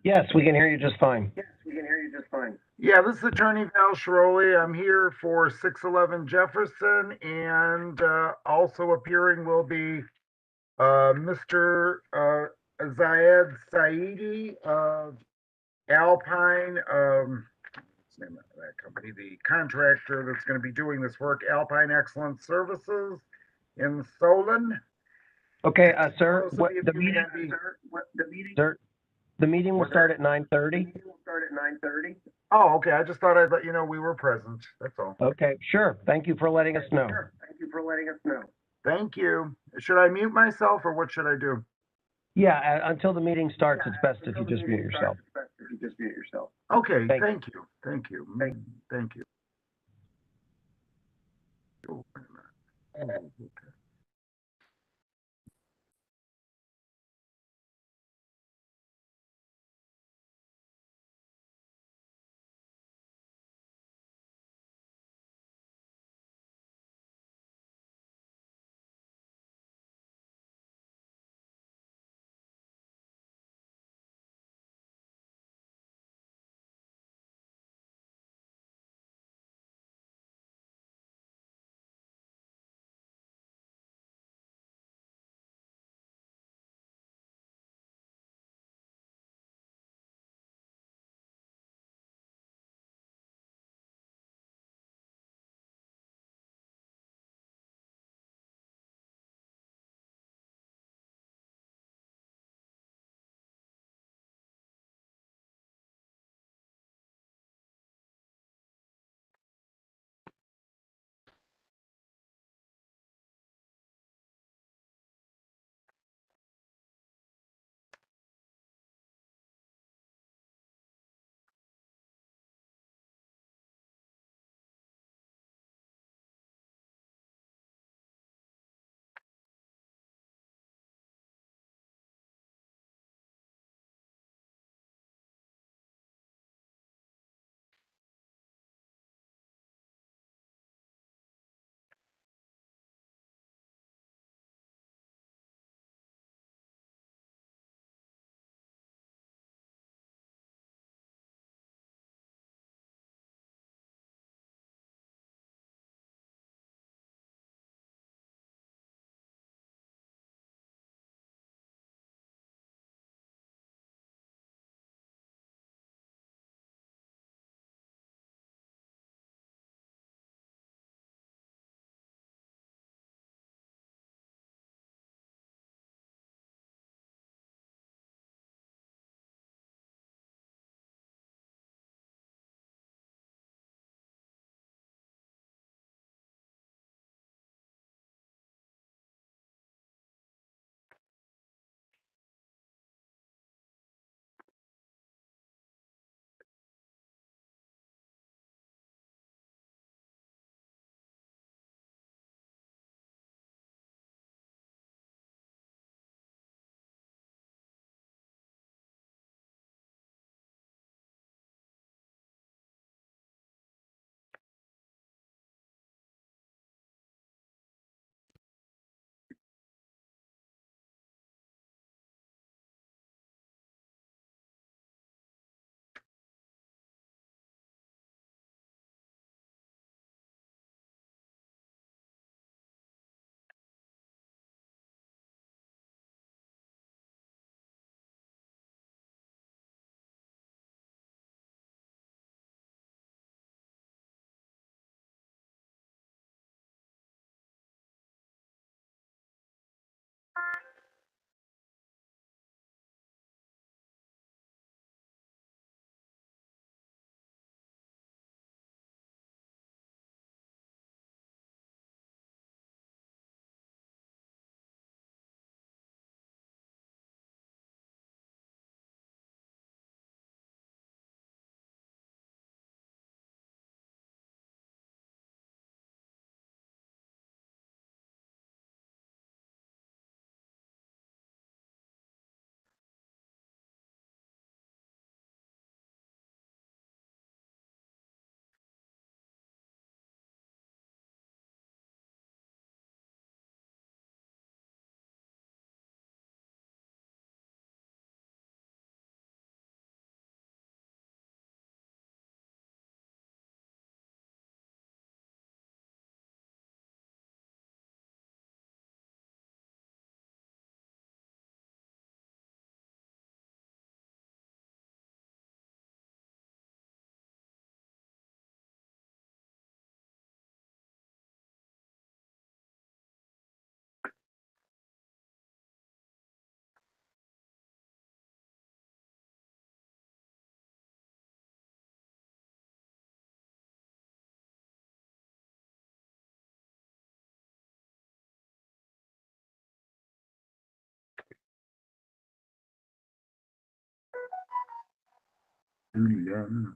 Yes, we can hear you just fine. Yes, we can hear you just fine. Yeah, this is Attorney Val Schiroli. I'm here for 611 Jefferson, and also appearing will be Mr. Zayed Saidi of Alpine, what's the name of that company? The contractor that's going to be doing this work, Alpine Excellence Services in Solon. Okay, sir, Also what be the appearing meeting, on the. sir, the meeting will Was there? start at 9:30. Meeting will start at 9:30. Oh, okay. I just thought I'd let you know we were present. That's all. Okay, sure. Thank you for letting us Okay, know. sure. Thank you for letting us know. Thank you. Should I mute myself or what should I do? Yeah, until the meeting Yeah, starts, it's best if until you the just mute meeting starts, yourself. it's best if you just mute yourself. Okay, Thank thank you. Thank you. Thank you. Oh, wait a minute. Oh, okay. Julian.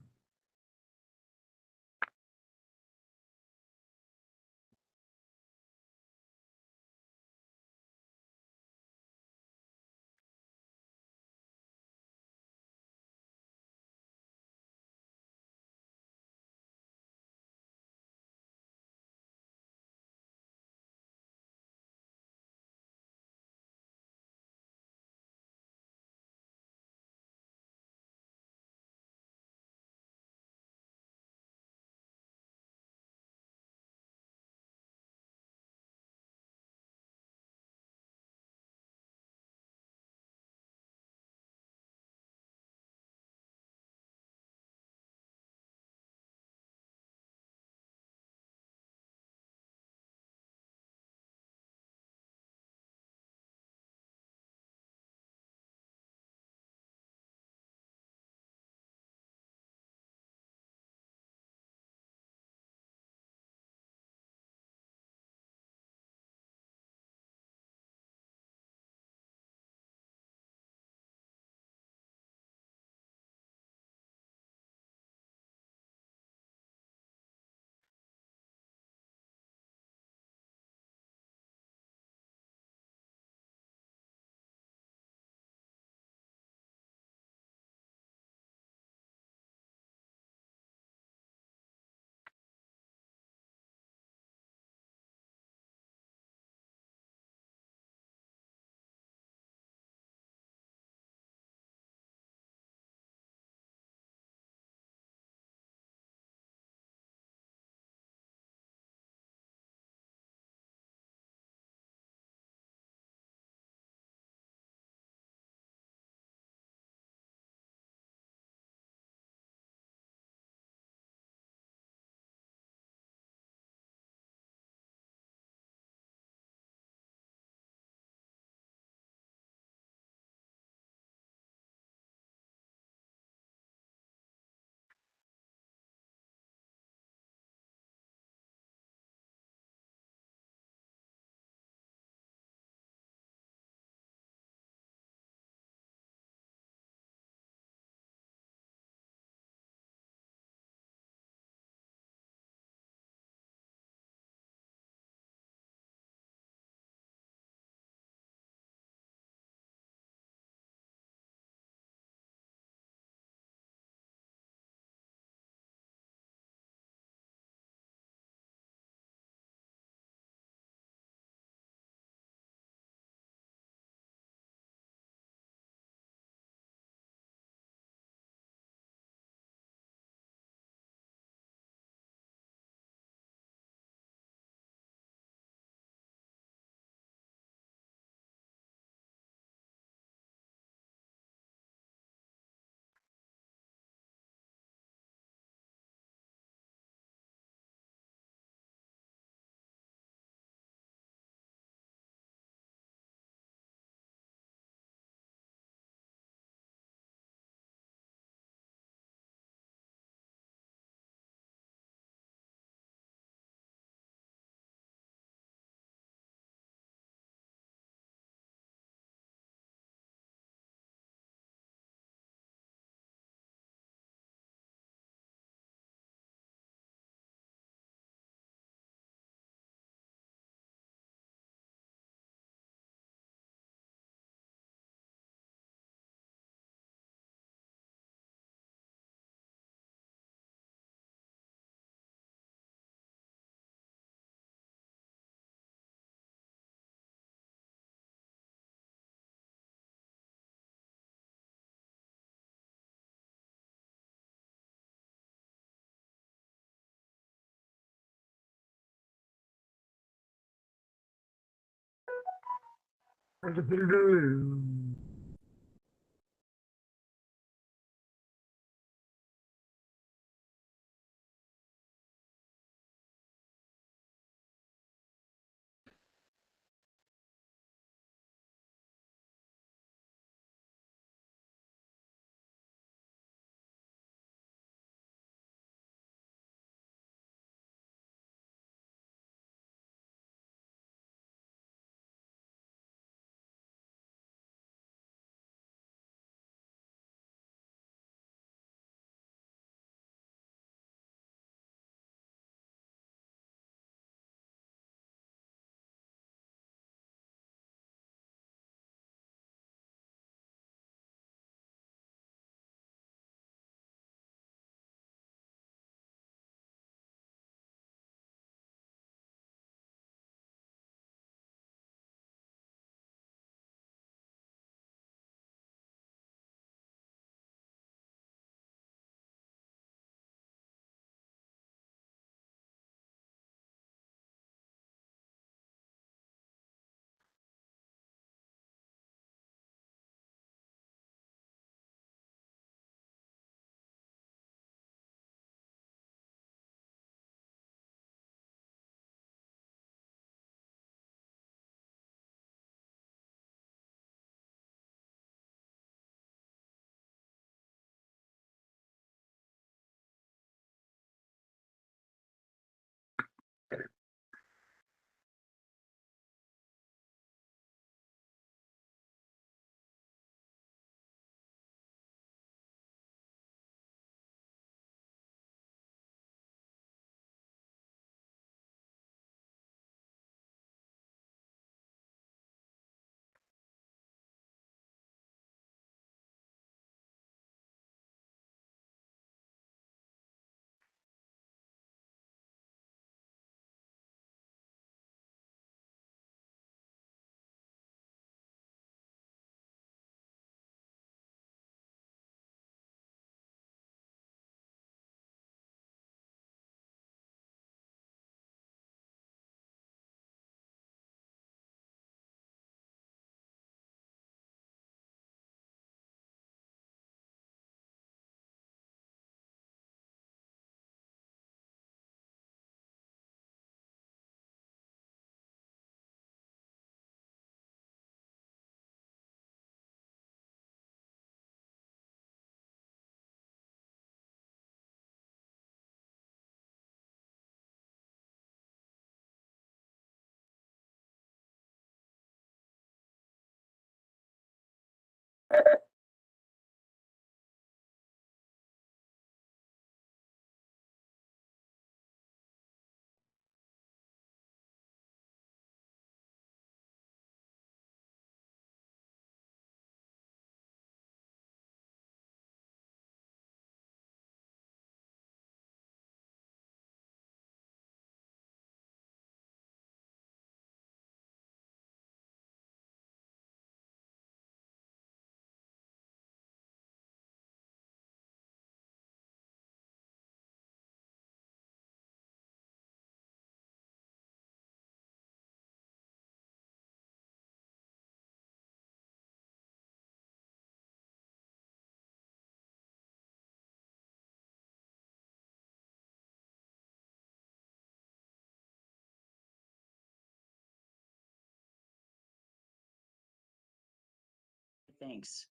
Thanks.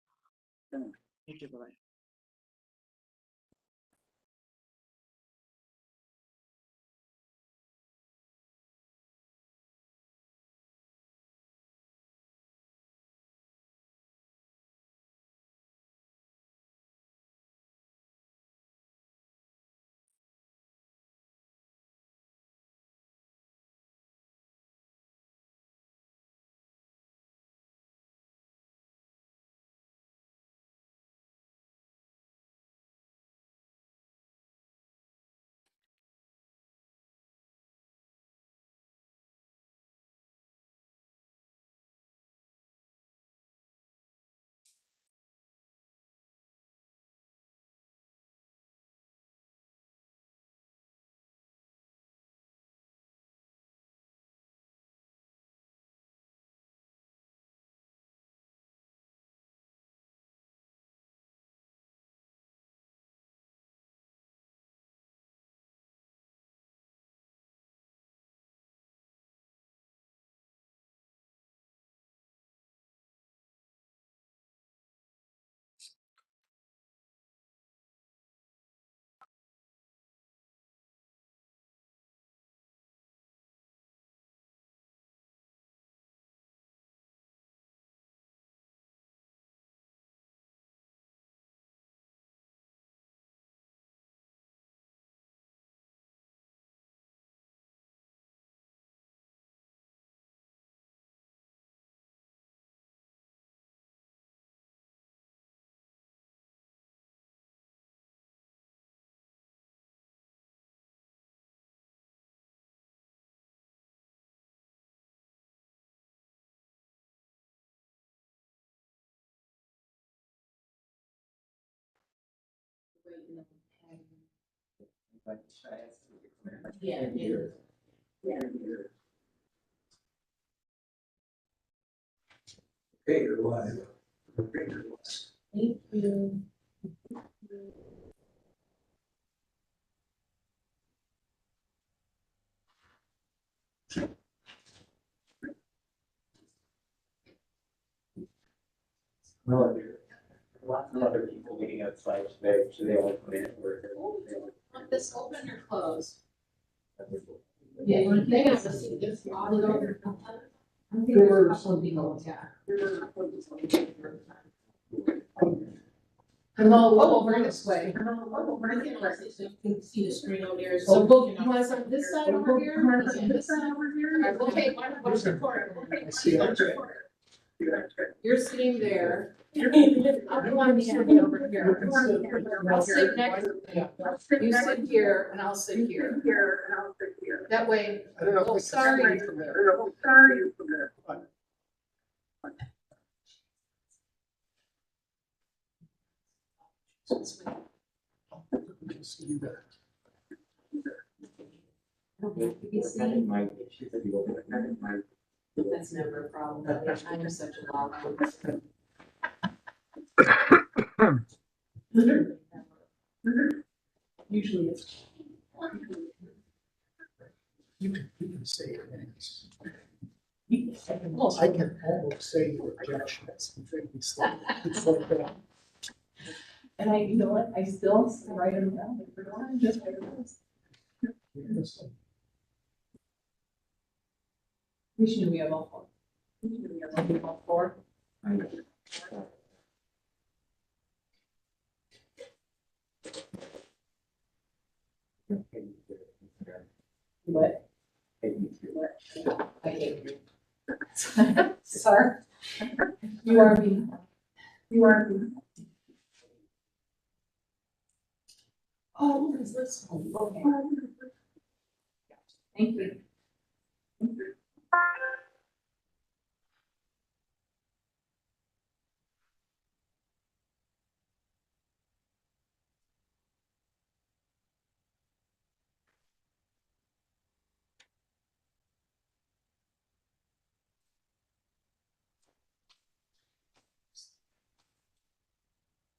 Thank you, bye. Yeah. Okay, you're live. Thank you. No, lots of other people meeting outside today, so they all come in where Want this open or closed? Yeah, they have to see this all over. I think there's a couple of people, yeah. Hello, over this way. You can see the screen over here. So both, you want us on this side over here? And this side over here? Okay, what's the corner? I see that. You're sitting there. I'll go on the end over here. I'll sit next to you. You sit here and I'll sit here. That way, I don't know. oh, sorry. From there. We can see you better. You see? That's never a problem. I'm such a loud one. Usually it's. You can say your names. I can almost say your objections. It's like that. And you know what, I still write them down. Just like this. We should, we have all four. All four. What? I hate you. Sorry. You are me. You are me. Oh, what is this one? Okay. Thank you.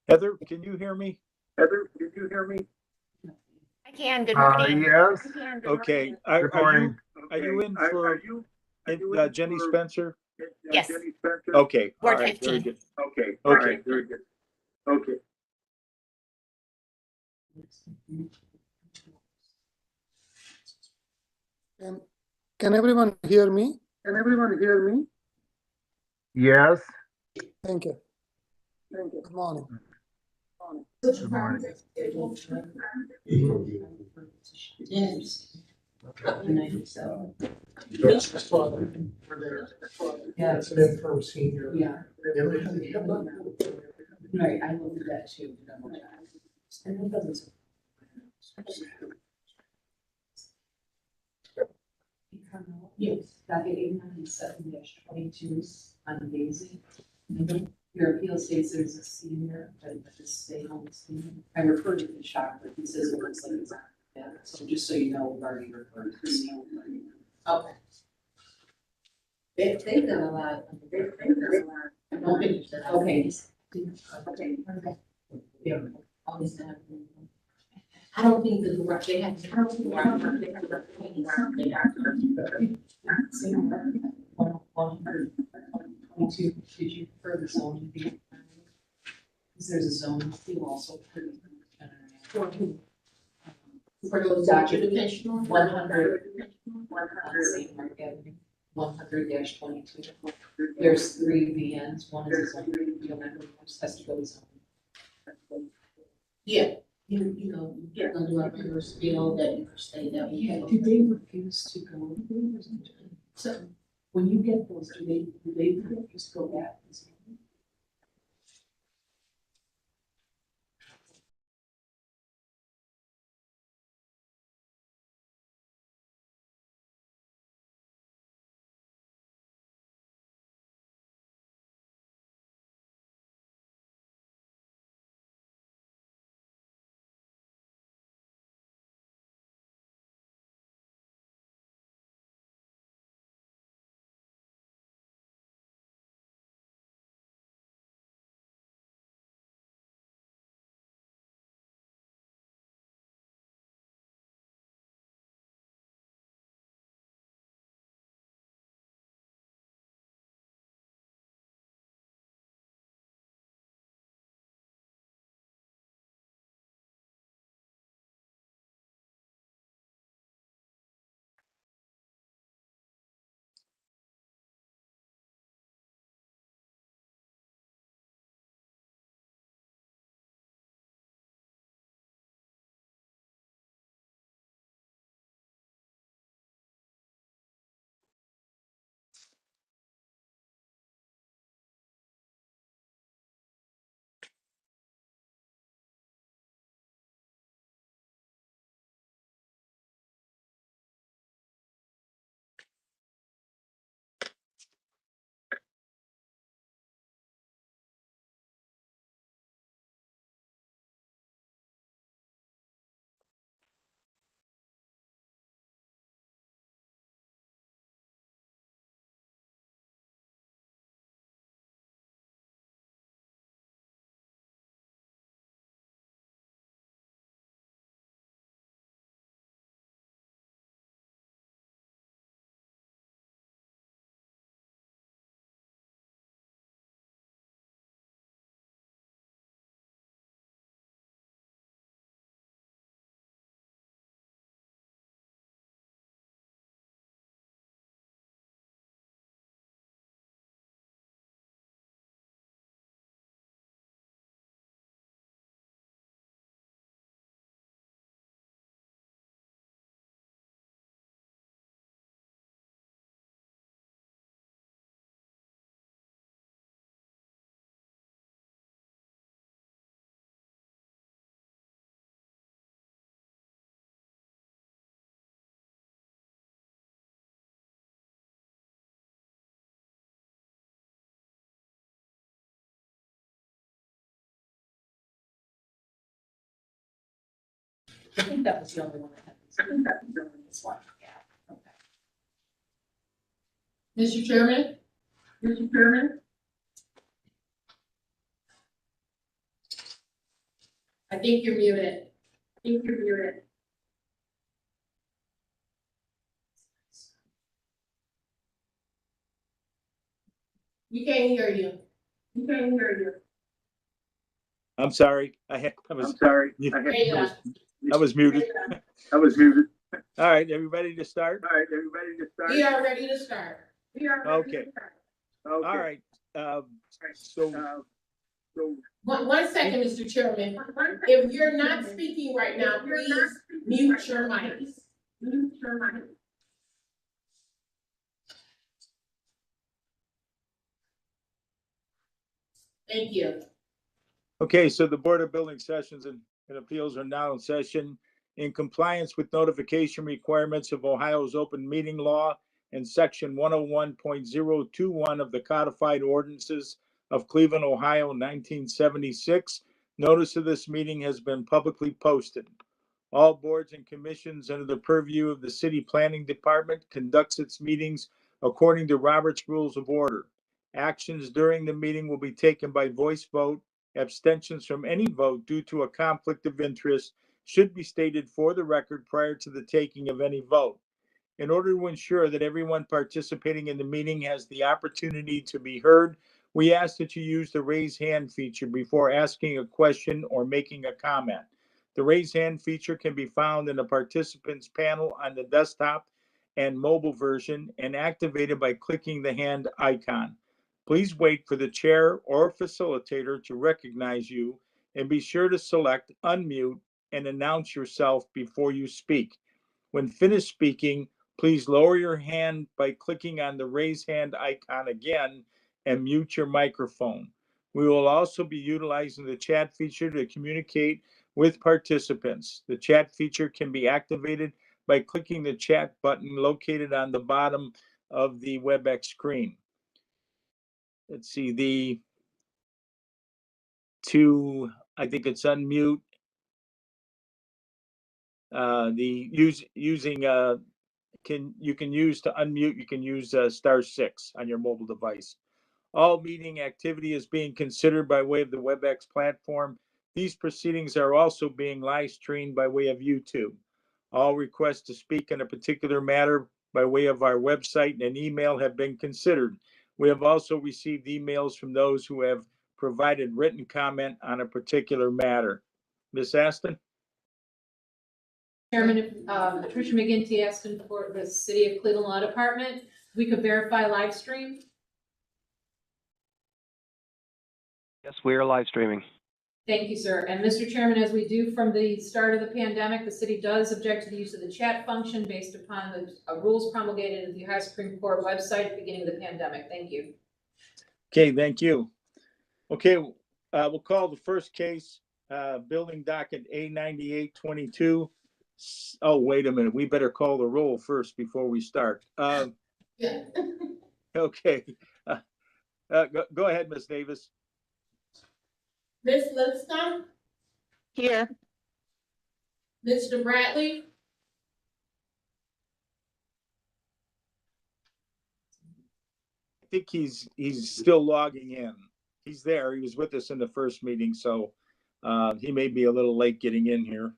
Heather, can you hear me? Heather, can you hear me? I can, good morning. Yes. Okay, Good morning. are you in for Jenny Spencer? Yes, Okay, all Ward right, very 15. good. Okay, very good. Okay. Can everyone hear me? Can everyone hear me? Yes. Thank you. Good morning. Good morning. Yes. That's the father. Yeah. Incident from senior. Yeah. Right, I will do that too. And it doesn't. Yes, docket 897-22 on Daisy. Your appeal states there's a senior, but just stay home senior. I referred to the shop, but he says it looks like it's not. Yeah, so just so you know, we've already referred to the senior. Okay. They've done a lot. Okay. Okay. Yeah. Always have. I don't think the garage, they have. I don't think they have something. 122, did you prefer the zoning be? Because there's a zoning fee also. For those documents, 100. On St. Mark Avenue, 100-22. There's 3 VNs, one is a zoning, the other has to go to zoning. Yeah. You know, you're gonna do a reverse bill that you stay down. Yeah, do they refuse to go? So when you get those, do they refuse to go back? I think that was the only one I had. This one, yeah, okay. Mr. Chairman? Mr. Chairman? I think you're muted. I think you're muted. We can't hear you. We can't hear you. I'm sorry. I was There you go. muted. I was muted. All right, everybody to start? All right, everybody to start. We are ready to start. Okay. All right. So One second, Mr. Chairman. If you're not speaking right now, please mute your mic. Mute your mic. Thank you. Okay, so the Board of Building Sessions and Appeals are now in session in compliance with notification requirements of Ohio's open meeting law and section 101.021 of the codified ordinances of Cleveland, Ohio, 1976. Notice of this meeting has been publicly posted. All boards and commissions under the purview of the City Planning Department conducts its meetings according to Robert's Rules of Order. Actions during the meeting will be taken by voice vote. Abstentions from any vote due to a conflict of interest should be stated for the record prior to the taking of any vote. In order to ensure that everyone participating in the meeting has the opportunity to be heard, we ask that you use the raise hand feature before asking a question or making a comment. The raise hand feature can be found in the participants panel on the desktop and mobile version and activated by clicking the hand icon. Please wait for the chair or facilitator to recognize you and be sure to select unmute and announce yourself before you speak. When finished speaking, please lower your hand by clicking on the raise hand icon again and mute your microphone. We will also be utilizing the chat feature to communicate with participants. The chat feature can be activated by clicking the chat button located on the bottom of the WebEx screen. Let's see, I think it's unmute. You can use to unmute, you can use *6 on your mobile device. All meeting activity is being considered by way of the WebEx platform. These proceedings are also being live streamed by way of YouTube. All requests to speak on a particular matter by way of our website and email have been considered. We have also received emails from those who have provided written comment on a particular matter. Ms. Aston? Chairman, Patricia McGinty asking for the City of Cleveland Law Department. We could verify live stream. Yes, we are live streaming. Thank you, sir. And Mr. Chairman, as we do from the start of the pandemic, the city does object to the use of the chat function based upon the rules promulgated at the Ohio Supreme Court website at the beginning of the pandemic. Thank you. Okay, thank you. Okay, we'll call the first case, building docket A9822. Oh, wait a minute. We better call the roll first before we start. Yeah. Okay. Go ahead, Ms. Davis. Ms. Lipscomb, Here. Mr. Bradley, I think he's still logging in. He's there. He was with us in the first meeting, so he may be a little late getting in here.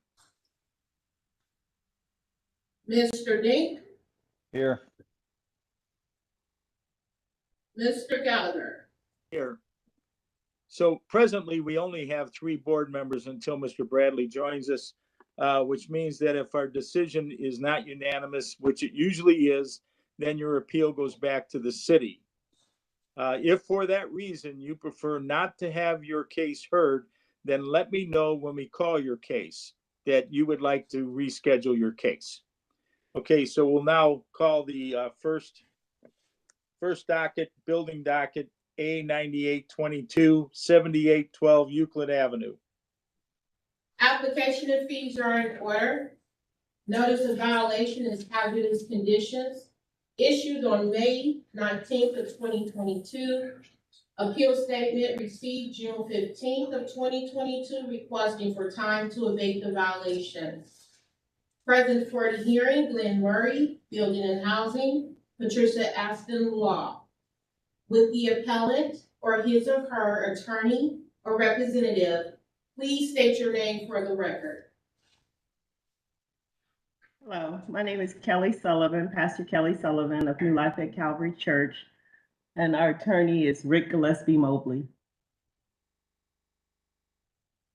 Mr. Dink, Here. Mr. Gallagher. Here. So presently, we only have 3 board members until Mr. Bradley joins us, which means that if our decision is not unanimous, which it usually is, then your appeal goes back to the city. If for that reason you prefer not to have your case heard, then let me know when we call your case that you would like to reschedule your case. Okay, so we'll now call the first docket, building docket, A9822, 7812 Euclid Avenue. Application and fees are in order. Notice of violation is hazardous conditions issued on May 19th of 2022. Appeal statement received June 15th of 2022 requesting for time to abate the violation. Present for the hearing, Glenn Murray, Building and Housing, Patricia Aston Law. With the appellant or his or her attorney or representative, please state your name for the record. Hello, my name is Kelly Sullivan, Pastor Kelly Sullivan of New Life at Calvary Church, and our attorney is Rick Gillespie Mobley.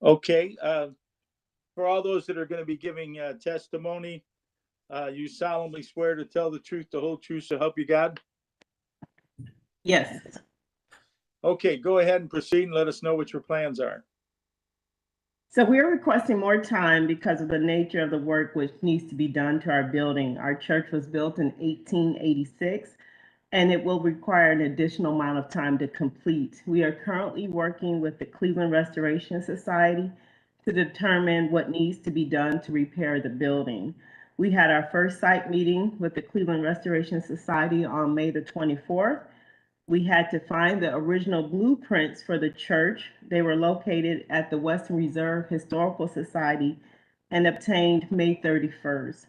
Okay, for all those that are going to be giving testimony, you solemnly swear to tell the truth, the whole truth, so help you God? Yes. Okay, go ahead and proceed and let us know what your plans are. So we're requesting more time because of the nature of the work which needs to be done to our building. Our church was built in 1886, and it will require an additional amount of time to complete. We are currently working with the Cleveland Restoration Society to determine what needs to be done to repair the building. We had our first site meeting with the Cleveland Restoration Society on May the 24th. We had to find the original blueprints for the church. They were located at the Western Reserve Historical Society and obtained May 31st.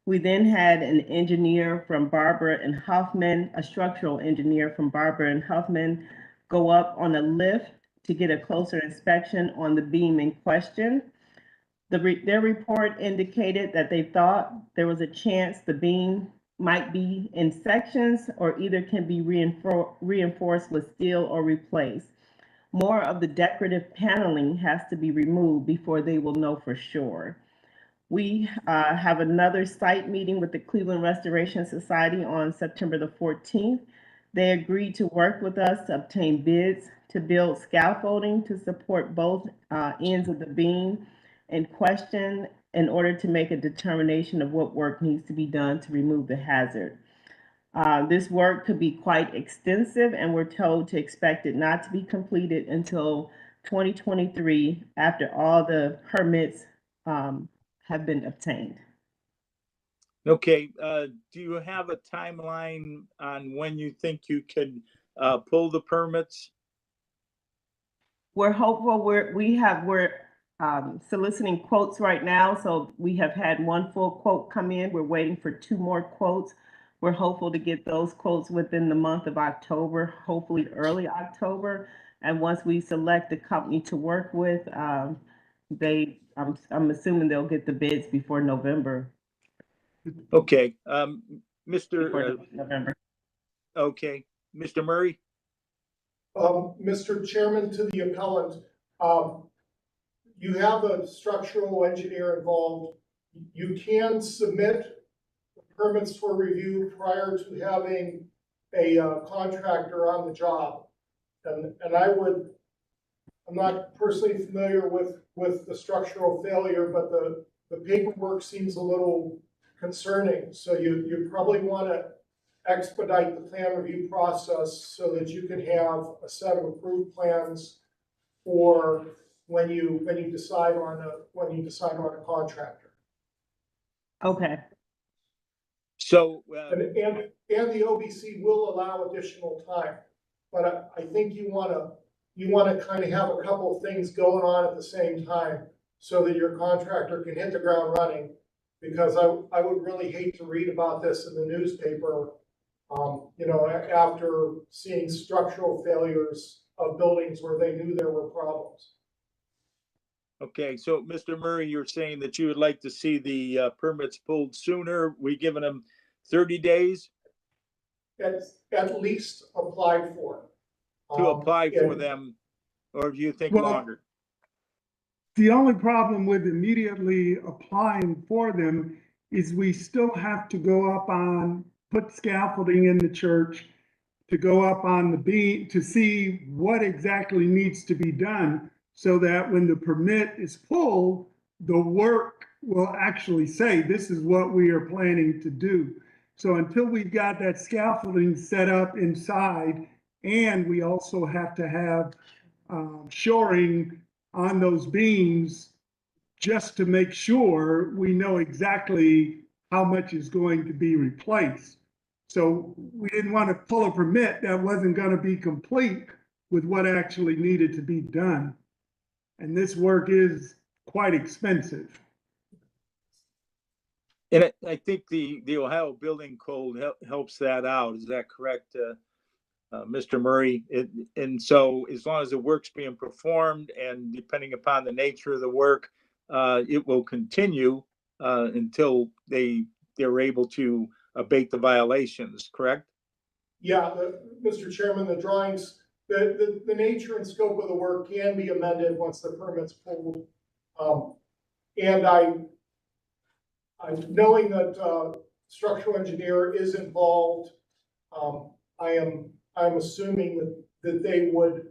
We then had an engineer from Barber and Huffman, a structural engineer from Barber and Huffman, go up on a lift to get a closer inspection on the beam in question. Their report indicated that they thought there was a chance the beam might be in sections or either can be reinforced with steel or replaced. More of the decorative paneling has to be removed before they will know for sure. We have another site meeting with the Cleveland Restoration Society on September the 14th. They agreed to work with us to obtain bids to build scaffolding to support both ends of the beam in question in order to make a determination of what work needs to be done to remove the hazard. This work could be quite extensive, and we're told to expect it not to be completed until 2023 after all the permits have been obtained. Okay, do you have a timeline on when you think you could pull the permits? We're hopeful. We're soliciting quotes right now. So we have had one full quote come in. We're waiting for 2 more quotes. We're hopeful to get those quotes within the month of October, hopefully early October. And once we select the company to work with, I'm assuming they'll get the bids before November. Okay, Before November. Okay, Mr. Murray? Mr. Chairman, to the appellant, you have a structural engineer involved. You can submit permits for review prior to having a contractor on the job. And I'm not personally familiar with the structural failure, but the paperwork seems a little concerning. So you probably want to expedite the plan review process so that you can have a set of approved plans for when you decide on a contractor. Okay. So, And the OBC will allow additional time, but I think you want to kind of have a couple of things going on at the same time so that your contractor can hit the ground running. Because I would really hate to read about this in the newspaper, after seeing structural failures of buildings where they knew there were problems. okay, so Mr. Murray, you're saying that you would like to see the permits pulled sooner. We giving them 30 days At least applied for. to apply for and- them, or do you think Well, longer? The only problem with immediately applying for them is we still have to go up put scaffolding in the church, to go up on the beam, to see what exactly needs to be done, so that when the permit is pulled, the work will actually say, this is what we are planning to do. So until we've got that scaffolding set up inside, and we also have to have shoring on those beams just to make sure we know exactly how much is going to be replaced. So we didn't want to pull a permit that wasn't going to be complete with what actually needed to be done. And this work is quite expensive. And I think the Ohio Building Code helps that out. Is that correct, Mr. Murray? And so as long as the work's being performed and depending upon the nature of the work, it will continue until they're able to abate the violations, correct? Yeah, Mr. Chairman, the drawings, the nature and scope of the work can be amended once the permit's pulled. And I'm knowing that, structural engineer is involved. I'm assuming that they would,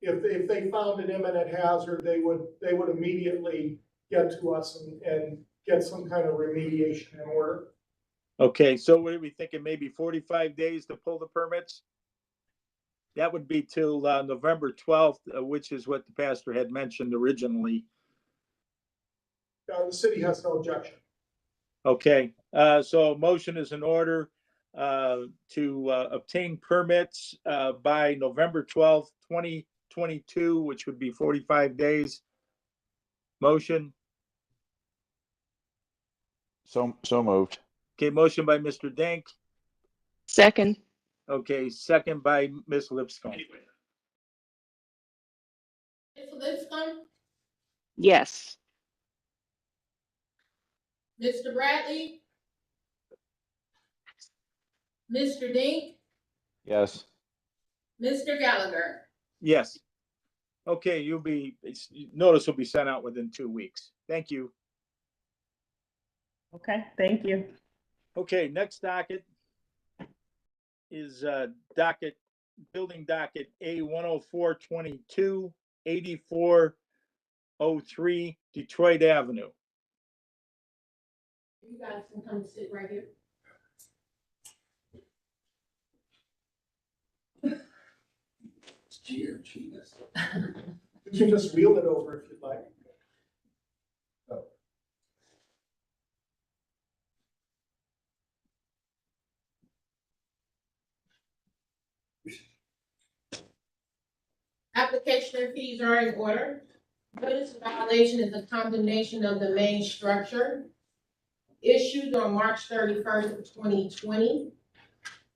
if they found an imminent hazard, they would immediately get to us and get some kind of remediation in order. Okay, so what are we thinking? Maybe 45 days to pull the permits? That would be till November 12th, which is what the pastor had mentioned originally. The city has no objection. Okay, so a motion is in order to obtain permits by November 12th, 2022, which would be 45 days. Motion. So moved. Okay, motion by Mr. Dank. Second. Okay, second by Ms. Lipscomb. Ms. Lipscomb, Yes. Mr. Bradley, Mr. Dink, Yes. Mr. Gallagher. Yes. Okay, notice will be sent out within 2 weeks. Thank you. Okay, thank you. Okay, next docket is building docket A10422, 8403 Detroit Avenue. You guys can come sit right here. You can just wheel it over if you'd like. Application and fees are in order. Notice of violation is a condemnation of the main structure issued on March 31st of 2020.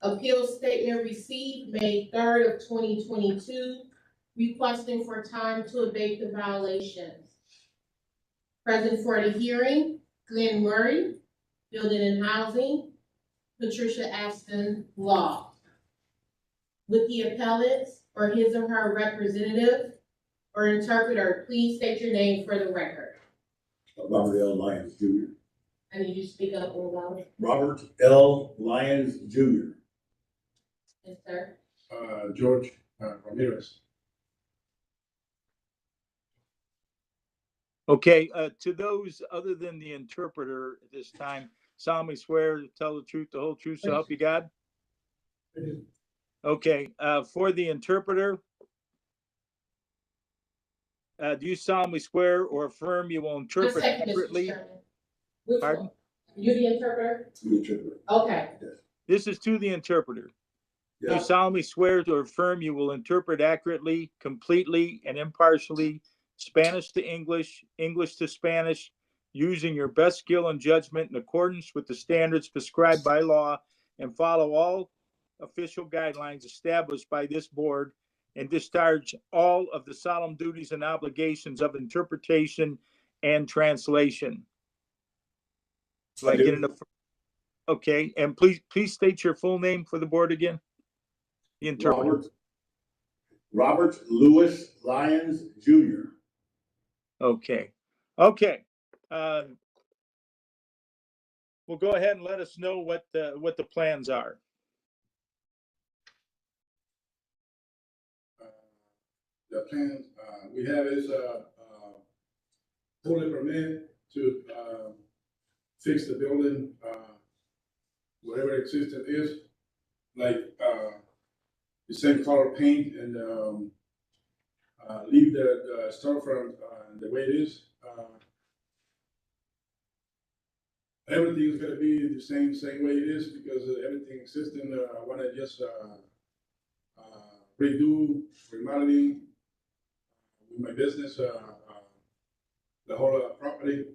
Appeal statement received May 3rd of 2022, requesting for time to abate the violations. Present for the hearing, Glenn Murray, Building and Housing, Patricia Aston Law. With the appellants or his or her representative or interpreter, please state your name for the record. Robert L. Lyons Jr. I need you to speak up a little louder. Robert L. Lyons Jr. Yes, sir. George Ramirez. Okay, to those other than the interpreter at this time, solemnly swear to tell the truth, the whole truth, so help you God? Okay, for the interpreter, do you solemnly swear or affirm you will One interpret second, Mr. accurately? Chairman. Which Pardon? one? You the interpreter? The interpreter. Okay. This is to the interpreter. Do Yeah. you solemnly swear to affirm you will interpret accurately, completely, and impartially Spanish to English, English to Spanish, using your best skill and judgment in accordance with the standards prescribed by law, and follow all official guidelines established by this board, and discharge all of the solemn duties and obligations of interpretation and translation? Do I get an okay, and please state your full name for the board again. The interpreter. Robert Louis Lyons Jr. Okay. Well, go ahead and let us know what the plans are. The plan we have is pulling permit to fix the building, whatever existing is, like the same color paint, and leave the storefront the way it is. Everything is gonna be the same way it is, because everything existing, I wanna just redo, remodeling with my business, the whole property.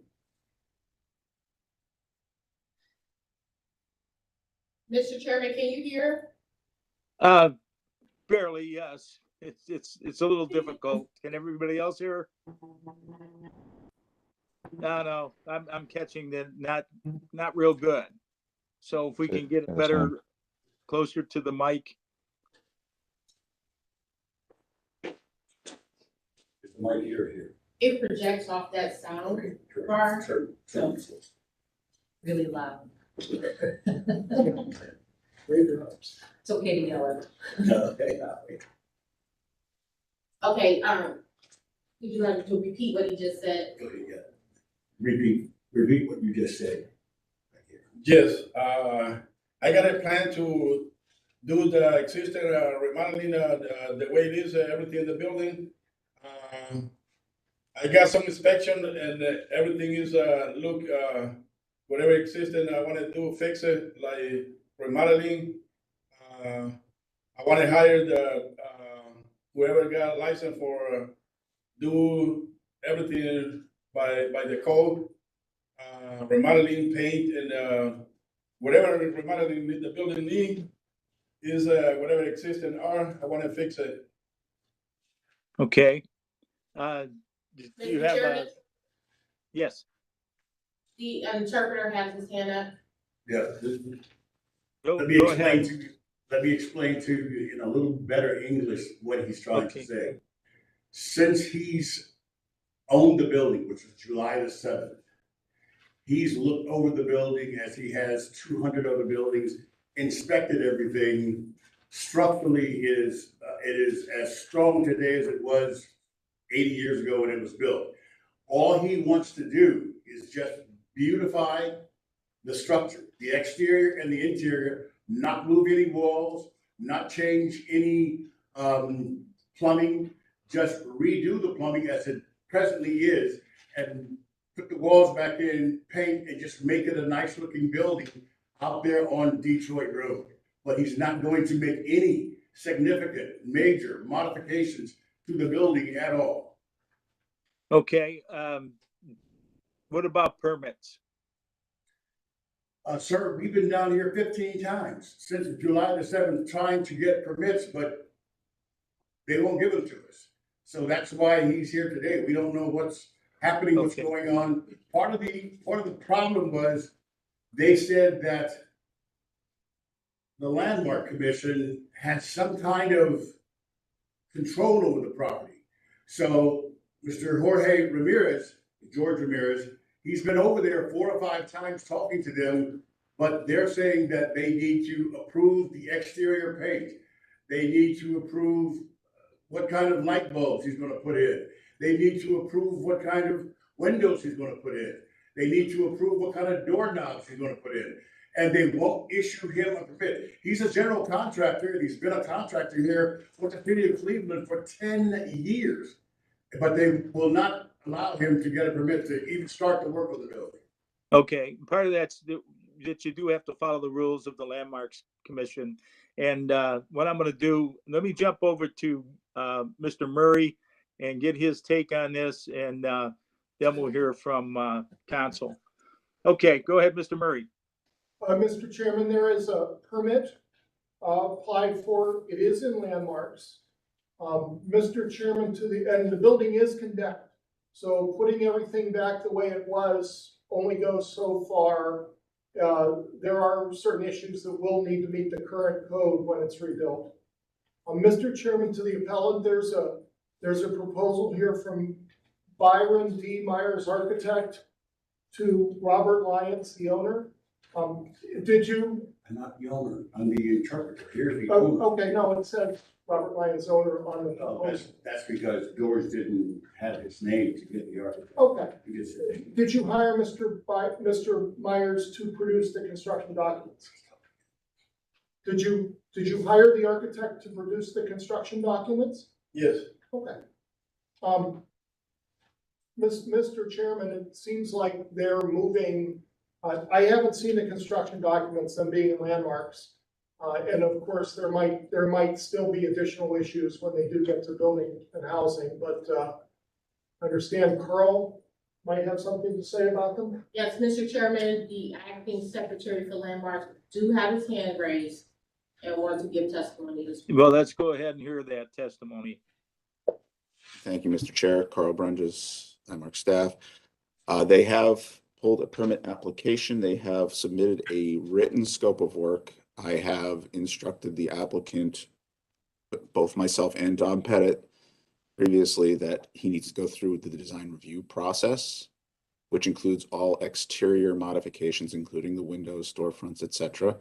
Mr. Chairman, can you hear? Barely, yes. It's a little difficult. Can everybody else hear? No, I'm catching that not real good. So if we can get it That's better, closer to the mic. Might hear here. It projects off that sound bar, so Really loud. Wave your arms. It's okay to yell at. okay, would you like to repeat what he just said? Repeat what you just said. Yes, I got a plan to do the existing remodeling, the way it is, everything in the building. I got some inspection and everything is, look, whatever existing, I wanna do, fix it, like remodeling. I wanna hire the, whoever got a license for, do everything by the code. Remodeling, paint, and, whatever remodeling the building need is, whatever existing are, I wanna fix it. Okay. Do you Mr. have Chairman, yes, the interpreter has his hand up. Yeah. go Let me ahead. explain to you in a little better English what he's trying Okay. to say. Since he's owned the building, which is July the 7th, he's looked over the building as he has 200 other buildings, inspected everything. Structurally, it is as strong today as it was 80 years ago when it was built. All he wants to do is just beautify the structure, the exterior and the interior, not move any walls, not change any plumbing, just redo the plumbing as it presently is and put the walls back in, paint, and just make it a nice looking building out there on Detroit Road. But he's not going to make any significant major modifications to the building at all. Okay, what about permits? Sir, we've been down here 15 times since July the 7th trying to get permits, but they won't give them to us. So that's why he's here today. We don't know what's happening, what's Okay. going on. Part of the problem was they said that the Landmark Commission had some kind of control over the property. So Mr. George Ramirez, he's been over there 4 or 5 times talking to them, but they're saying that they need to approve the exterior paint. They need to approve what kind of light bulbs he's gonna put in. They need to approve what kind of windows he's gonna put in. They need to approve what kind of doorknobs he's gonna put in. And they won't issue him a permit. He's a general contractor, and he's been a contractor here with the city of Cleveland for 10 years. But they will not allow him to get a permit to even start the work of the building. Okay, part of that's that you do have to follow the rules of the Landmarks Commission. And what I'm gonna do, let me jump over to Mr. Murray and get his take on this, and then we'll hear from council. Okay, go ahead, Mr. Murray. Mr. Chairman, there is a permit applied for. It is in Landmarks. Mr. Chairman, and the building is condemned. So putting everything back the way it was only goes so far. There are certain issues that will need to meet the current code when it's rebuilt. Mr. Chairman, to the appellant, there's a proposal here from Byron D. Myers, architect, to Robert Lyons, the owner. Did you? I'm not the owner, I'm the interpreter. Here's the owner. Oh, okay, no, it said Robert Lyons, owner on the Oh, proposal. that's because George didn't have his name to get the architect. Okay. He just- Did you hire Mr. Myers to produce the construction documents? Did you hire the architect to produce the construction documents? Yes. Okay. Mr. Chairman, it seems like they're moving, I haven't seen the construction documents, them being in Landmarks. And of course, there might still be additional issues when they do get to building and housing, but I understand Carl might have something to say about them. Yes, Mr. Chairman, the acting secretary for landmarks do have his hand raised and want to give testimony as well. Well, let's go ahead and hear that testimony. Thank you, Mr. Chair. Carl Brunges, Landmark staff. They have pulled a permit application. They have submitted a written scope of work. I have instructed the applicant, both myself and Don Pettit, previously, that he needs to go through the design review process, which includes all exterior modifications, including the windows, storefronts, etc.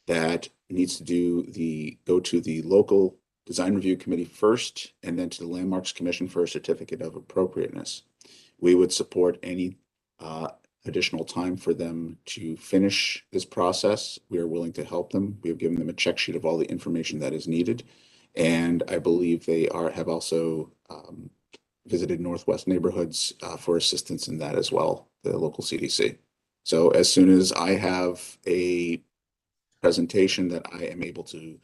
That needs to go to the local design review committee first, and then to the Landmarks Commission for a certificate of appropriateness. We would support any additional time for them to finish this process. We are willing to help them. We have given them a check sheet of all the information that is needed. And I believe they have also visited Northwest Neighborhoods for assistance in that as well, the local CDC. So as soon as I have a presentation that I am able to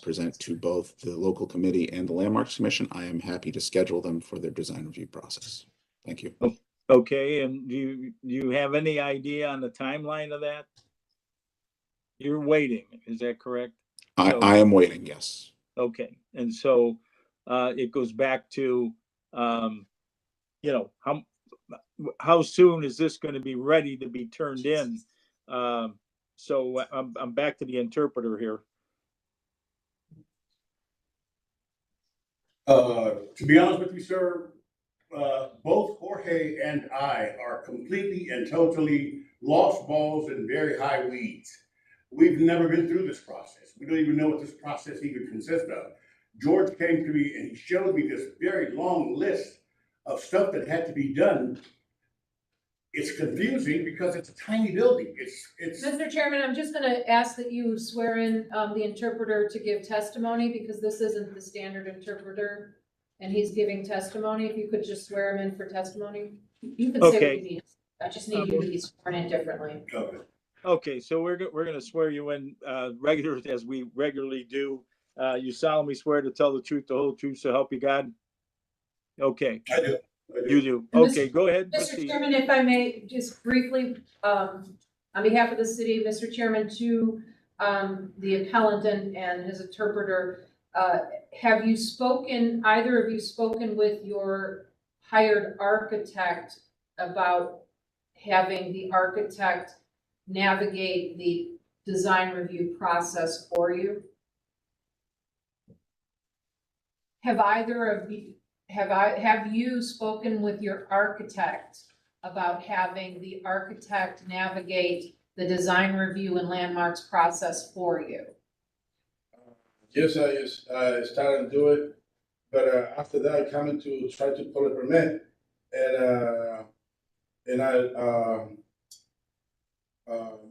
present to both the local committee and the Landmarks Commission, I am happy to schedule them for their design review process. Thank you. Okay, and do you have any idea on the timeline of that? You're waiting, is that correct? I am waiting, yes. Okay, and so it goes back to, you know, how soon is this going to be ready to be turned in? So I'm back to the interpreter here. To be honest with you, sir, both Jorge and I are completely and totally lost balls in very high weeds. We've never been through this process. We don't even know what this process even consists of. George came to me and he showed me this very long list of stuff that had to be done. It's confusing because it's a tiny building. It's. Mr. Chairman, I'm just gonna ask that you swear in the interpreter to give testimony, because this isn't the standard interpreter and he's giving testimony. If you could just swear him in for testimony. You can say what you need. I just need you to be sworn in differently. Okay. Okay, so we're going to swear you in as we regularly do. You solemnly swear to tell the truth, the whole truth, so help you God? Okay. I do. You do. Okay, go ahead. Mr. Chairman, if I may, just briefly, on behalf of the city, Mr. Chairman, to the appellant and his interpreter, have you spoken, either of you spoken with your hired architect about having the architect navigate the design review process for you? Have either of you, have you spoken with your architect about having the architect navigate the design review and landmarks process for you? Yes, I started to do it, but after that, I come in to try to pull a permit, and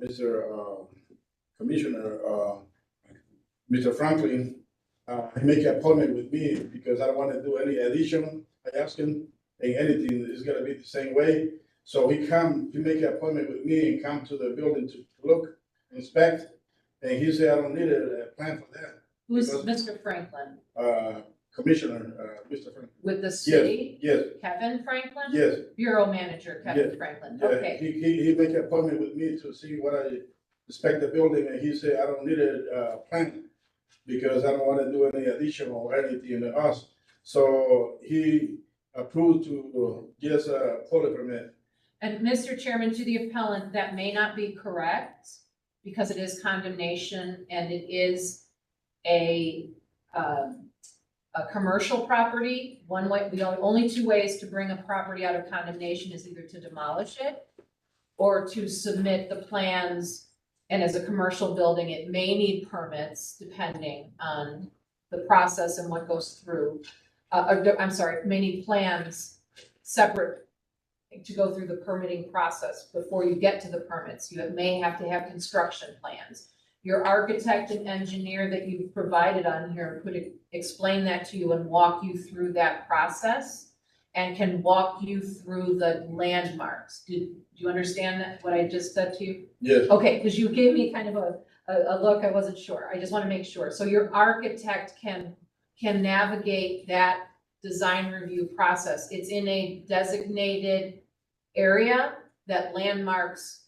Mr. Commissioner, Mr. Franklin, he make an appointment with me because I don't want to do any addition. I asked him, and anything is gonna be the same way. So he make an appointment with me and come to the building to look, inspect, and he said, I don't need a plan for that. Who's Because- Mr. Franklin? Commissioner, Mr. Franklin. With the city? Yes, Kevin Franklin? yes. Bureau manager Kevin Yes. Franklin, Yeah, okay. he make an appointment with me to see what I inspect the building, and he said, I don't need a plan because I don't want to do any additional or anything to us. So he approved to get us a pull permit. And Mr. Chairman, to the appellant, that may not be correct because it is condemnation and it is a commercial property. One way, the only two ways to bring a property out of condemnation is either to demolish it or to submit the plans. And as a commercial building, it may need permits depending on the process and what goes through. It may need plans separate to go through the permitting process before you get to the permits. You may have to have construction plans. Your architect and engineer that you've provided on here could explain that to you and walk you through that process and can walk you through the landmarks. Do you understand that, what I just said to you? Yes. Okay, because you gave me kind of a look, I wasn't sure. I just want to make sure. So your architect can navigate that design review process. It's in a designated area that Landmarks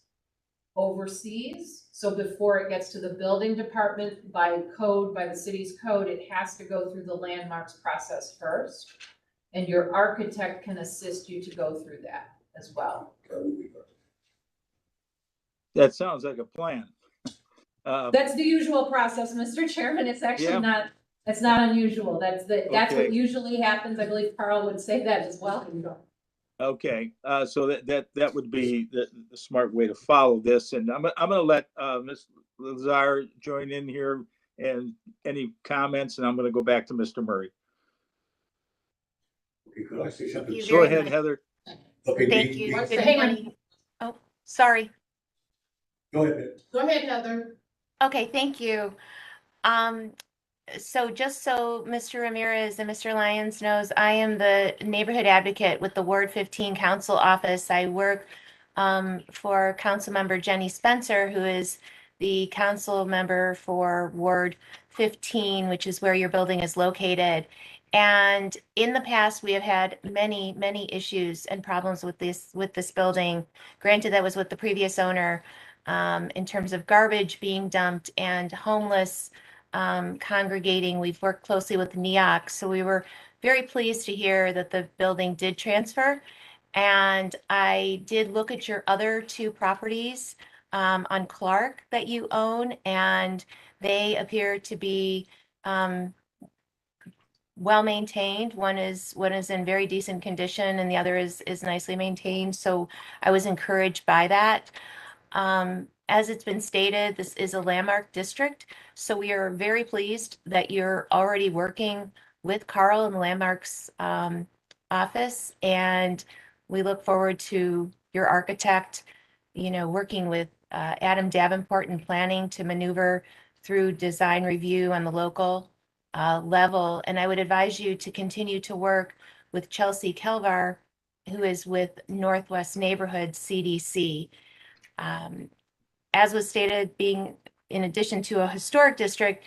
oversees. So before it gets to the building department by code, by the city's code, it has to go through the Landmarks process first. And your architect can assist you to go through that as well. That sounds like a plan. That's the usual process, Mr. Chairman. It's Yeah. actually not, it's not unusual. That's Okay. what usually happens. I believe Carl would say that as well. Okay, so that would be the smart way to follow this, and I'm gonna let Ms. Lazar join in here and any comments, and I'm gonna go back to Mr. Murray. Okay, could I say something? You Go very ahead, much. Heather. Okay, Thank the- you. the- Good Hang on. morning. Oh, sorry. Go ahead, Ben. Go ahead, Heather. Okay, thank you. So just so Mr. Ramirez and Mr. Lyons knows, I am the neighborhood advocate with the Ward 15 Council Office. I work for Councilmember Jenny Spencer, who is the council member for Ward 15, which is where your building is located. And in the past, we have had many, many issues and problems with this building. Granted, that was with the previous owner, in terms of garbage being dumped and homeless congregating. We've worked closely with NEOC, so we were very pleased to hear that the building did transfer. And I did look at your other two properties on Clark that you own, and they appear to be well maintained. One is in very decent condition, and the other is nicely maintained. So I was encouraged by that. As it's been stated, this is a landmark district, so we are very pleased that you're already working with Carl in the Landmarks office, and we look forward to your architect, working with Adam Davenport in planning to maneuver through design review on the local level. And I would advise you to continue to work with Chelsea Kelvar, who is with Northwest Neighborhood CDC. As was stated, being in addition to a historic district,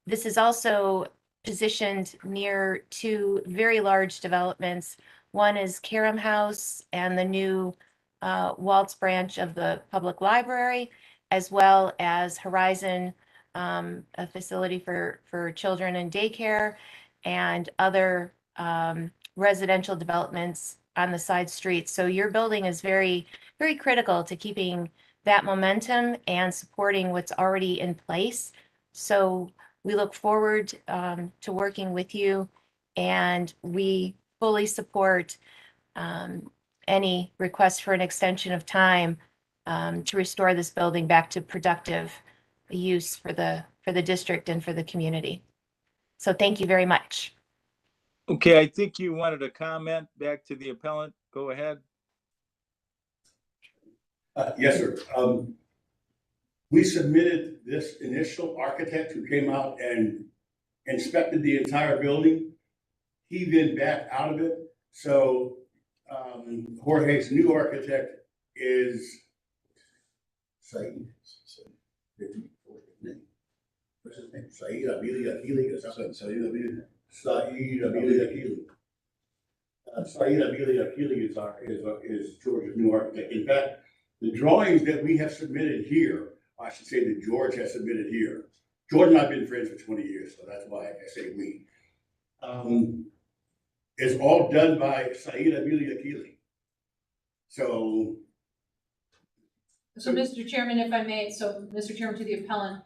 this is also positioned near two very large developments. One is Karam House and the new Waltz branch of the public library, as well as Horizon, a facility for children and daycare, and other residential developments on the side streets. So your building is very, very critical to keeping that momentum and supporting what's already in place. So we look forward to working with you, and we fully support any request for an extension of time to restore this building back to productive use for the district and for the community. So thank you very much. Okay, I think you wanted a comment back to the appellant. Go ahead. Yes, sir. We submitted this initial architect who came out and inspected the entire building. He then backed out of it. So Jorge's new architect is Saeed. What's his name? Saeed Abili Akili or something. Saeed Abili Akili. Saeed Abili Akili is George's new architect. In fact, the drawings that we have submitted here, I should say that George has submitted here. George and I have been friends for 20 years, so that's why I say we. Is all done by Saeed Abili Akili. So, Mr. Chairman, if I may, Mr. Chairman, to the appellant,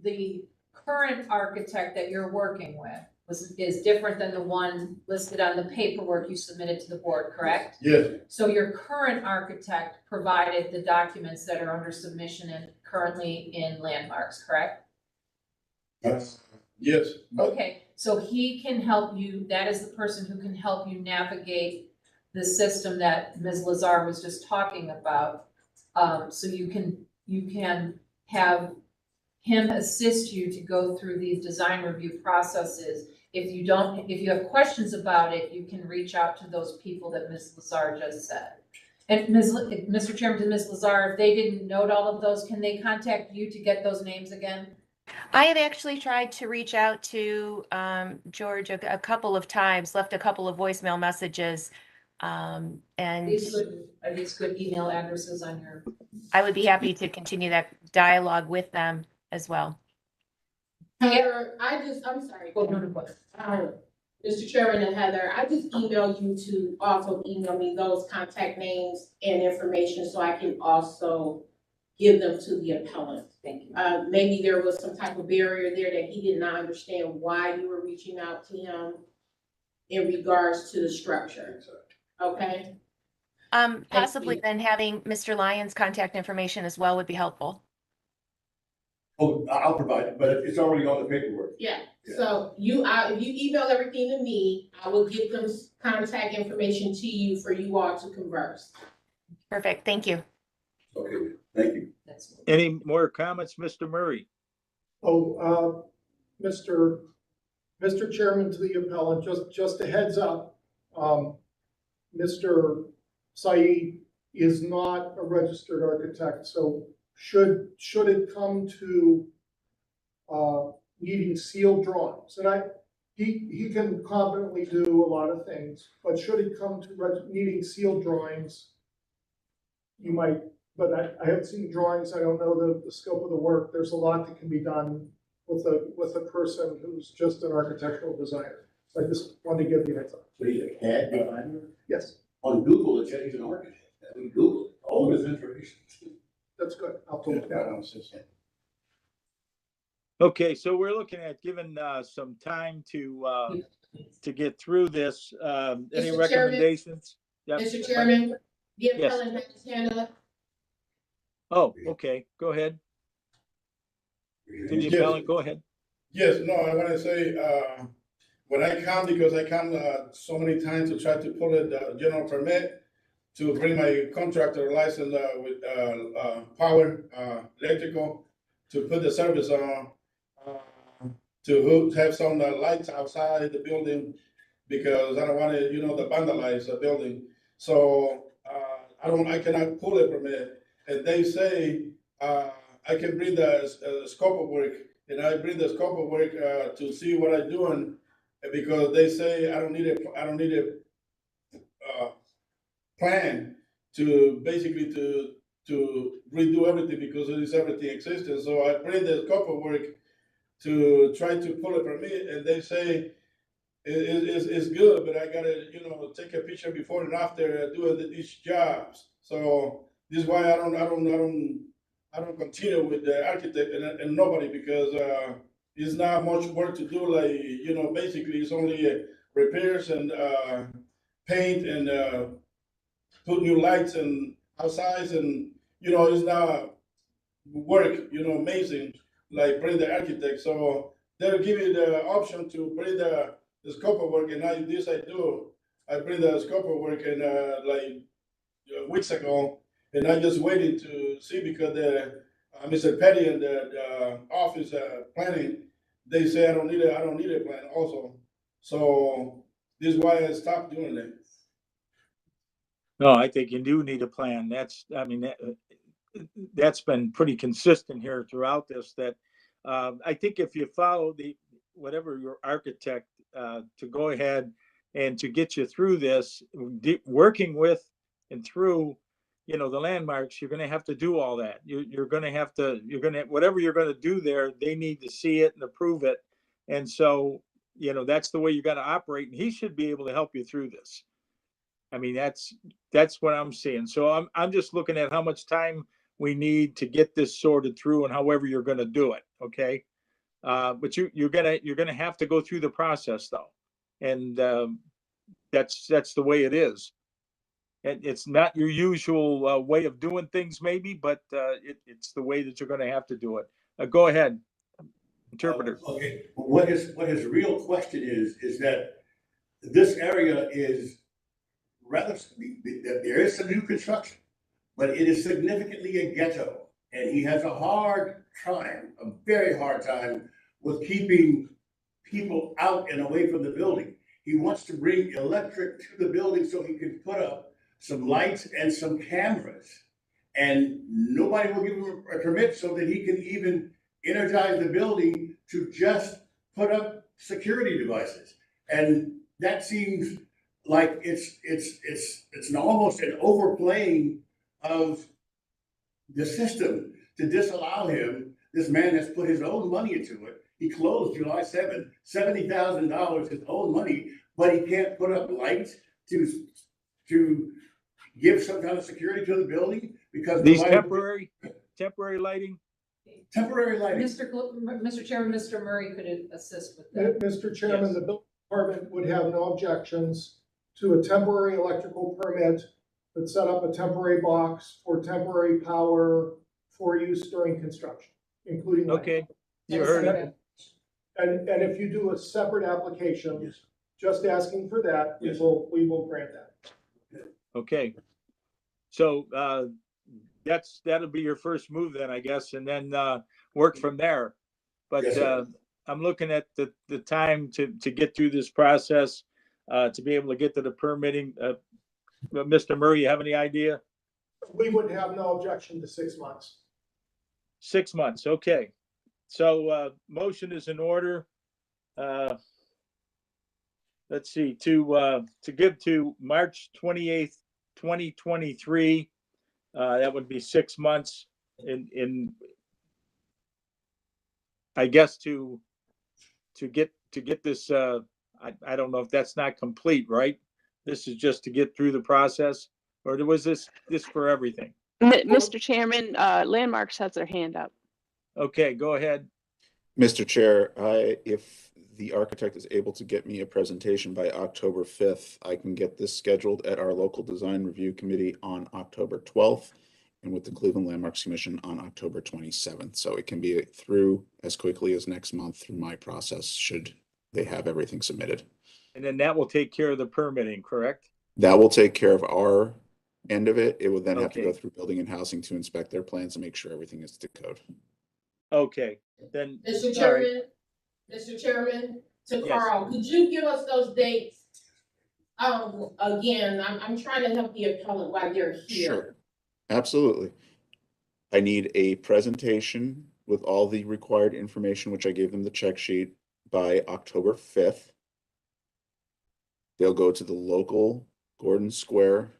the current architect that you're working with is different than the one listed on the paperwork you submitted to the board, correct? Yes, So your current architect provided the documents that are under submission and currently in Landmarks, correct? yes. Okay, so he can help you, that is the person who can help you navigate the system that Ms. Lazar was just talking about. So you can have him assist you to go through these design review processes. If you have questions about it, you can reach out to those people that Ms. Lazar just said. And Mr. Chairman, to Ms. Lazar, if they didn't note all of those, can they contact you to get those names again? I have actually tried to reach out to George a couple of times, left a couple of voicemail messages And Are these good email addresses on your? I would be happy to continue that dialogue with them as well. Heather, I'm sorry. Mr. Chairman and Heather, I just emailed you to also email me those contact names and information so I can also give them to the appellant. Thank you. Maybe there was some type of barrier there that he did not understand why you were reaching out to him in regards to the structure. Okay? Possibly you. then having Mr. Lyons' contact information as well would be helpful. Oh, I'll provide it, but it's already on the paperwork. Yeah, Yeah. so if you email everything to me, I will give them contact information to you for you all to converse. Perfect, thank you. Okay, thank you. Any more comments, Mr. Murray? Mr. Chairman, to the appellant, just a heads up. Mr. Saeed is not a registered architect, so should it come to needing sealed drawings, and he can competently do a lot of things, but should it come to needing sealed drawings, you might, but I haven't seen drawings, I don't know the scope of the work. There's a lot that can be done with a person who's just an architectural designer. So I just wanted to give you a heads up. So he's a CAD designer? Yes, On Google, it says he's an architect. I mean, Google, all of his information. that's good. I'll take that on. Okay, so we're looking at giving some time to get through this. Any Mr. Chairman? recommendations? Yep. Mr. Chairman, the Yes. appellant has his hand up. Oh, okay, go ahead. To the Yes. appellant, go ahead. Yes, no, I want to say, when I come, because I come so many times to try to pull a general permit to bring my contractor license with power, electrical, to put the service on, to have some lights outside the building, because I don't want to, to vandalize the building. So I cannot pull a permit. And they say I can bring the scope of work, and I bring the scope of work to see what I'm doing, because they say I don't need a plan to basically to redo everything, because it is everything existing. So I bring the scope of work to try to pull a permit, and they say it's good, but I gotta take a picture before and after doing these jobs. So this is why I don't continue with the architect and nobody, because it's not much work to do. Like basically it's only repairs and paint and put new lights and outside, and it's not work amazing like bring the architect. So they'll give you the option to bring the scope of work, and I do. I bring the scope of work and like weeks ago, and I just waiting to see, because the Mr. Petty and the office planning, they say I don't need a plan also. So this is why I stopped doing it. No, I think you do need a plan. That's been pretty consistent here throughout this, that I think if you follow whatever your architect to go ahead and to get you through this, working with and through, the landmarks, you're going to have to do all that. Whatever you're going to do there, they need to see it and approve it. And so, that's the way you got to operate, and he should be able to help you through this. I mean, that's what I'm seeing. So I'm just looking at how much time we need to get this sorted through, and however you're going to do it. Okay. But you're gonna have to go through the process though. And that's the way it is. And it's not your usual way of doing things maybe, but it's the way that you're gonna have to do it. Go ahead, interpreter. Okay, what his real question is that this area is there is some new construction, but it is significantly a ghetto, and he has a very hard time with keeping people out and away from the building. He wants to bring electric to the building so he can put up some lights and some cameras, and nobody will give him a permit so that he can even energize the building to just put up security devices. And that seems like it's almost an overplaying of the system to disallow him. This man has put his own money into it. He closed July 7th, $70,000 his own money, but he can't put up lights to give some kind of security to the building because These the temporary lighting? temporary lighting. Mr. Chairman, Mr. Murray could assist with that. Mr. Chairman, Yes. the building department would have no objections to a temporary electrical permit that set up a temporary box for temporary power for use during construction, including. lighting. Okay, you heard it. And if you do a separate application, just asking for that, we will grant that. Okay. So, that'll be your first move then, I guess, and then, work from there. But, Yes, sir. I'm looking at the time to get through this process, to be able to get to the permitting. Mr. Murray, you have any idea? We would have no objection to 6 months. 6 months, okay. So, motion is in order. Let's see, to give to March 28th, 2023. That would be 6 months I guess to get this, I don't know if that's not complete, right? This is just to get through the process, or was this for everything? Mr. Chairman, Landmarks has their hand up. Okay, go ahead. Mr. Chair, if the architect is able to get me a presentation by October 5th, I can get this scheduled at our local design review committee on October 12th and with the Cleveland Landmarks Commission on October 27th. So it can be through as quickly as next month through my process, should they have everything submitted. And then that will take care of the permitting, correct? That will take care of our end of it. It would then have to go Okay. through building and housing to inspect their plans and make sure everything is to code. Okay, then. Mr. all right. Chairman, Mr. Chairman, to Yes. Carl, could you give us those dates? Again, I'm trying to help the appellant while they're here. Sure, absolutely. I need a presentation with all the required information, which I gave them the check sheet, by October 5th. They'll go to the local Gordon Square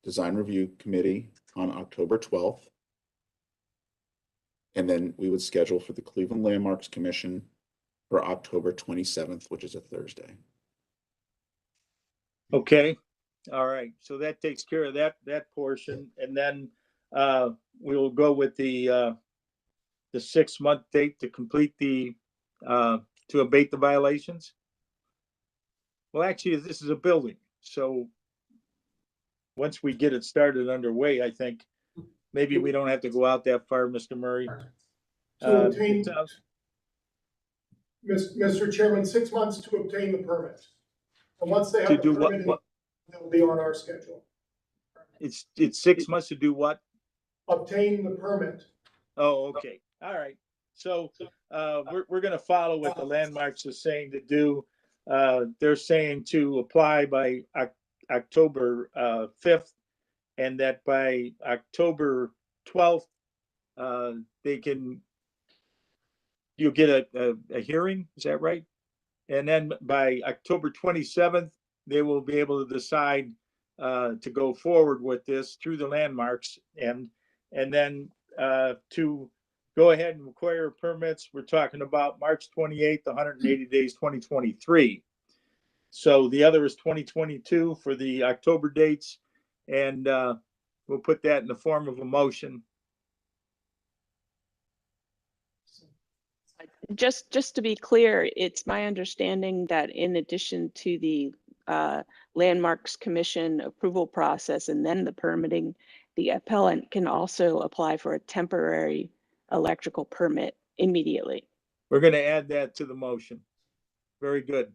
Design Review Committee on October 12th. And then we would schedule for the Cleveland Landmarks Commission for October 27th, which is a Thursday. Okay, all right, so that takes care of that portion, and then we will go with the 6 month date to complete to abate the violations. Well, actually, this is a building, so once we get it started underway, I think maybe we don't have to go out that far, Mr. Murray. To obtain, Uh, Mr. Chairman, 6 months to obtain the permit. And once they To have the do what- permit, what? they'll be on our schedule. It's 6 months to do what? Obtain the permit. Oh, okay, all right. So, we're gonna follow what the Landmarks is saying to do. They're saying to apply by October 5th, and that by October 12th, you'll get a hearing, is that right? And then by October 27th, they will be able to decide to go forward with this through the Landmarks, and then to go ahead and require permits, we're talking about March 28th, 180 days, 2023. So the other is 2022 for the October dates, and we'll put that in the form of a motion. Just to be clear, it's my understanding that in addition to the Landmarks Commission approval process and then the permitting, the appellant can also apply for a temporary electrical permit immediately. We're going to add that to the motion. Very good.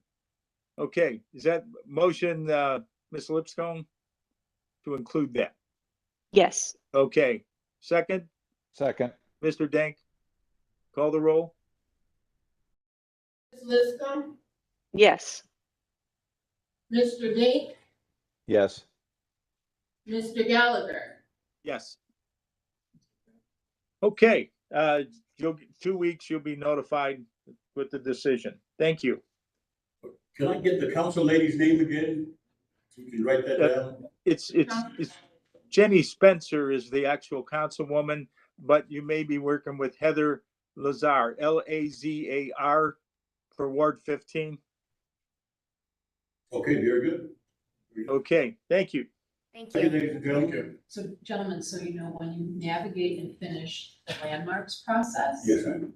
Okay, is that motion, Ms. Lipscomb, to include that? Yes. Okay, second, Second. Mr. Dank, call the roll. Ms. Liscum, Yes. Mr. Dink, Yes. Mr. Gallagher. Yes. Okay, 2 weeks, you'll be notified with the decision. Thank you. Can I get the council lady's name again? You can write that Yeah. down. It's Jenny Spencer is the actual councilwoman, but you may be working with Heather Lazar, Lazar, for Ward 15. Okay, very good. Okay, thank you. Thank Thank you, you. ladies and gentlemen. So gentlemen, so you know, when you navigate and finish the landmarks process. Yes, ma'am.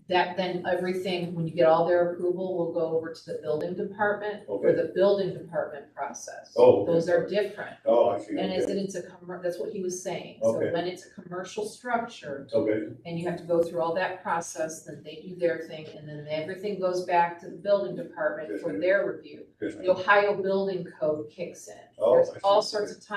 That then everything, when you get all their approval, will go over to the building department for Okay. the building department process. Oh, okay. Those are different. Oh, I see. And is Okay. it, it's a that's what he was saying. So Okay. when it's a commercial structure Okay. and you have to go through all that process, then they do their thing and then everything goes back to the building department Yes, for ma'am. their review. Yes, The ma'am. Ohio Building Code kicks in. Oh, There's I see. all sorts of time.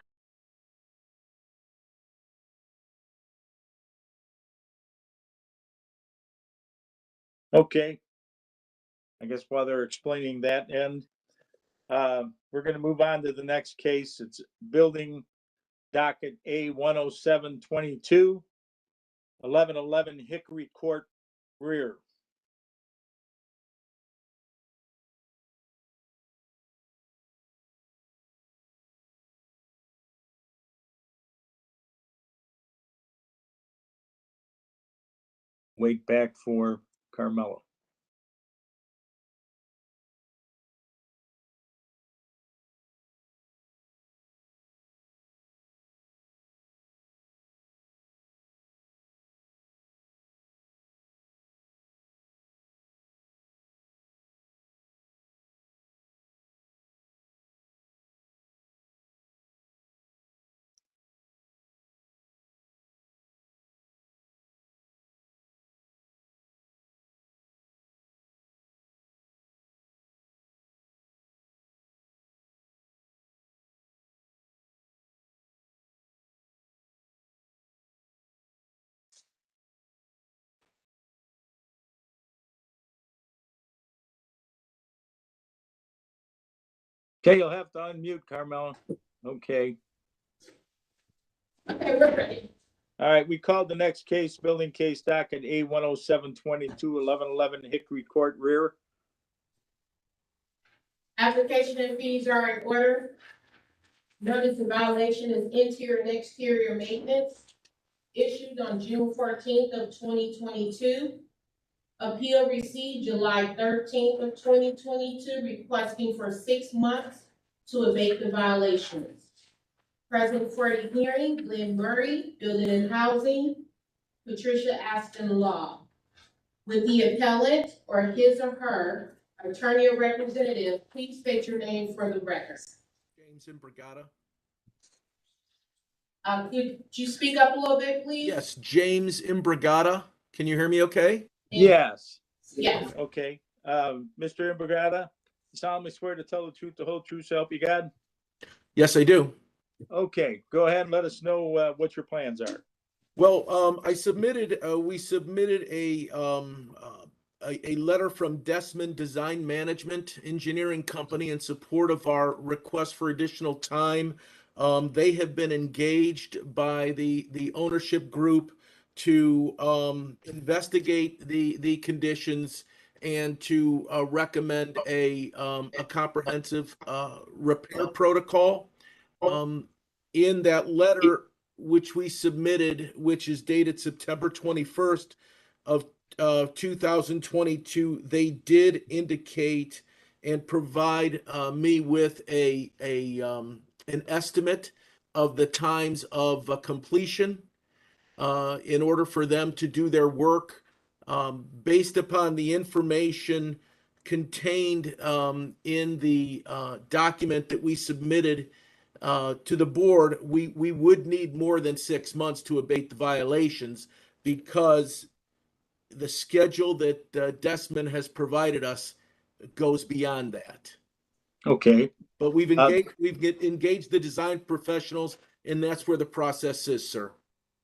Okay. I guess while they're explaining that end, we're going to move on to the next case. It's building docket A 10722, 1111 Hickory Court rear. Wait back for Carmelo. Okay, you'll have to unmute, Carmelo. Okay. Okay, we're ready. All right, we called the next case, building case docket A 10722, 1111 Hickory Court rear. Application and fees are in order. Notice of violation is interior and exterior maintenance issued on June 14th of 2022. Appeal received July 13th of 2022, requesting for 6 months to abate the violations. Present for the hearing, Glenn Murray, Building and Housing, Patricia Aston Law. With the appellant or his or her attorney or representative, please state your name for the record. James Imbrugata. Could you speak up a little bit, please? Yes, James Imbrugata. Can you hear me okay? Yes. Yes. Okay. Mr. Imbrugata, solemnly swear to tell the truth, the whole truth, so help you God? Yes, I do. Okay, go ahead and let us know what your plans are. Well, we submitted a letter from Desmond Design Management Engineering Company in support of our request for additional time. They have been engaged by the ownership group to investigate the conditions and to recommend a comprehensive repair protocol. In that letter, which we submitted, which is dated September 21st of 2022, they did indicate and provide me with an estimate of the times of completion in order for them to do their work based upon the information contained in the document that we submitted to the board. We would need more than 6 months to abate the violations because the schedule that Desmond has provided us goes beyond that. Okay. But we've engaged the design professionals, and that's where the process is, sir.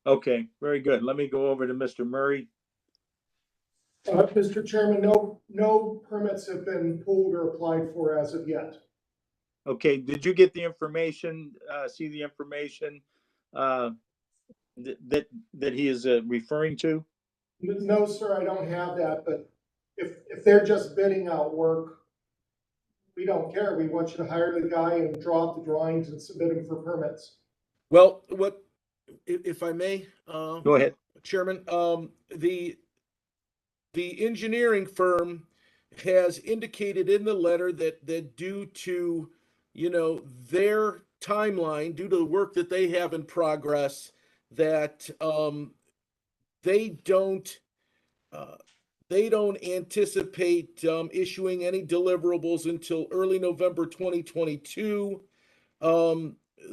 Okay, very good. Let me go over to Mr. Murray. Mr. Chairman, no permits have been pulled or applied for as of yet. Okay, did you get the information, see the information that he is referring to? No, sir, I don't have that, but if they're just bidding out work, we don't care. We want you to hire the guy and draw up the drawings and submit them for permits. Well, if I may, Go ahead. Chairman, the engineering firm has indicated in the letter that due to, their timeline, due to the work that they have in progress, that they don't anticipate issuing any deliverables until early November 2022.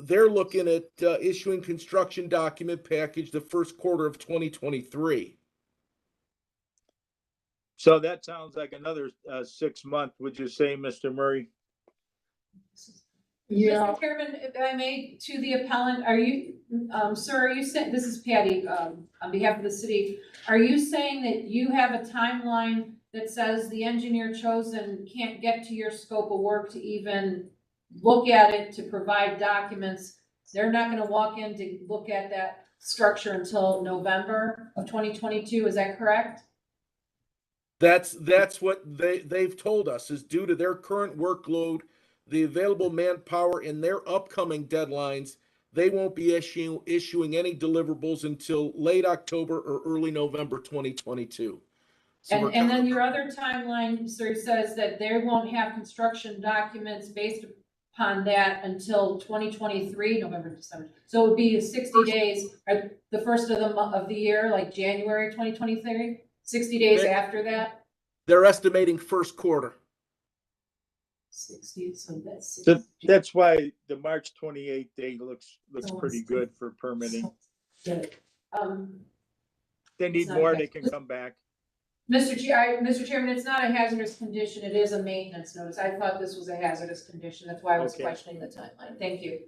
They're looking at issuing construction document package the first quarter of 2023. So that sounds like another 6 month, would you say, Mr. Murray? Yeah, Mr. Chairman, if I may, to the appellant, are you, sir, are you saying, this is Patty, on behalf of the city, are you saying that you have a timeline that says the engineer chosen can't get to your scope of work to even look at it, to provide documents? They're not gonna walk in to look at that structure until November of 2022, is that correct? That's what they've told us, is due to their current workload, the available manpower, and their upcoming deadlines, they won't be issuing any deliverables until late October or early November 2022. So And then your other timeline, sir, says that they won't have construction documents based upon that until 2023, November, December. So it would be 60 days, the first of the year, like January 2023, 60 days after that? they're estimating first quarter. 60, so that's. So that's why the March 28th date looks pretty good for permitting. Good. They need It's not more, okay. they can come back. Mr. Chairman, it's not a hazardous condition, it is a maintenance notice. I thought this was a hazardous condition, that's why I was Okay. questioning the timeline. Thank you.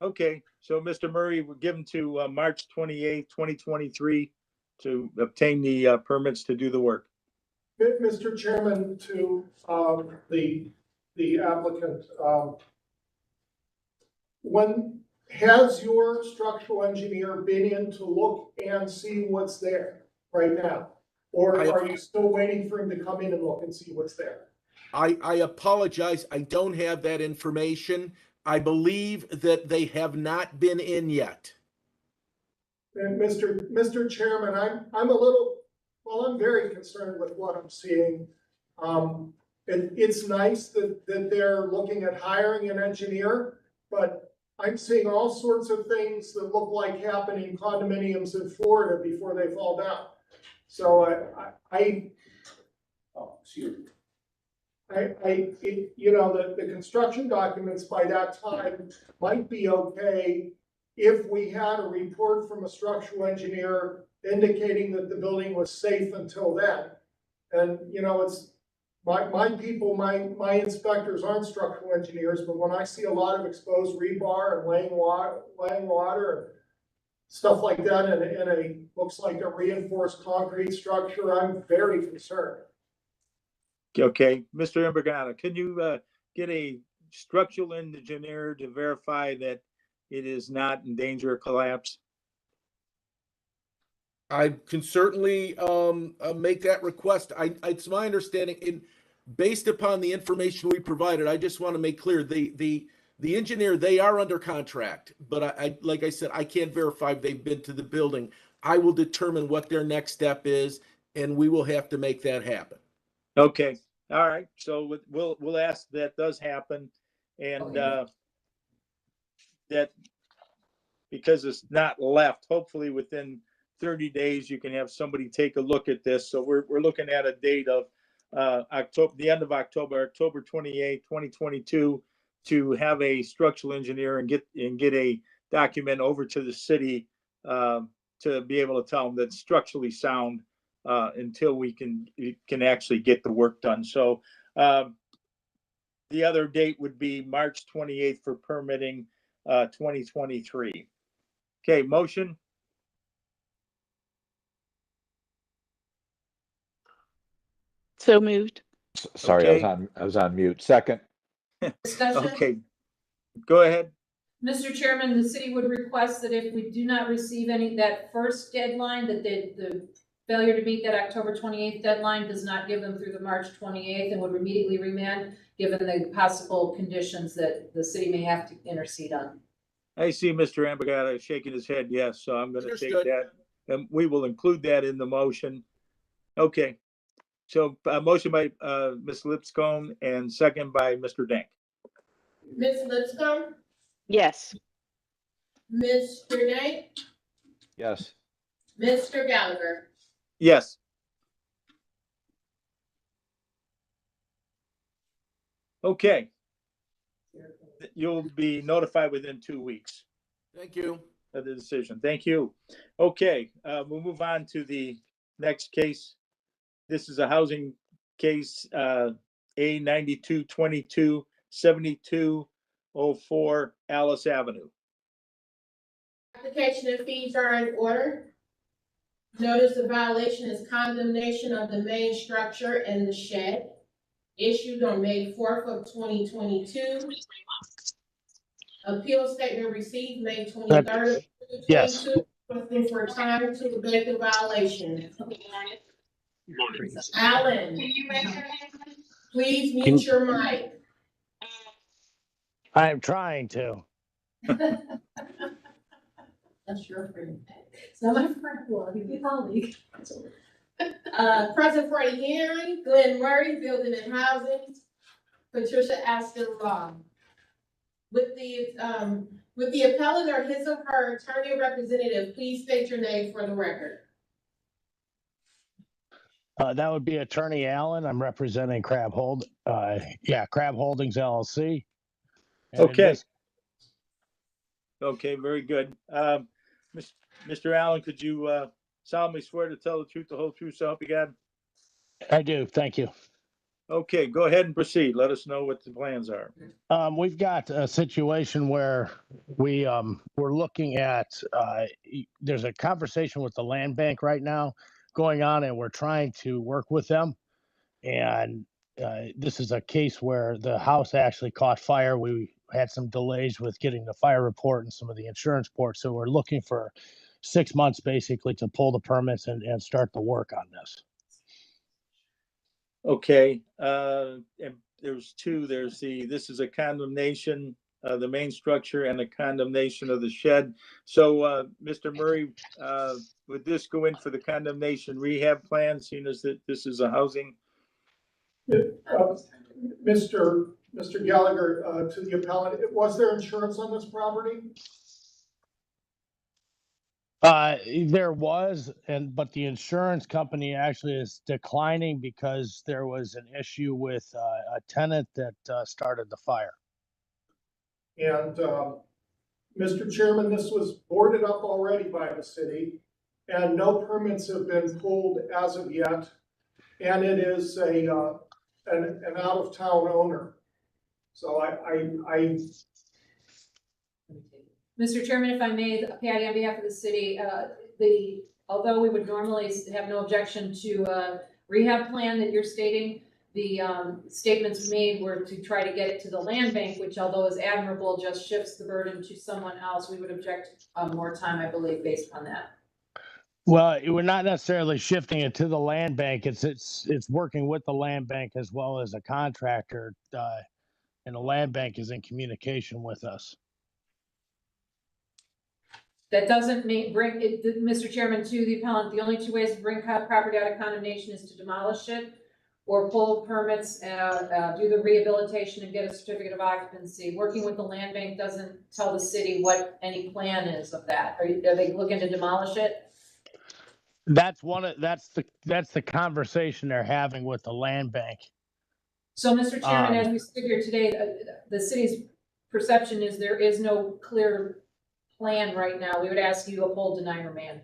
Okay, so Mr. Murray, we're given to March 28th, 2023 to obtain the permits to do the work. Mr. Chairman, to the applicant, when has your structural engineer been in to look and see what's there right now? Or are you still waiting for him to come in and look and see what's there? I apologize, I don't have that information. I believe that they have not been in yet. And Mr. Chairman, I'm very concerned with what I'm seeing. It's nice that they're looking at hiring an engineer, but I'm seeing all sorts of things that look like happen in condominiums in Florida before they fall down. So the construction documents by that time might be okay if we had a report from a structural engineer indicating that the building was safe until then. And, it's, my people, my inspectors aren't structural engineers, but when I see a lot of exposed rebar and laying water and stuff like that in a looks like a reinforced concrete structure, I'm very concerned. Okay, Mr. Imbrogano, can you get a structural engineer to verify that it is not in danger of collapse? I can certainly make that request. It's my understanding, based upon the information we provided, I just want to make clear, the engineer, they are under contract, but like I said, I can't verify if they've been to the building. I will determine what their next step is, and we will have to make that happen. Okay, all right, so we'll ask that does happen, and that, because it's not left, hopefully within 30 days, you can have somebody take a look at this. So we're looking at a date of October, the end of October 28th, 2022, to have a structural engineer and get a document over to the city to be able to tell them that it's structurally sound until we can actually get the work done. So the other date would be March 28th for permitting 2023. Okay, motion. So moved. Sorry, Okay. I was on mute. Second. Discussion? Okay, go ahead. Mr. Chairman, the city would request that if we do not receive that first deadline, that the Failure to meet that October 28th deadline does not give them through the March 28th and would immediately remand, given the possible conditions that the city may have to intercede on. I see Mr. Ambagata shaking his head yes, so I'm gonna take Understood. that, and we will include that in the motion. Okay, so, motion by, Ms. Lipscomb and second by Mr. Dank. Ms. Lipscomb, Yes. Mr. Knight, Yes. Mr. Gallagher. Yes. Okay. You'll be notified within 2 weeks Thank you. of the decision. Thank you. Okay, we'll move on to the next case. This is a housing case, A 9222 7204 Alice Avenue. Application and fees are in order. Notice of violation is condemnation of the main structure and the shed, issued on May 4th of 2022. Appeal statement received May 23rd of 2022. Requesting for time to abate the violation. Alan, please mute your mic. I'm trying to. That's your friend. It's not my friend, well, he's a colleague. Present for the hearing, Glenn Murray, Building and Housing, Patricia Aston Law. With the appellant or his or her attorney or representative, please state your name for the record. That would be Attorney Allen. I'm representing Crab Holdings LLC. And in Okay. this- Okay, very good. Mr. Allen, could you solemnly swear to tell the truth, the whole truth, so help you God? I do. Thank you. Okay, go ahead and proceed. Let us know what the plans are. We've got a situation where we're looking at, there's a conversation with the land bank right now going on, and we're trying to work with them. And this is a case where the house actually caught fire. We had some delays with getting the fire report and some of the insurance reports. So we're looking for 6 months basically to pull the permits and start the work on this. Okay, and there's two, this is a condemnation, the main structure and a condemnation of the shed. So, Mr. Murray, would this go in for the condemnation rehab plan, seeing as that this is a housing? Mr. Gallagher, to the appellant, was there insurance on this property? There was, but the insurance company actually is declining because there was an issue with a tenant that started the fire. And, Mr. Chairman, this was boarded up already by the city, and no permits have been pulled as of yet. And it is an out-of-town owner. So Mr. Chairman, if I may, Patty, on behalf of the city, although we would normally have no objection to a rehab plan that you're stating, the statements made were to try to get it to the land bank, which although is admirable, just shifts the burden to someone else. We would object more time, I believe, based on that. Well, we're not necessarily shifting it to the land bank. It's working with the land bank as well as a contractor, and the land bank is in communication with us. That doesn't bring it, Mr. Chairman, to the appellant. The only two ways to bring property out of condemnation is to demolish it or pull permits, do the rehabilitation and get a certificate of occupancy. Working with the land bank doesn't tell the city what any plan is of that. Are they looking to demolish it? That's the conversation they're having with the land bank. So, Mr. Chairman, as we sit here today, the city's perception is there is no clear plan right now. We would ask you to uphold, deny, remand.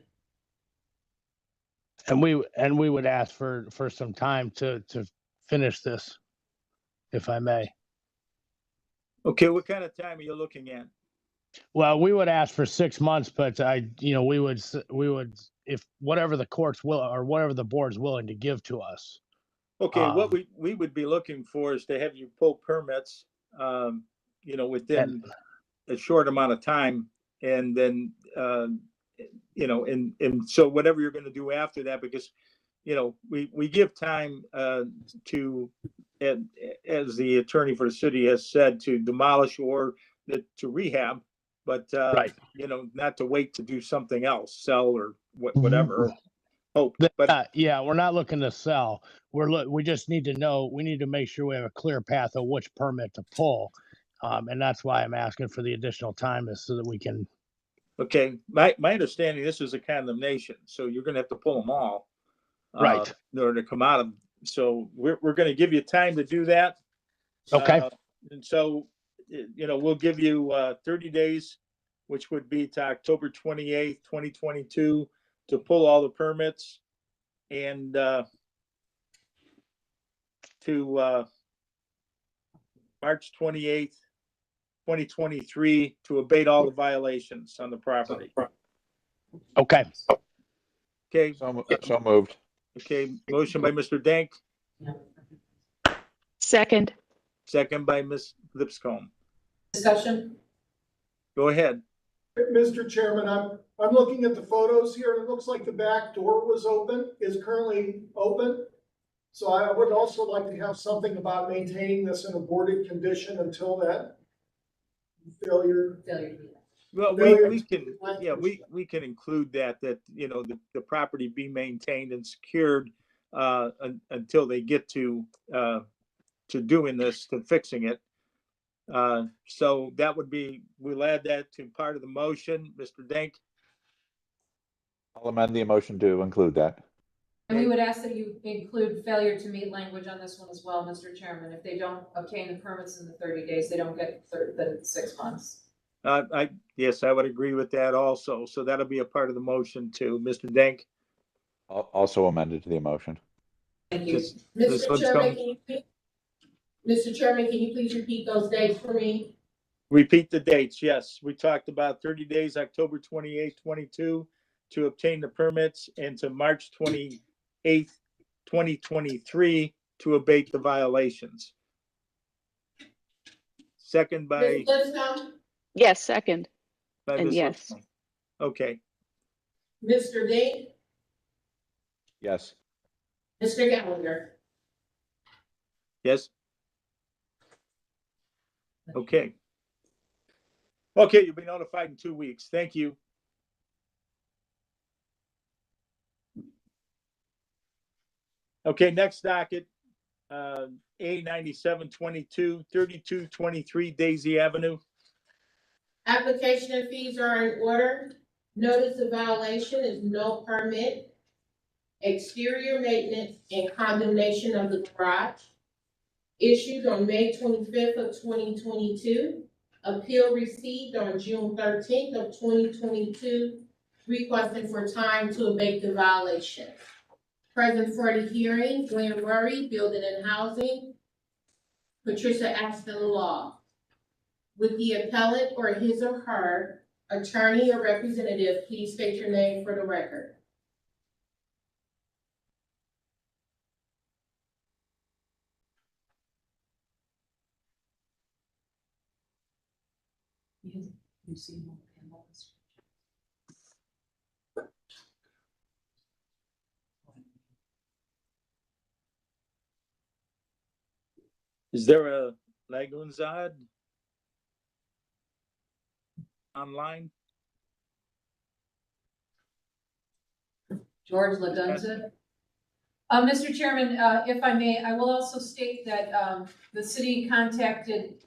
And we would ask for some time to finish this, if I may. Okay, what kind of time are you looking at? Well, we would we would 6 months, but we would, if whatever the courts will, or whatever the board's willing to give to us. Okay, what we would be looking for is to have you pull permits, within a short amount of time, and then you know, and so whatever you're gonna do after that, because, you know, we give time, to, as the attorney for the city has said, to demolish or to rehab, but, Right. you know, not to wait to do something else, sell or whatever. Hope, but Yeah, we're not looking to sell. We just need to know, we need to make sure we have a clear path of which permit to pull. And that's why I'm asking for the additional time, is so that we can. okay, my understanding, this is a condemnation, so you're gonna have to pull them all. Right. In order to come out of, so we're gonna give you time to do that. Okay. And so, you know, we'll give you 30 days, which would be to October 28th, 2022, to pull all the permits, and to March 28th, 2023, to abate all the violations on the property. Okay. Okay. So moved. Okay, motion by Mr. Dank, Second. second by Ms. Lipscomb. Discussion? Go ahead. Mr. Chairman, I'm looking at the photos here, and it looks like the back door is currently open. So I would also like to have something about maintaining this in a boarded condition until that failure. Well, we can, yeah, we can include that, you know, the property be maintained and secured until they get to doing this, to fixing it. So that would be, we'll add that to part of the motion. Mr. Dank? I'll amend the motion to include that. And we would ask that you include failure to meet language on this one as well, Mr. Chairman. If they don't obtain the permits in the 30 days, they don't get the 6 months. Yes, I would agree with that also. So that'll be a part of the motion too. Mr. Dank? Also amended to the motion. Thank you. Mr. Chairman, can you please repeat those dates for me? Repeat the dates, yes. We talked about 30 days, October 28th, 22, to obtain the permits, and to March 28th, 2023, to abate the violations. Second by. Yes, second. By And Ms. yes. Lipscomb. Okay. Mr. Dink, Yes. Mr. Gallagher. Yes. Okay. Okay, you'll be notified in 2 weeks. Thank you. Okay, next docket, A9722, 3223 Daisy Avenue. Application and fees are in order. Notice of violation is no permit, exterior maintenance, and condemnation of the garage. Issued on May 25th of 2022. Appeal received on June 13th of 2022, requesting for time to abate the violation. Present for the hearing, Glenn Murray, Building and Housing, Patricia Aston Law. With the appellant or his or her attorney or representative, please state your name for the record. Is there a Lagunzad online? George Lagunza. Mr. Chairman, if I may, I will also state that the city contacted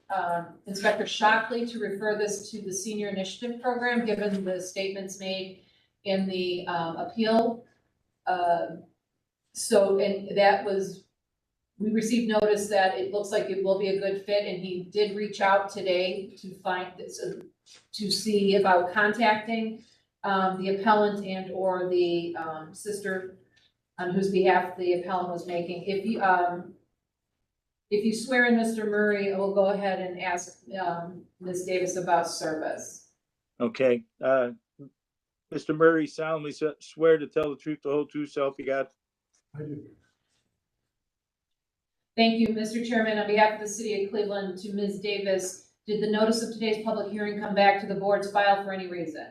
Inspector Shockley to refer this to the Senior Initiative Program, given the statements made in the appeal. So, and that was, we received notice that it looks like it will be a good fit, and he did reach out today to find this, to see about contacting the appellant and or the sister on whose behalf the appellant was making. If you swear in Mr. Murray, I will go ahead and ask Ms. Davis about service. Okay. Mr. Murray solemnly swear to tell the truth, the whole truth, self you got. I do. Thank you, Mr. Chairman. On behalf of the city of Cleveland, to Ms. Davis, did the notice of today's public hearing come back to the board's file for any reason?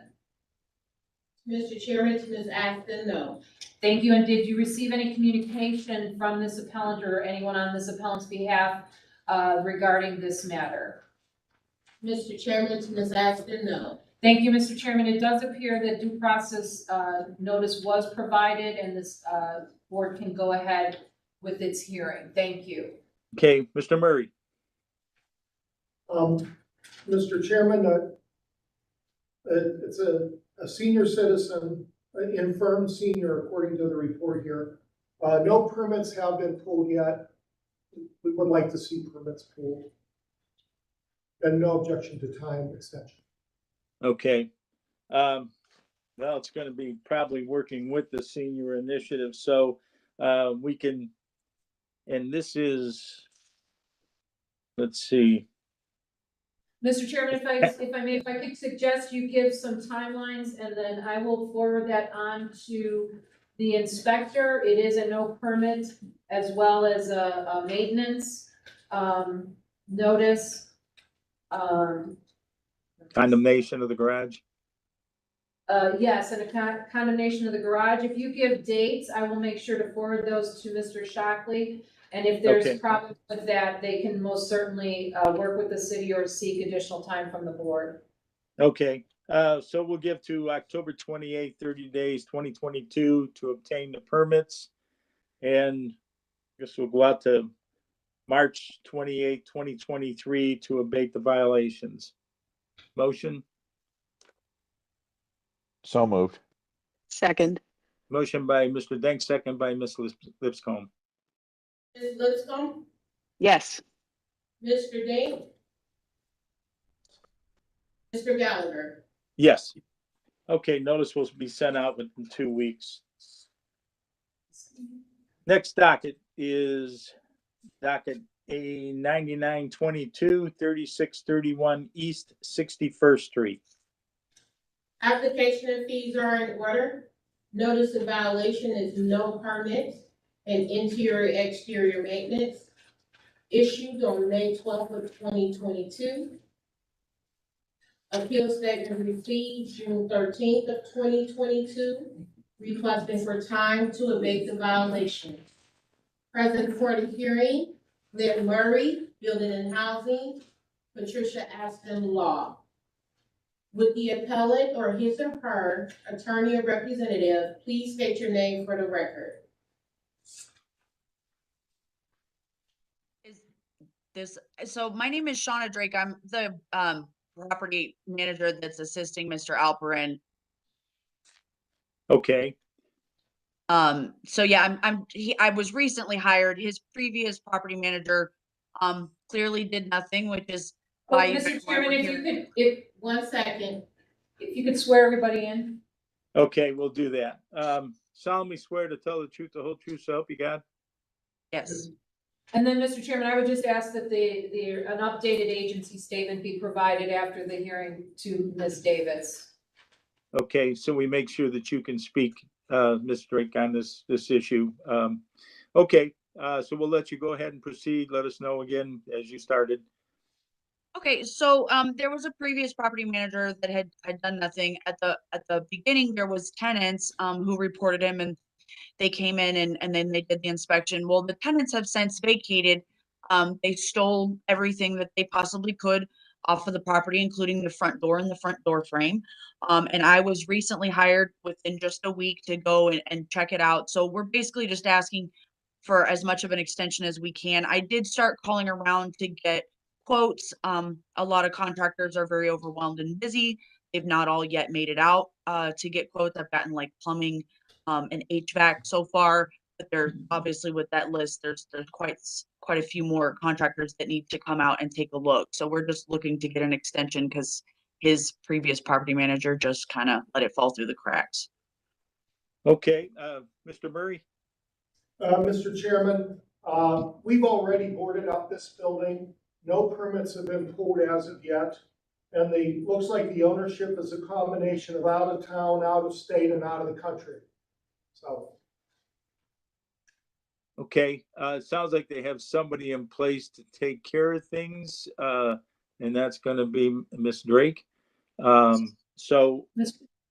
Mr. Chairman, to Ms. Aston, no. Thank you. And did you receive any communication from this appellant or anyone on this appellant's behalf regarding this matter? Mr. Chairman, to Ms. Aston, no. Thank you, Mr. Chairman. It does appear that due process notice was provided and this board can go ahead with its hearing. Thank you. Okay, Mr. Murray. Mr. Chairman, it's a senior citizen, an infirm senior, according to the report here. No permits have been pulled yet. We would like to see permits pulled. And no objection to time extension. Okay. Well, it's going to be probably working with the senior initiative, so we can, and this is, let's see. Mr. Chairman, if I could suggest you give some timelines and then I will forward that on to the inspector. It is a no permit as well as a maintenance notice. Condemnation of the garage. Yes, and a condemnation of the garage. If you give dates, I will make sure to forward those to Mr. Shockley. And if there's Okay. problems with that, they can most certainly work with the city or seek additional time from the board. Okay, so we'll give to October 28th, 30 days, 2022 to obtain the permits. And I guess we'll go out to March 28th, 2023 to abate the violations. Motion? So moved. Second. Motion by Mr. Denk, second by Ms. Lipscomb. Ms. Lipscomb, Yes. Mr. Dane, Mr. Gallagher. Yes. Okay, notice will be sent out within 2 weeks. Next docket is docket A 9922, 3631 East 61st Street. Application and fees are in order. Notice of violation is no permit and interior exterior maintenance issued on May 12th of 2022. Appeal statement received June 13th of 2022, requesting for time to abate the violation. Present for the hearing, Lynn Murray, Building and Housing, Patricia Aston Law. Would the appellant or his or her attorney or representative please state your name for the record? So my name is Shauna Drake. I'm the property manager that's assisting Mr. Alperin. Okay, So yeah, I was recently hired. His previous property manager clearly did nothing, which is Oh, why Mr. Chairman, if you could, if you could swear everybody in. okay, we'll do that. Solemnly swear to tell the truth, the whole truth, so help you God. Yes. And then, Mr. Chairman, I would just ask that an updated agency statement be provided after the hearing to Ms. Davis. Okay, so we make sure that you can speak, Ms. Drake, on this issue. Okay, so we'll let you go ahead and proceed. Let us know again as you started. Okay, so there was a previous property manager that had done nothing. At the beginning, there was tenants who reported him, and they came in and then they did the inspection. Well, the tenants have since vacated. They stole everything that they possibly could off of the property, including the front door and the front door frame. And I was recently hired within just a week to go and check it out. So we're basically just asking for as much of an extension as we can. I did start calling around to get quotes. A lot of contractors are very overwhelmed and busy. They've not all yet made it out to get quotes. I've gotten like plumbing and HVAC so far, but there's obviously with that list, there's quite a few more contractors that need to come out and take a look. So we're just looking to get an extension because his previous property manager just kind of let it fall through the cracks. Okay, Mr. Murray? Mr. Chairman, we've already boarded up this building. No permits have been pulled as of yet. And looks like the ownership is a combination of out of town, out of state, and out of the country. So. Okay, it sounds like they have somebody in place to take care of things, and that's gonna be Miss Drake. So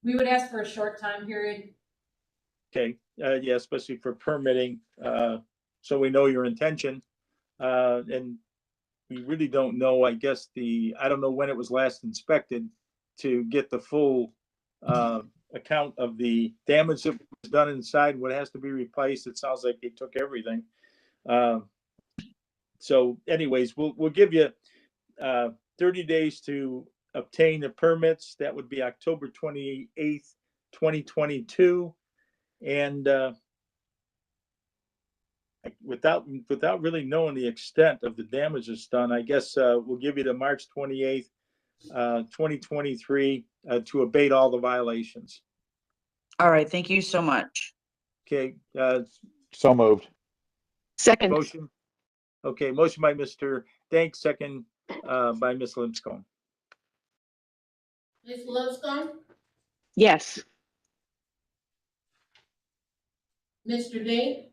We would ask for a short time period. Okay, yeah, especially for permitting, so we know your intention. And we really don't know, I guess, I don't know when it was last inspected to get the full account of the damage that was done inside, what has to be replaced. It sounds like they took everything. So anyways, we'll give you 30 days to obtain the permits. That would be October 28th, 2022. And without really knowing the extent of the damage that's done, I guess we'll give you to March 28th, 2023 to abate all the violations. All right, thank you so much. Okay. So moved. Second. Motion. Okay, motion by Mr. Dank, second by Ms. Lipscomb. Ms. Lipscomb, Yes. Mr. Dink,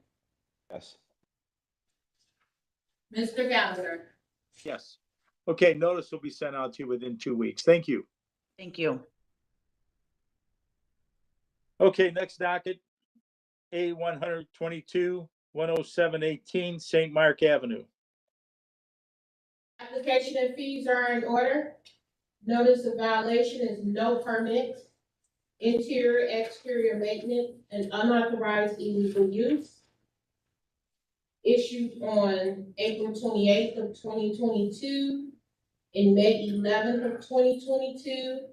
Yes. Mr. Gallagher. Yes. Okay, notice will be sent out to you within 2 weeks. Thank you. Thank you. Okay, next docket, A 122, 10718, St. Mark Avenue. Application and fees are in order. Notice of violation is no permit, interior, exterior maintenance, and unauthorized illegal use. Issued on April 28th of 2022 and May 11th of 2022.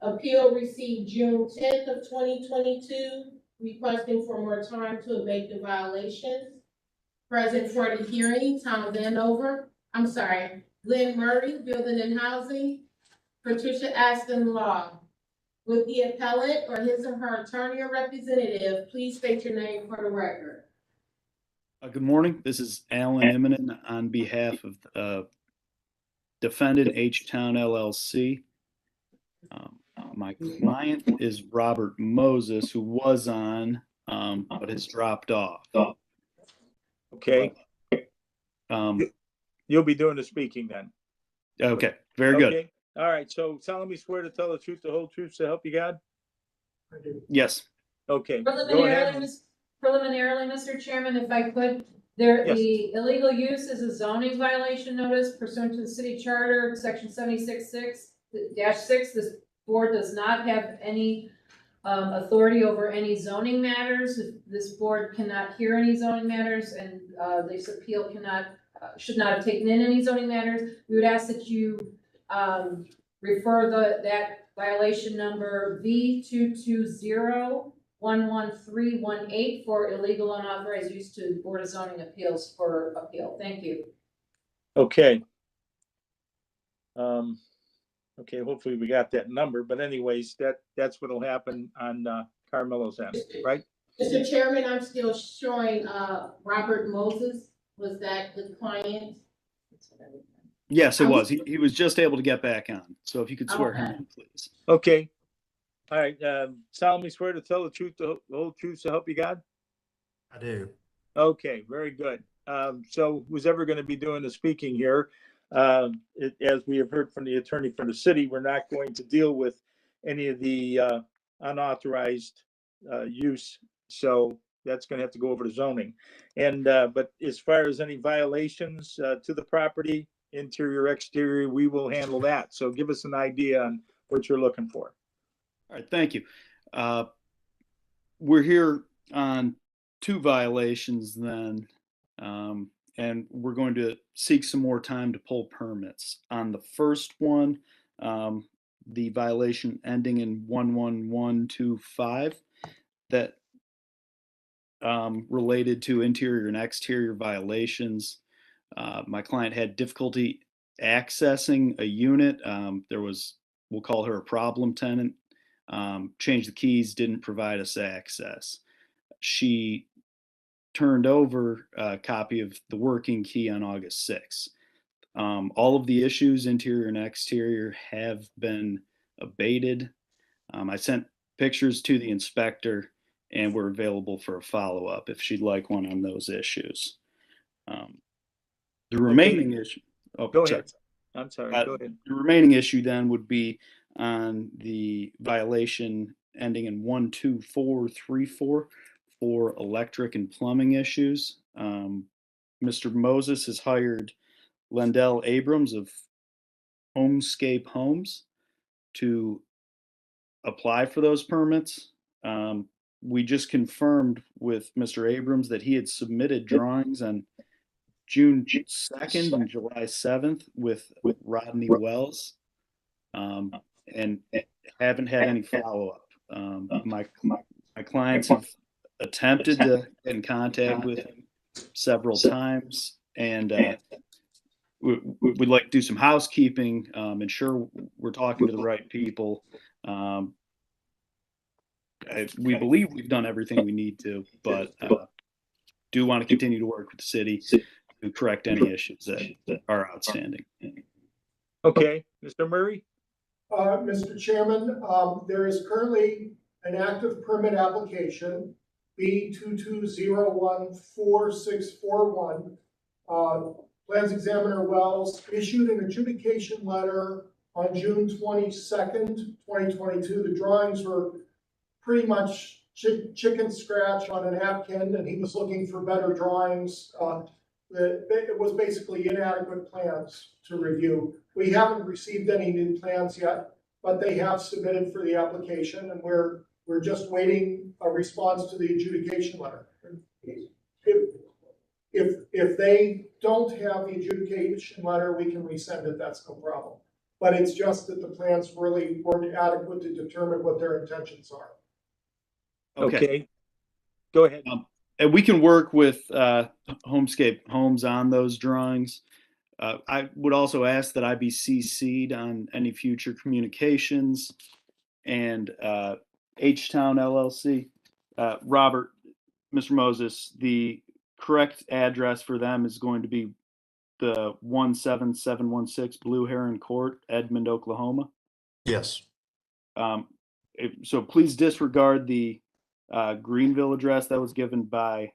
Appeal received June 10th of 2022, requesting for more time to abate the violations. Present for the hearing, Tom Vanover, Glenn Murray, Building and Housing, Patricia Aston Law. With the appellant or his or her attorney or representative, please state your name for the record. Good morning. This is Alan Immonen on behalf of defendant H-Town LLC. My client is Robert Moses, who was on, but has dropped off. Okay. You'll be doing the speaking then. Okay, very good. Okay. All right. So solemnly swear to tell the truth, the whole truth, so help you God? Yes. Okay. Go ahead. Preliminarily, Mr. Chairman, if I could, the Yes. illegal use is a zoning violation notice pursuant to the city charter, section 76-6. This board does not have any authority over any zoning matters. This board cannot hear any zoning matters, and this appeal should not have taken in any zoning matters. We would ask that you refer that violation number V220-11318 for illegal unauthorized use to the Board of Zoning Appeals for appeal. Thank you. Okay. Okay, hopefully we got that number, but anyways, that's what'll happen on Carmelo's end, right? Mr. Chairman, I'm still showing Robert Moses. Was that the client? Yes, it was. He was just able to get back on. So if you could swear him in, please. Okay. All right. Solemnly swear to tell the truth, the whole truth, so help you God? I do. Okay, very good. So who's ever going to be doing the speaking here? As we have heard from the attorney for the city, we're not going to deal with any of the unauthorized use. So that's going to have to go over to zoning. And but as far as any violations to the property, interior, exterior, we will handle that. So give us an idea on what you're looking for. All right, thank you. We're here on 2 violations then, and we're going to seek some more time to pull permits. On the first one, the violation ending in 11125, that related to interior and exterior violations. My client had difficulty accessing a unit. There was, we'll call her a problem tenant. Changed the keys, didn't provide us access. She turned over a copy of the working key on August 6th. All of the issues, interior and exterior, have been abated. I sent pictures to the inspector, and we're available for a follow-up if she'd like one on those issues. The remaining issue. Oh, Go sorry. ahead. I'm sorry. Go ahead. The remaining issue then would be on the violation ending in 12434 for electric and plumbing issues. Mr. Moses has hired Lendell Abrams of Homescape Homes to apply for those permits. We just confirmed with Mr. Abrams that he had submitted drawings on June 2nd and July 7th with Rodney Wells, and haven't had any follow-up. My clients have attempted to get in contact with him several times, and we'd like to do some housekeeping, ensure we're talking to the right people. We believe we've done everything we need to, but do want to continue to work with the city to correct any issues that are outstanding. Okay, Mr. Murray? Mr. Chairman, there is currently an active permit application, B22014641. Plans Examiner Wells issued an adjudication letter on June 22nd, 2022. The drawings were pretty much chicken scratch on a napkin, and he was looking for better drawings. It was basically inadequate plans to review. We haven't received any new plans yet, but they have submitted for the application, and we're just waiting a response to the adjudication letter. If they don't have the adjudication letter, we can resend it, that's no problem. But it's just that the plans really weren't adequate to determine what their intentions are. Okay. Go ahead. And we can work with Homescape Homes on those drawings. I would also ask that I be CC'd on any future communications, and H-Town LLC. Robert, Mr. Moses, the correct address for them is going to be the 17716 Blue Heron Court, Edmond, Oklahoma. Yes. So please disregard the Greenville address that was given by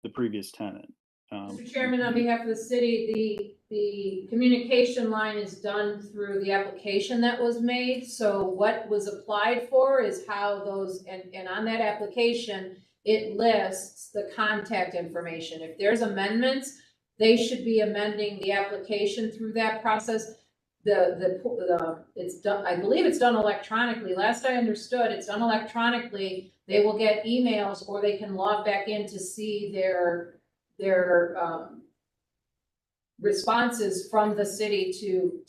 the previous tenant. Mr. Chairman, on behalf of the city, the communication line is done through the application that was made. So what was applied for is how those, and on that application, it lists the contact information. If there's amendments, they should be amending the application through that process. It's done, I believe it's done electronically. Last I understood, it's done electronically. They will get emails, or they can log back in to see their responses from the city to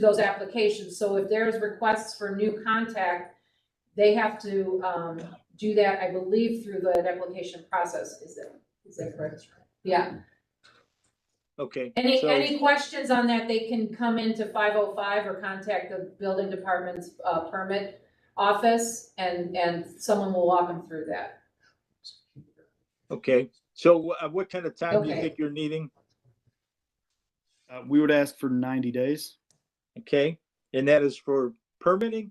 those applications. So if there's requests for new contact, they have to do that, I believe, through the application process. Is that correct? Yeah. Okay. Any questions on that, they can come into 505 or contact the building department's permit office, and someone will walk them through that. Okay. So what kind of time do you Okay. think you're needing? We would ask for 90 days. Okay. And that is for permitting?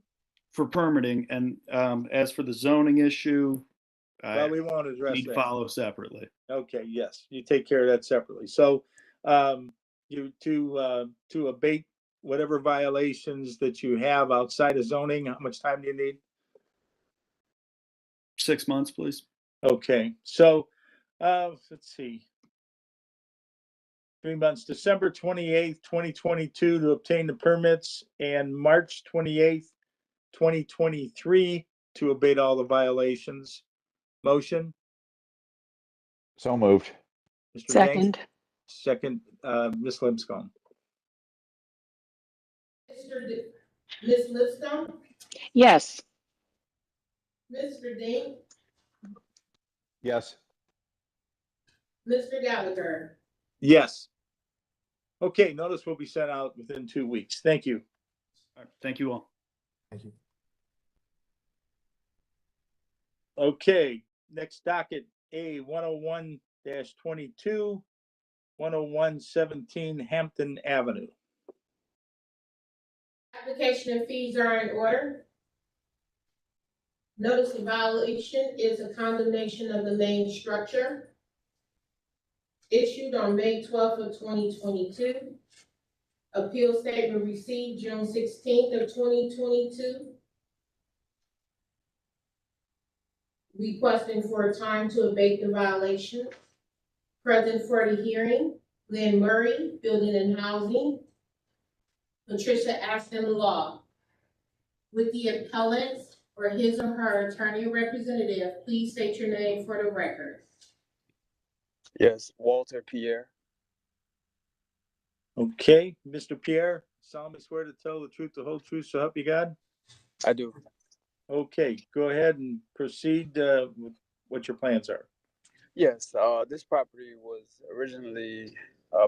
For permitting, and as for the zoning issue, Well, we won't address need to that. follow separately. Okay, yes, you take care of that separately. So, you to abate whatever violations that you have outside of zoning, how much time do you need? 6 months, please. Okay, so, let's see. 3 months, December 28th, 2022 to obtain the permits, and March 28th, 2023 to abate all the violations. Motion? So moved. Mr. Jenks? Second. Second, Ms. Lipscomb. Ms. Lipscomb, Yes. Mr. Dink, Yes. Mr. Gallagher. Yes. Okay, notice will be sent out within 2 weeks. Thank you. All right, thank you all. Thank you. Okay, next docket, A 101-22, 10117 Hampton Avenue. Application and fees are in order. Notice of violation is a condemnation of the main structure. Issued on May 12th of 2022. Appeal statement received June 16th of 2022. requesting for a time to abate the violations. Present for the hearing, Glenn Murray, Building and Housing, Patricia Aston Law. With the appellant or his or her attorney or representative, please state your name for the record. Yes, Walter Pierre. Okay, Mr. Pierre, solemnly swear to tell the truth, the whole truth, so help you God? I do. Okay, go ahead and proceed with what your plans are. Yes, this property was originally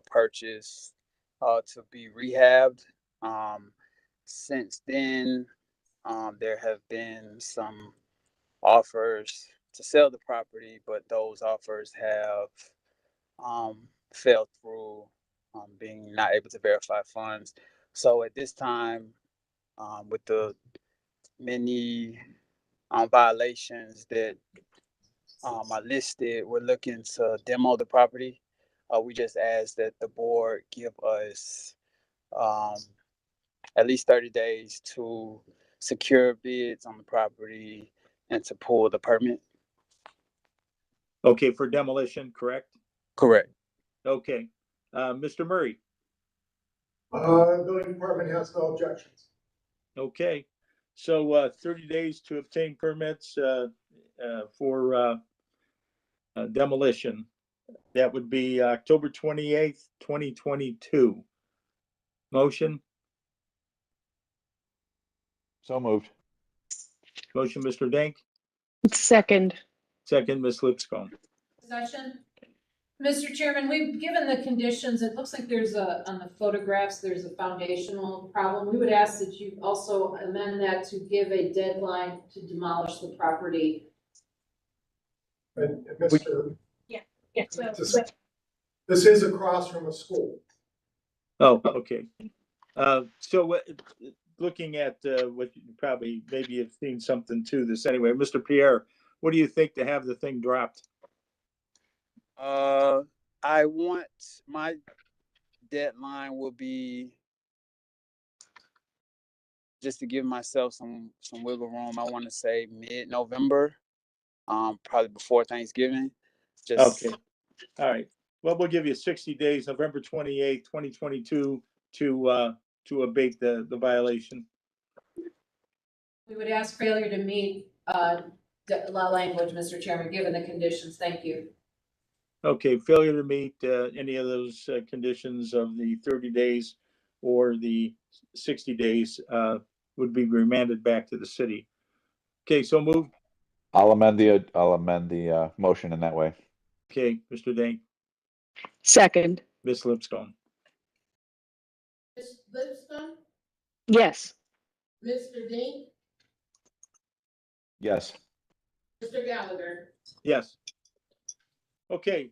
purchased to be rehabbed. Since then, there have been some offers to sell the property, but those offers have fell through, being not able to verify funds. So at this time, with the many violations that are listed, we're looking to demo the property. We just ask that the board give us at least 30 days to secure bids on the property and to pull the permit. Okay, for demolition, correct? Correct. Okay, Mr. Murray, Building department has no objections. okay. So 30 days to obtain permits for demolition. That would be October 28th, 2022. Motion? So moved. Motion, Mr. Dank. Second. Second, Ms. Lipscomb. Discussion? Mr. Chairman, we've given the conditions, it looks like there's on the photographs, there's a foundational problem. We would ask that you also amend that to give a deadline to demolish the property. And Mr. Yeah. This is across from a school. Oh, okay. So looking at what you probably, maybe you've seen something to this anyway. Mr. Pierre, what do you think to have the thing dropped? I want my deadline will be just to give myself some wiggle room. I want to say mid-November, probably before Thanksgiving. Just Okay. All right. Well, we'll give you 60 days, November 28th, 2022 to abate the violation. We would ask failure to meet the language, Mr. Chairman, given the conditions. Thank you. Okay, failure to meet any of those conditions of the 30 days or the 60 days would be remanded back to the city. Okay, so moved. I'll amend the motion in that way. Okay, Mr. Dank. Second. Ms. Lipscomb. Ms. Lipscomb, Yes. Mr. Dink, Yes. Mr. Gallagher. Yes. Okay,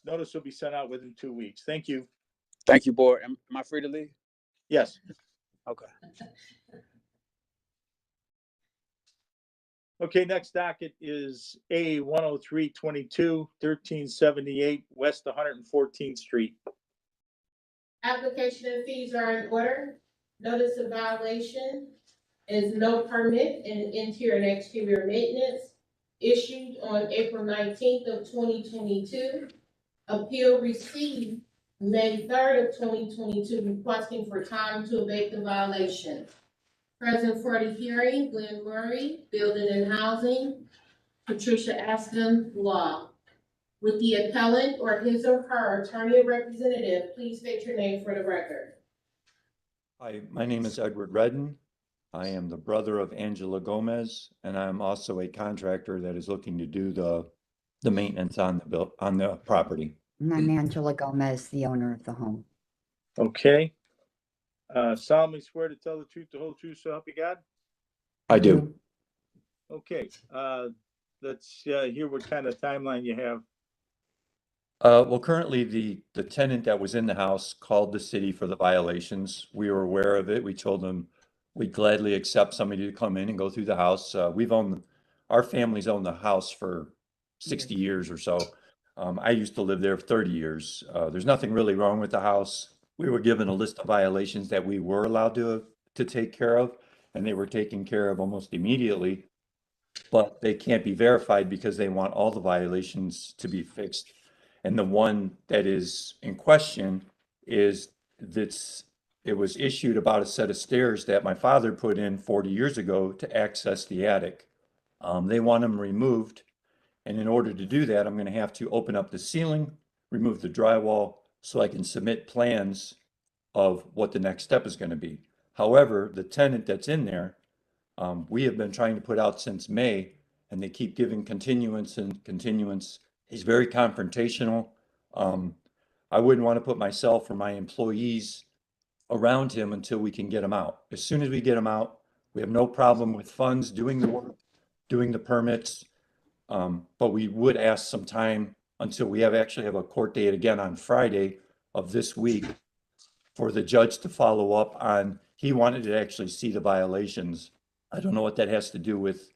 notice will be sent out within 2 weeks. Thank you. thank you, board. Am I free to leave? Yes. Okay. Okay, next docket is A 10322, 1378 West 114th Street. Application and fees are in order. Notice of violation is no permit in interior and exterior maintenance issued on April 19th of 2022. Appeal received May 3rd of 2022, requesting for time to abate the violation. Present for the hearing, Glenn Murray, Building and Housing, Patricia Aston Law. With the appellant or his or her attorney or representative, please state your name for the record. Hi, my name is Edward Redden. I am the brother of Angela Gomez, and I'm also a contractor that is looking to do the maintenance on the property. I'm Angela Gomez, the owner of the home. Okay. Solemnly swear to tell the truth, the whole truth, so help you God? I do. Okay, let's hear what kind of timeline you have. Well, currently the tenant that was in the house called the city for the violations. We were aware of it. We told them we'd gladly accept somebody to come in and go through the house. Our family's owned the house for 60 years or so. I used to live there for 30 years. There's nothing really wrong with the house. We were given a list of violations that we were allowed to take care of, and they were taken care of almost immediately. but they can't be verified because they want all the violations to be fixed. And the one that is in question is it was issued about a set of stairs that my father put in 40 years ago to access the attic. They want them removed. And in order to do that, I'm going to have to open up the ceiling, remove the drywall, so I can submit plans of what the next step is going to be. However, the tenant that's in there, we have been trying to put out since May, and they keep giving continuance and continuance. He's very confrontational. I wouldn't want to put myself or my employees around him until we can get him out. As soon as we get him out, we have no problem with funds doing the work, doing the permits. But we would ask some time until we actually have a court date again on Friday of this week for the judge to follow up on, he wanted to actually see the violations. I don't know what that has to do with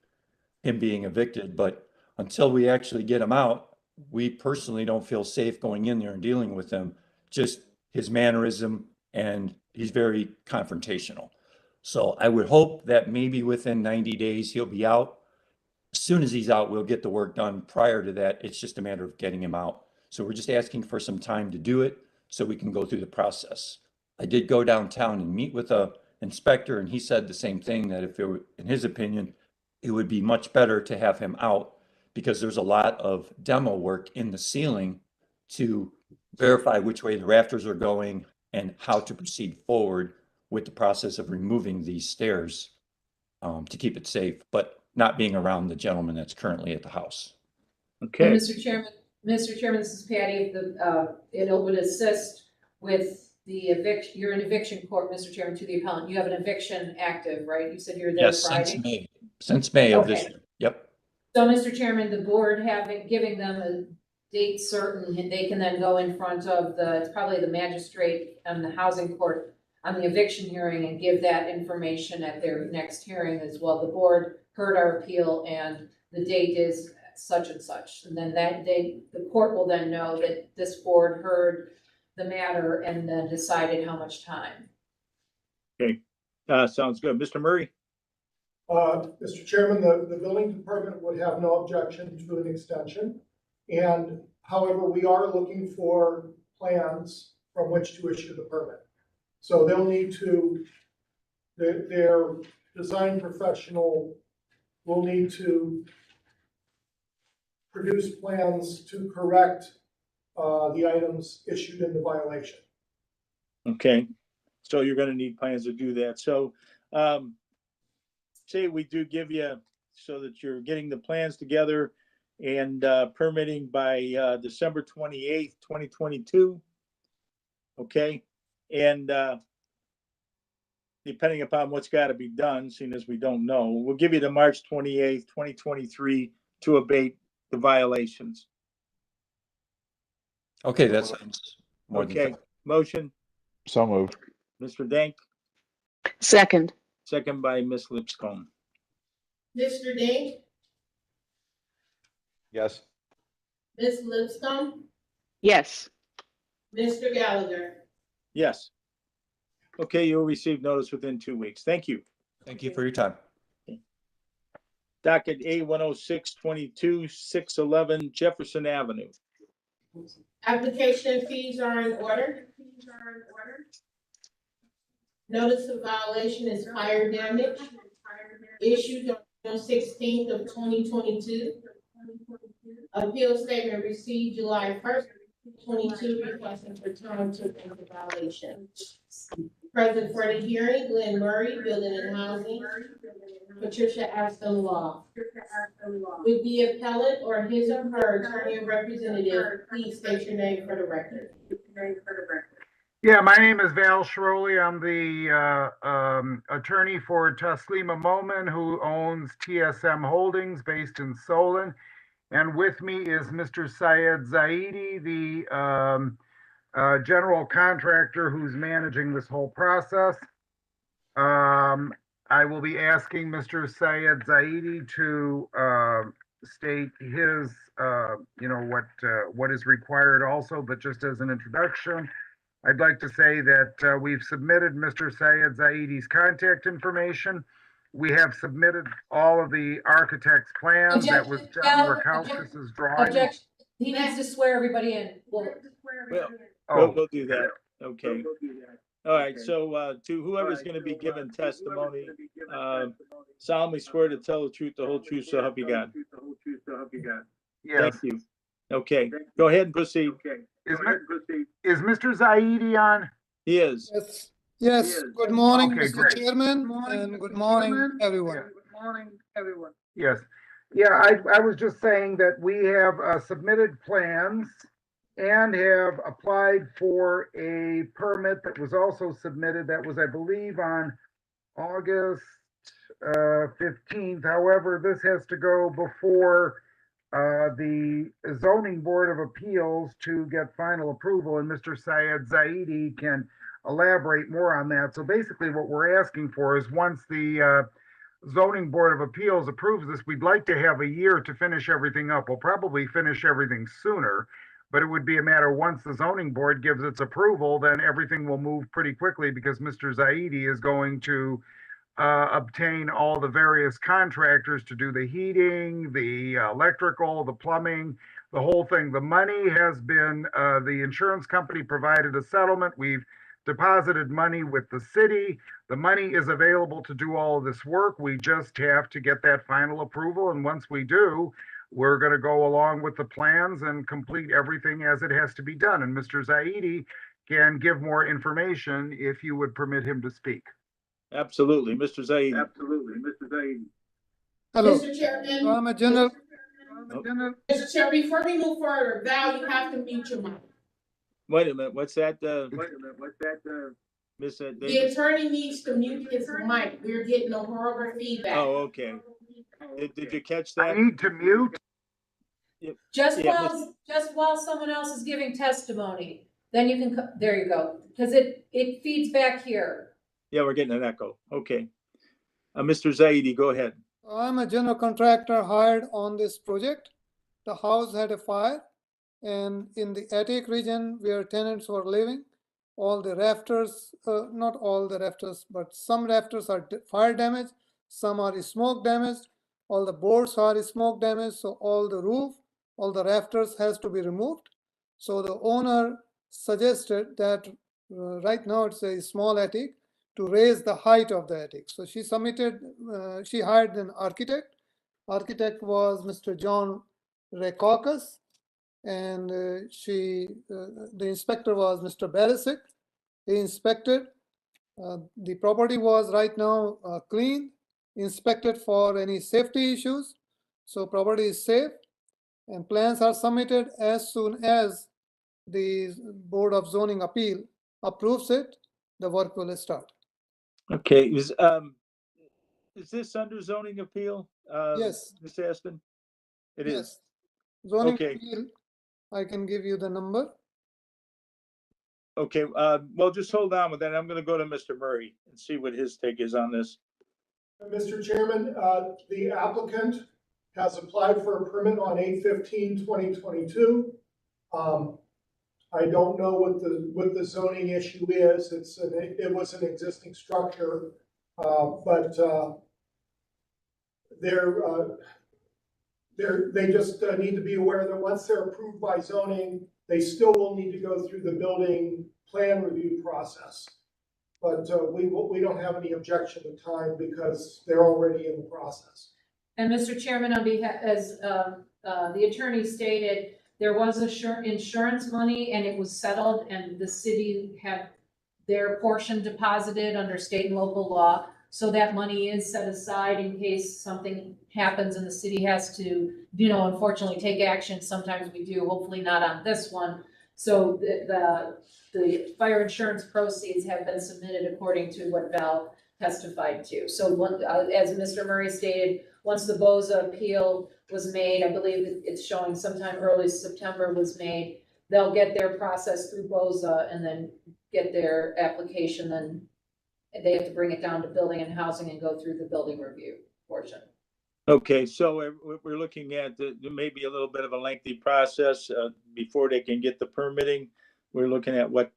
him being evicted, but until we actually get him out, we personally don't feel safe going in there and dealing with him. Just his mannerism, and he's very confrontational. So I would hope that maybe within 90 days he'll be out. As soon as he's out, we'll get the work done. Prior to that, it's just a matter of getting him out. So we're just asking for some time to do it so we can go through the process. I did go downtown and meet with a inspector, and he said the same thing, that if it were, in his opinion, it would be much better to have him out because there's a lot of demo work in the ceiling to verify which way the rafters are going and how to proceed forward with the process of removing these stairs to keep it safe, but not being around the gentleman that's currently at the house. Okay. Mr. Chairman, this is Patty. It would assist with the eviction. You're in eviction court, Mr. Chairman, to the appellant. You have an eviction active, right? You said you were there Yes, Friday. since May of this Okay. year. Yep. So, Mr. Chairman, the board giving them a date certain, and they can then go in front of it's probably the magistrate and the housing court on the eviction hearing and give that information at their next hearing as well. The board heard our appeal and the date is such and such. And then the court will then know that this board heard the matter and then decided how much time. Okay, sounds good. Mr. Murray? Mr. Chairman, the building department would have no objection to an extension. And however, we are looking for plans from which to issue the permit. So they'll need to, their design professional will need to produce plans to correct the items issued in the violation. Okay, so you're gonna need plans to do that. So, say we do give you, so that you're getting the plans together and permitting by December 28th, 2022. Okay, and depending upon what's got to be done, seeing as we don't know, we'll give you to March 28th, 2023 to abate the violations. Okay, that sounds more than Okay, fair. motion, So moved. Mr. Dank, Second. second by Ms. Lipscomb. Mr. Dink, Yes. Ms. Lipscomb, Yes. Mr. Gallagher. Yes. Okay, you'll receive notice within 2 weeks. Thank you. Thank you for your time. Docket A 10622 611 Jefferson Avenue. Application fees are in order. Notice of violation is fire damage. Issued on June 16th of 2022. Appeal statement received July 1st, 2022, requesting for time to amend the violation. Present for the hearing, Glenn Murray, Building and Housing. Patricia Aston Law. Would the appellant or his or her attorney or representative please state your name for the record? Yeah, my name is Val Schroly. I'm the attorney for Taslima Momin, who owns TSM Holdings based in Solon. And with me is Mr. Syed Zaidi, the general contractor who's managing this whole process. I will be asking Mr. Syed Zaidi to state his, what is required also, but just as an introduction, I'd like to say that we've submitted Mr. Syed Zaidi's contact information We have submitted all of the architect's plans. That was Objection, John Val, Rakowski's drawing. Objection, he needs to swear everybody in. Well, Well, Oh. we'll do that. Okay. All right, so to whoever's going to be giving testimony, solemnly swear to tell the truth, the whole truth, so help you God. Yes. Thank you. Okay, go ahead and proceed. Is Mr. Zaidi on? He is. Yes, yes. Good morning, Okay, Mr. great. Chairman, and good morning, everyone. Yes. Yeah, I was just saying that we have submitted plans and have applied for a permit that was also submitted. That was, I believe, on August 15th. However, this has to go before the Zoning Board of Appeals to get final approval, and Mr. Syed Zaidi can elaborate more on that. So basically what we're asking for is once the Zoning Board of Appeals approves this, we'd like to have a year to finish everything up. We'll probably finish everything sooner, but it would be a matter, once the zoning board gives its approval, then everything will move pretty quickly because Mr. Zaidi is going to obtain all the various contractors to do the heating, the electrical, the plumbing, the whole thing. The money has been, the insurance company provided a settlement. We've deposited money with the city. The money is available to do all of this work. We just have to get that final approval. And once we do, we're going to go along with the plans and complete everything as it has to be done. And Mr. Zaidi can give more information if you would permit him to speak. Absolutely, Mr. Zaidi. Hello. Mr. Chairman. So I'm a general, Mr. Chair, before we move further, Val, you have to mute your mic. Wait a minute, what's that? Miss The Davis? attorney needs to mute his mic. We're getting a horrible feedback. Oh, okay. Did you catch I that? need to mute. just Yeah, while someone else is giving testimony, then you can, there you go, because it feeds back here. Yeah, we're getting an echo. Okay. Mr. Zaidi, go ahead. I'm a general contractor hired on this project. The house had a fire, and in the attic region where tenants were living, all the rafters, not all the rafters, but some rafters are fire damaged, some are smoke damaged, all the boards are smoke damaged, so all the roof, all the rafters has to be removed. So the owner suggested that right now it's a small attic, to raise the height of the attic. So she submitted, she hired an architect. Architect was Mr. John Rakowskis, and the inspector was Mr. Barisic. He inspected. The property was right now clean, inspected for any safety issues. So property is safe, and plans are submitted as soon as the Board of Zoning Appeal approves it, the work will start. Okay, is this under zoning appeal? Yes. Ms. Aspen? It is. Yes. Zoning Okay. appeal, I can give you the number. Okay, well, just hold on with that. I'm gonna go to Mr. Murray and see what his take is on this. Mr. Chairman, the applicant has applied for a permit on 8/15/2022. I don't know what the zoning issue is. It was an existing structure, but they just need to be aware that once they're approved by zoning, they still will need to go through the building plan review process. But we don't have any objection to time because they're already in the process. And Mr. Chairman, on behalf, as the attorney stated, there was insurance money and it was settled, and the city had their portion deposited under state and local law. So that money is set aside in case something happens and the city has to, unfortunately take action. Sometimes we do, hopefully not on this one. So the fire insurance proceeds have been submitted according to what Val testified to. So as Mr. Murray stated, once the BOZA appeal was made, I believe it's showing sometime early September was made, they'll get their process through BOZA and then get their application, then they have to bring it down to building and housing and go through the building review portion. Okay, so we're looking at maybe a little bit of a lengthy process before they can get the permitting. We're looking at what,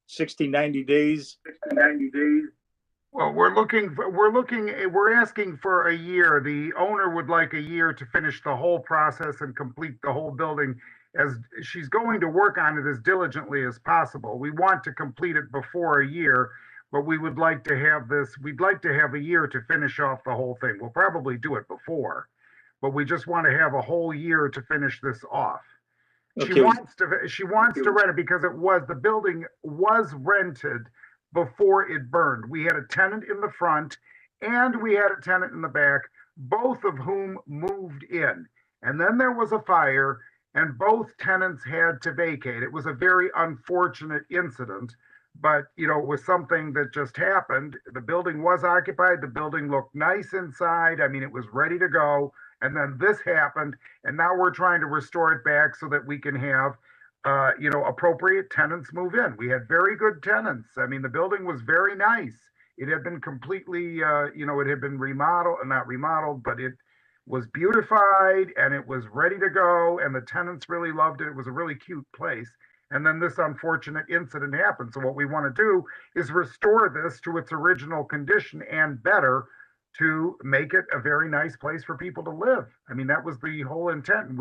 60, 90 days? Well, we're asking for a year. The owner would like a year to finish the whole process and complete the whole building, as she's going to work on it as diligently as possible. We want to complete it before a year, but we'd like to have a year to finish off the whole thing. We'll probably do it before, but we just want to have a whole year to finish this off. She Okay. wants to rent it because the building was rented before it burned. We had a tenant in the front and we had a tenant in the back, both of whom moved in. And then there was a fire and both tenants had to vacate. It was a very unfortunate incident, but it was something that just happened. The building was occupied. The building looked nice inside. I mean, it was ready to go. And then this happened, and now we're trying to restore it back so that we can have, appropriate tenants move in. We had very good tenants. I mean, the building was very nice. It had been completely, it had been not remodeled, but it was beautified and it was ready to go. And the tenants really loved it. It was a really cute place. And then this unfortunate incident happened. So what we want to do is restore this to its original condition and better, to make it a very nice place for people to live. I mean, that was the whole intent. And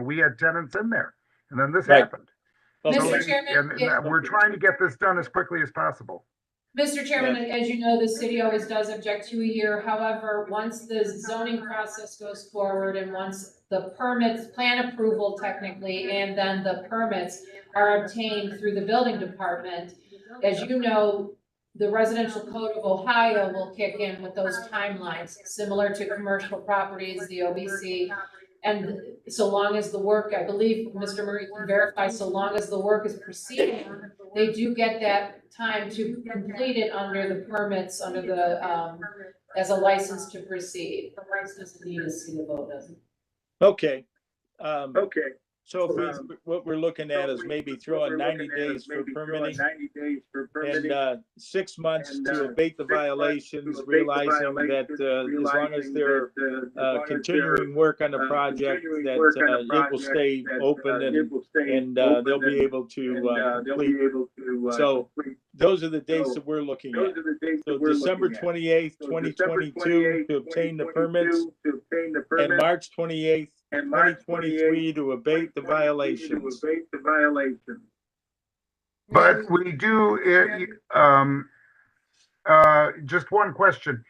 we had tenants in there, and then this Right. happened. Mr. Chairman, And we're trying to get this done as quickly as possible. Mr. Chairman, as you know, the city always does object to a year. However, once the zoning process goes forward and once the permits, plan approval technically, and then the permits are obtained through the building department, as you know, the residential code of Ohio will kick in with those timelines, similar to commercial properties, the OBC. And so long as the work, I believe Mr. Murray can verify, so long as the work is proceeding, they do get that time to complete it under the permits, under the, as a license to proceed. The license doesn't need to see the vote, does it? Okay. So what we're looking at is maybe throwing 90 days for permitting and 6 months to abate the violations, realizing that as long as they're continuing work on the project, that it will stay open and they'll be able to complete. So those are the dates that we're looking at. So December 28th, 2022 to obtain the permits, and March 28th, 2023 to abate the violations. But we do, just one question.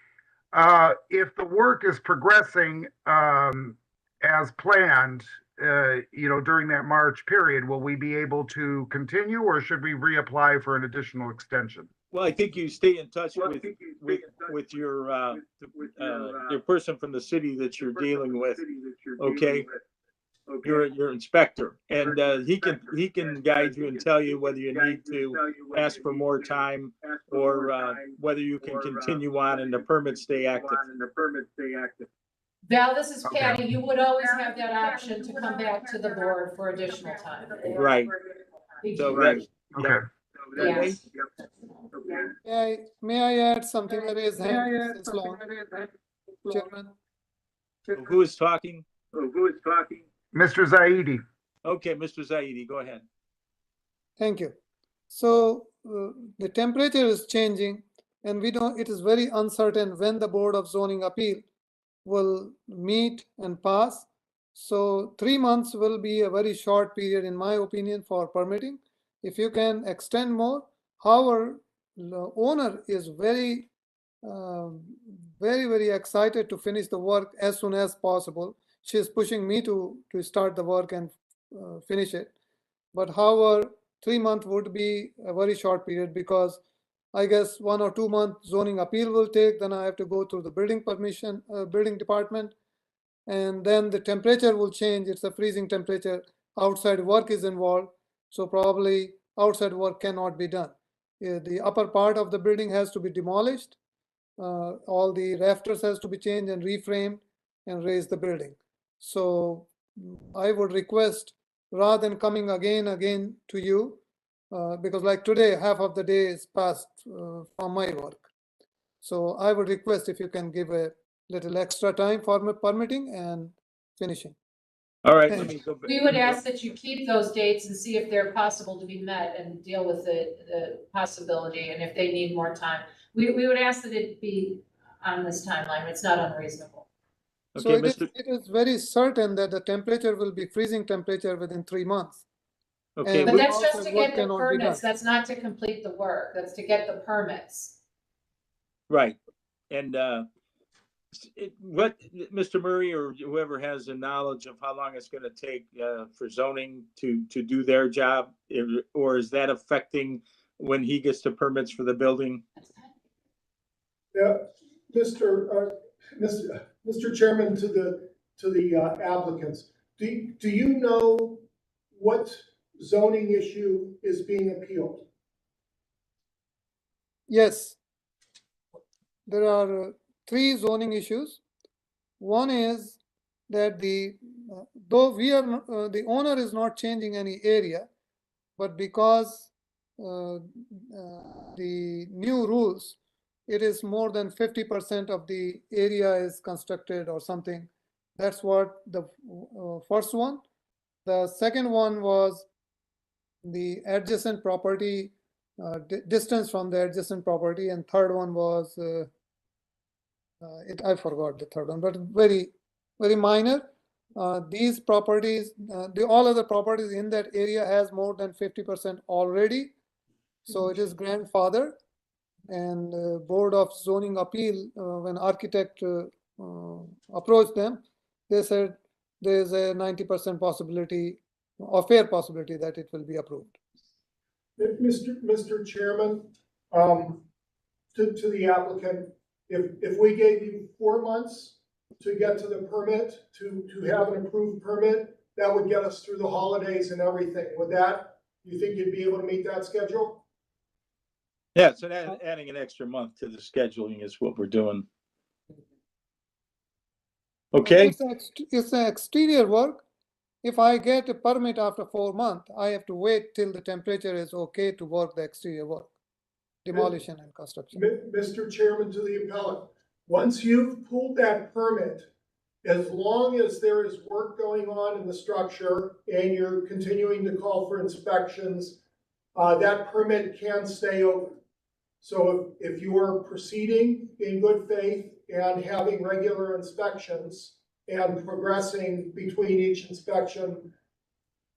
If the work is progressing as planned, during that March period, will we be able to continue, or should we reapply for an additional extension? Well, I think you stay in touch with your person from the city that you're dealing with, okay? Your inspector, and he can guide you and tell you whether you need to ask for more time or whether you can continue on and the permits stay active. Val, this is Patty. You would always have that option to come back to the board for additional time. Right. So that's, Okay. Yes. May I add something? I raised hand since long. Chairman. who is talking? Mr. Zaidi. Okay, Mr. Zaidi, go ahead. Thank you. So the temperature is changing and it is very uncertain when the Board of Zoning Appeal will meet and pass. So 3 months will be a very short period, in my opinion, for permitting. If you can extend more, however, the owner is very, very excited to finish the work as soon as possible. She is pushing me to start the work and finish it. But however, 3 months would be a very short period, because I guess 1 or 2 months zoning appeal will take. Then I have to go through the building permission, building department, and then the temperature will change. It's a freezing temperature. Outside work is involved, so probably outside work cannot be done. The upper part of the building has to be demolished. All the rafters has to be changed and reframed and raise the building. So I would request, rather than coming again to you, because like today, half of the day is passed from my work. So I would request if you can give a little extra time for permitting and finishing. All right. We would ask that you keep those dates and see if they're possible to be met and deal with the possibility, and if they need more time. We would ask that it be on this timeline. It's not unreasonable. So Okay, it is very certain that the temperature will be freezing temperature within 3 months. Okay, And But we- that's also just to work get the cannot be done. permits. That's not to complete the work. That's to get the permits. Right. And what, Mr. Murray or whoever has the knowledge of how long it's going to take for zoning to do their job, or is that affecting when he gets the permits for the building? Yeah, Mr. Chairman, to the applicants, do you know what zoning issue is being appealed? Yes. There are 3 zoning issues. One is that though the owner is not changing any area, but because the new rules, it is more than 50% of the area is constructed or something. That's what the first one. The second one was the adjacent property, distance from the adjacent property, and third one was I forgot the third one, but very minor. These properties, all other properties in that area has more than 50% already, so it is grandfathered. And Board of Zoning Appeal, when architect approached them, they said there is a 90% possibility, or fair possibility, that it will be approved. Mr. Chairman, to the applicant, if we gave you 4 months to get to the permit, to have an approved permit, that would get us through the holidays and everything. Would that, you think you'd be able to meet that schedule? Yeah, so adding an extra month to the scheduling is what we're doing. Okay. It's the exterior work. If I get a permit after 4 months, I have to wait till the temperature is okay to work the exterior work, demolition and construction. Mr. Chairman, to the appellant, once you've pulled that permit, as long as there is work going on in the structure and you're continuing to call for inspections, that permit can stay open. So if you are proceeding in good faith and having regular inspections and progressing between each inspection,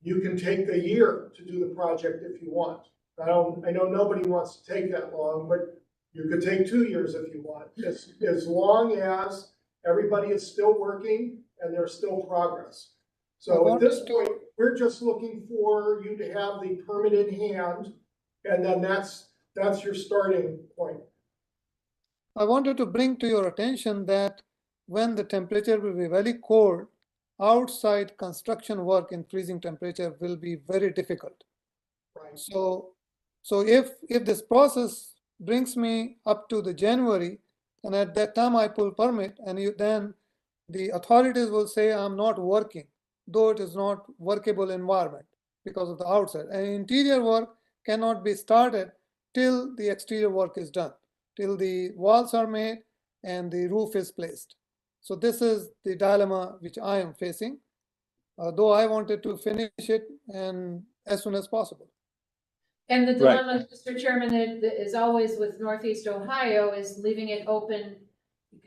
you can take a year to do the project if you want. I know nobody wants to take that long, but you could take 2 years if you want, as long as everybody is still working and there's still progress. So at this point, we're just looking for you to have the permit in hand, and then that's your starting point. I wanted to bring to your attention that when the temperature will be very cold, outside construction work in freezing temperature will be very difficult. Right. So if this process brings me up to the January, and at that time I pull permit, and then the authorities will say I'm not working, though it is not workable environment because of the outside. And interior work cannot be started till the exterior work is done, till the walls are made and the roof is placed. So this is the dilemma which I am facing, though I wanted to finish it and as soon as possible. And the dilemma, Mr. Chairman, is always with Northeast Ohio is leaving it open.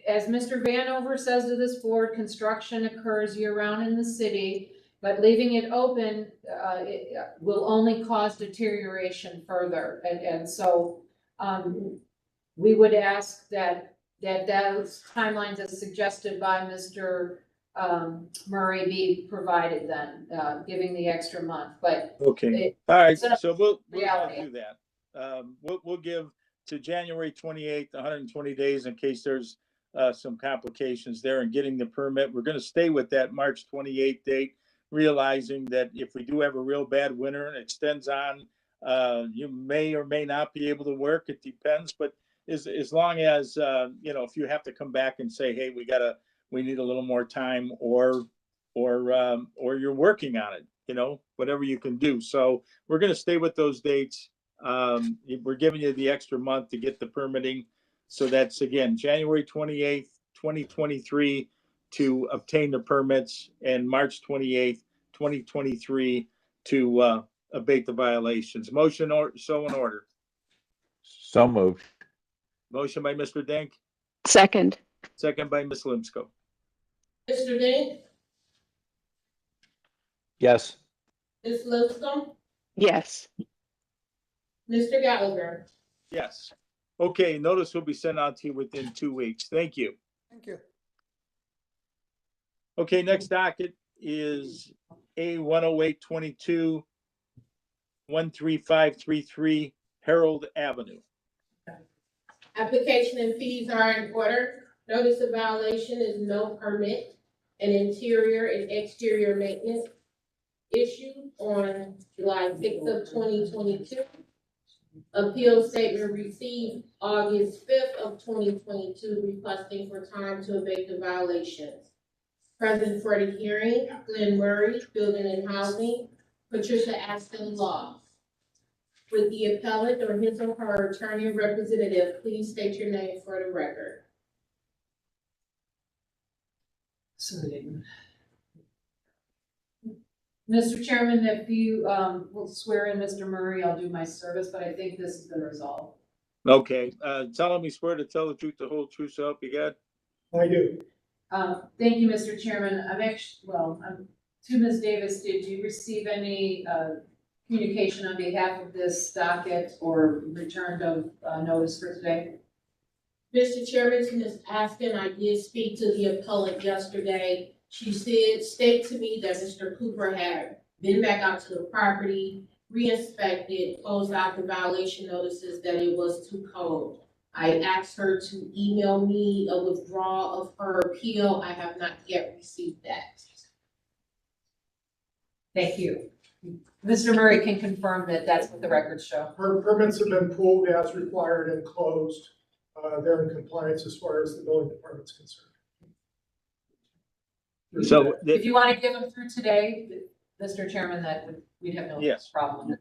As Mr. Vanover says to this board, construction occurs year-round in the city, but leaving it open it will only cause deterioration further. And so we would ask that those timelines as suggested by Mr. Murray be provided then, giving the extra month, but. Okay, all right, so so we'll not reality. do that. We'll give to January 28th, 120 days in case there's some complications there in getting the permit. We're gonna stay with that March 28th date, realizing that if we do have a real bad winter and it extends on, you may or may not be able to work, it depends, but as long as, if you have to come back and say, hey, we need a little more time, or you're working on it, whatever you can do. So we're going to stay with those dates. We're giving you the extra month to get the permitting. So that's, again, January 28th, 2023 to obtain the permits, and March 28th, 2023 to abate the violations. Motion so in order. So moved. Motion by Mr. Denk, Second, second by Ms. Limsco. Mr. Dent, Yes. Ms. Lipscomb, yes. Mr. Gallagher. Yes. Okay, notice will be sent out to you within 2 weeks. Thank you. Thank you. Okay, next docket is A 10822 13533 Harold Avenue. Application and fees are in order. Notice of violation is no permit and interior and exterior maintenance issued on July 6th of 2022. Appeal statement received August 5th of 2022 requesting for time to abate the violations. Present for the hearing, Glenn Murray, Building and Housing, Patricia Aston Law. With the appellant or his or her attorney representative, please state your name for the record. Mr. Chairman, if you will swear in Mr. Murray, I'll do my service, but I think this has been resolved. Okay, solemnly swear to tell the truth, the whole truth, so help you God. I do. Thank you, Mr. Chairman. To Ms. Davis, did you receive any communication on behalf of this docket or returned of notice for today? Mr. Chairman, to Ms. Aston, I did speak to the appellant yesterday. She stated to me that Mr. Cooper had been back out to the property, re-inspected, closed out the violation notices that it was too cold. I asked her to email me a withdrawal of her appeal. I have not yet received that. Thank you. Mr. Murray can confirm that that's what the records show. Her permits have been pulled as required and closed. They're in compliance as far as the building department's concerned. So If you want to give them through today, Mr. Chairman, we'd have no Yes. problem with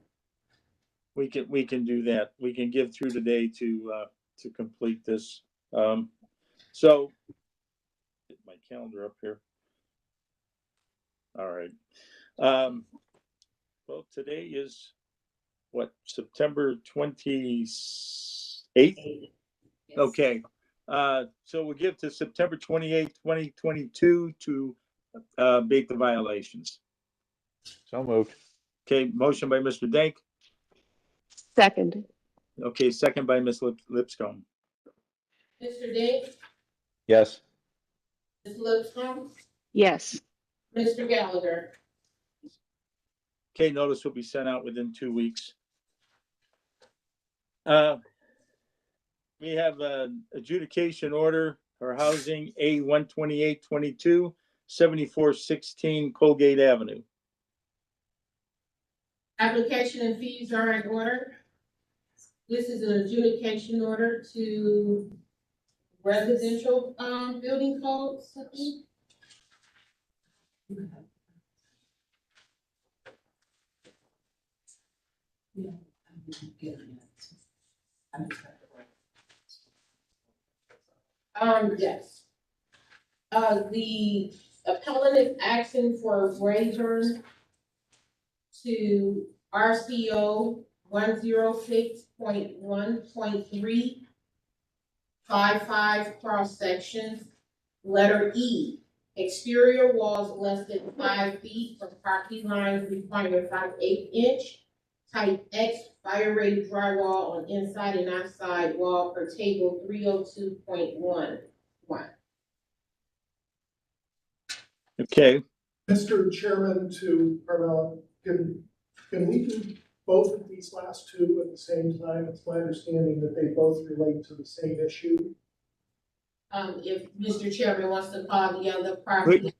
it. we can do that. We can give through today to complete this. So get my calendar up here. All right. Well, today is what, September 28th? Yes. Okay. So we'll give to September 28th, 2022 to abate the violations. So moved. Okay, motion by Mr. Denk. Second, Okay, second by Ms. Lipscomb. Mr. Dent, Yes. Ms. Lipscomb, yes. Mr. Gallagher. Okay, notice will be sent out within 2 weeks. We have an adjudication order for housing A 12822, 7416 Colgate Avenue. Application and fees are in order. This is an adjudication order to residential, building codes. Yes. The appellant is asking for a waiver to RCO 106.1.3 cross sections. Letter E, exterior walls less than 5 feet from property lines require 5/8 inch. Type X fire rated drywall on inside and outside wall per table 302.11. Okay, Mr. Chairman, to Carmella, can we do both of these last two at the same time? It's my understanding that they both relate to the same issue. If Mr. Chairman wants to call the other property.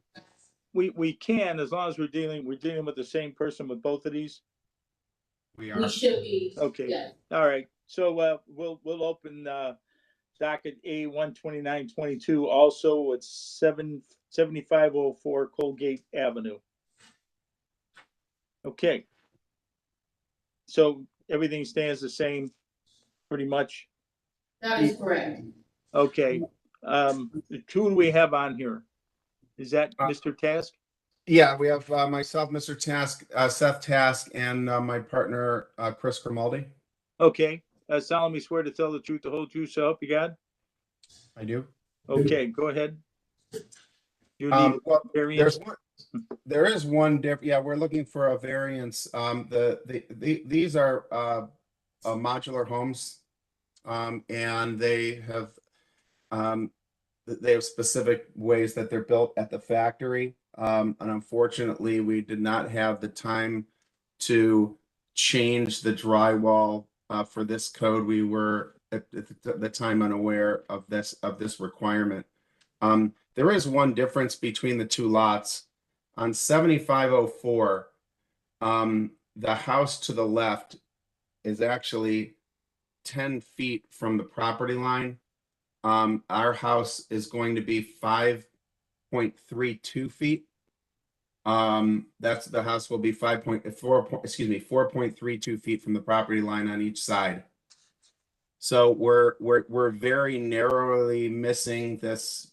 we can, as long as we're dealing with the same person with both of these. We should be. Okay. Yes. All right, so we'll open docket A 12922, also at 7504 Colgate Avenue. Okay. So everything stands the same, pretty much? That is correct. Okay, who do we have on here? Is that Mr. Task? Yeah, we have myself, Mr. Task, Seth Task, and my partner, Chris Grimaldi. Okay, solemnly swear to tell the truth, the whole truth, so help you God? I do. Okay, go ahead. You need Well, variance. there is one yeah, we're looking for a variance. These are, modular homes. And they have specific ways that they're built at the factory. And unfortunately, we did not have the time to change the drywall, for this code. We were at the time unaware of this requirement. There is one difference between the two lots. On 7504, the house to the left is actually 10 feet from the property line. Our house is going to be 5.32 feet. That's the house will be 4.32 feet from the property line on each side. So we're very narrowly missing this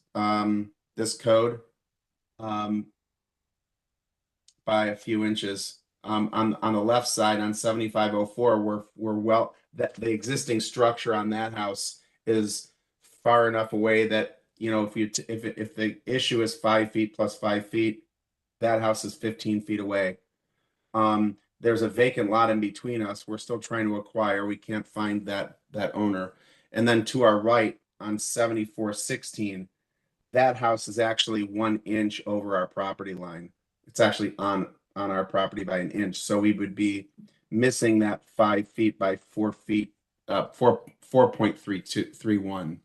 this code by a few inches. On the left side on 7504, we're well, that the existing structure on that house is far enough away that, you know, if the issue is 5 feet plus 5 feet, that house is 15 feet away. There's a vacant lot in between us. We're still trying to acquire. We can't find that owner. And then to our right on 7416, that house is actually 1 inch over our property line. It's actually on our property by 1 inch. So we would be missing that 5 feet by 4 feet, 4.3231.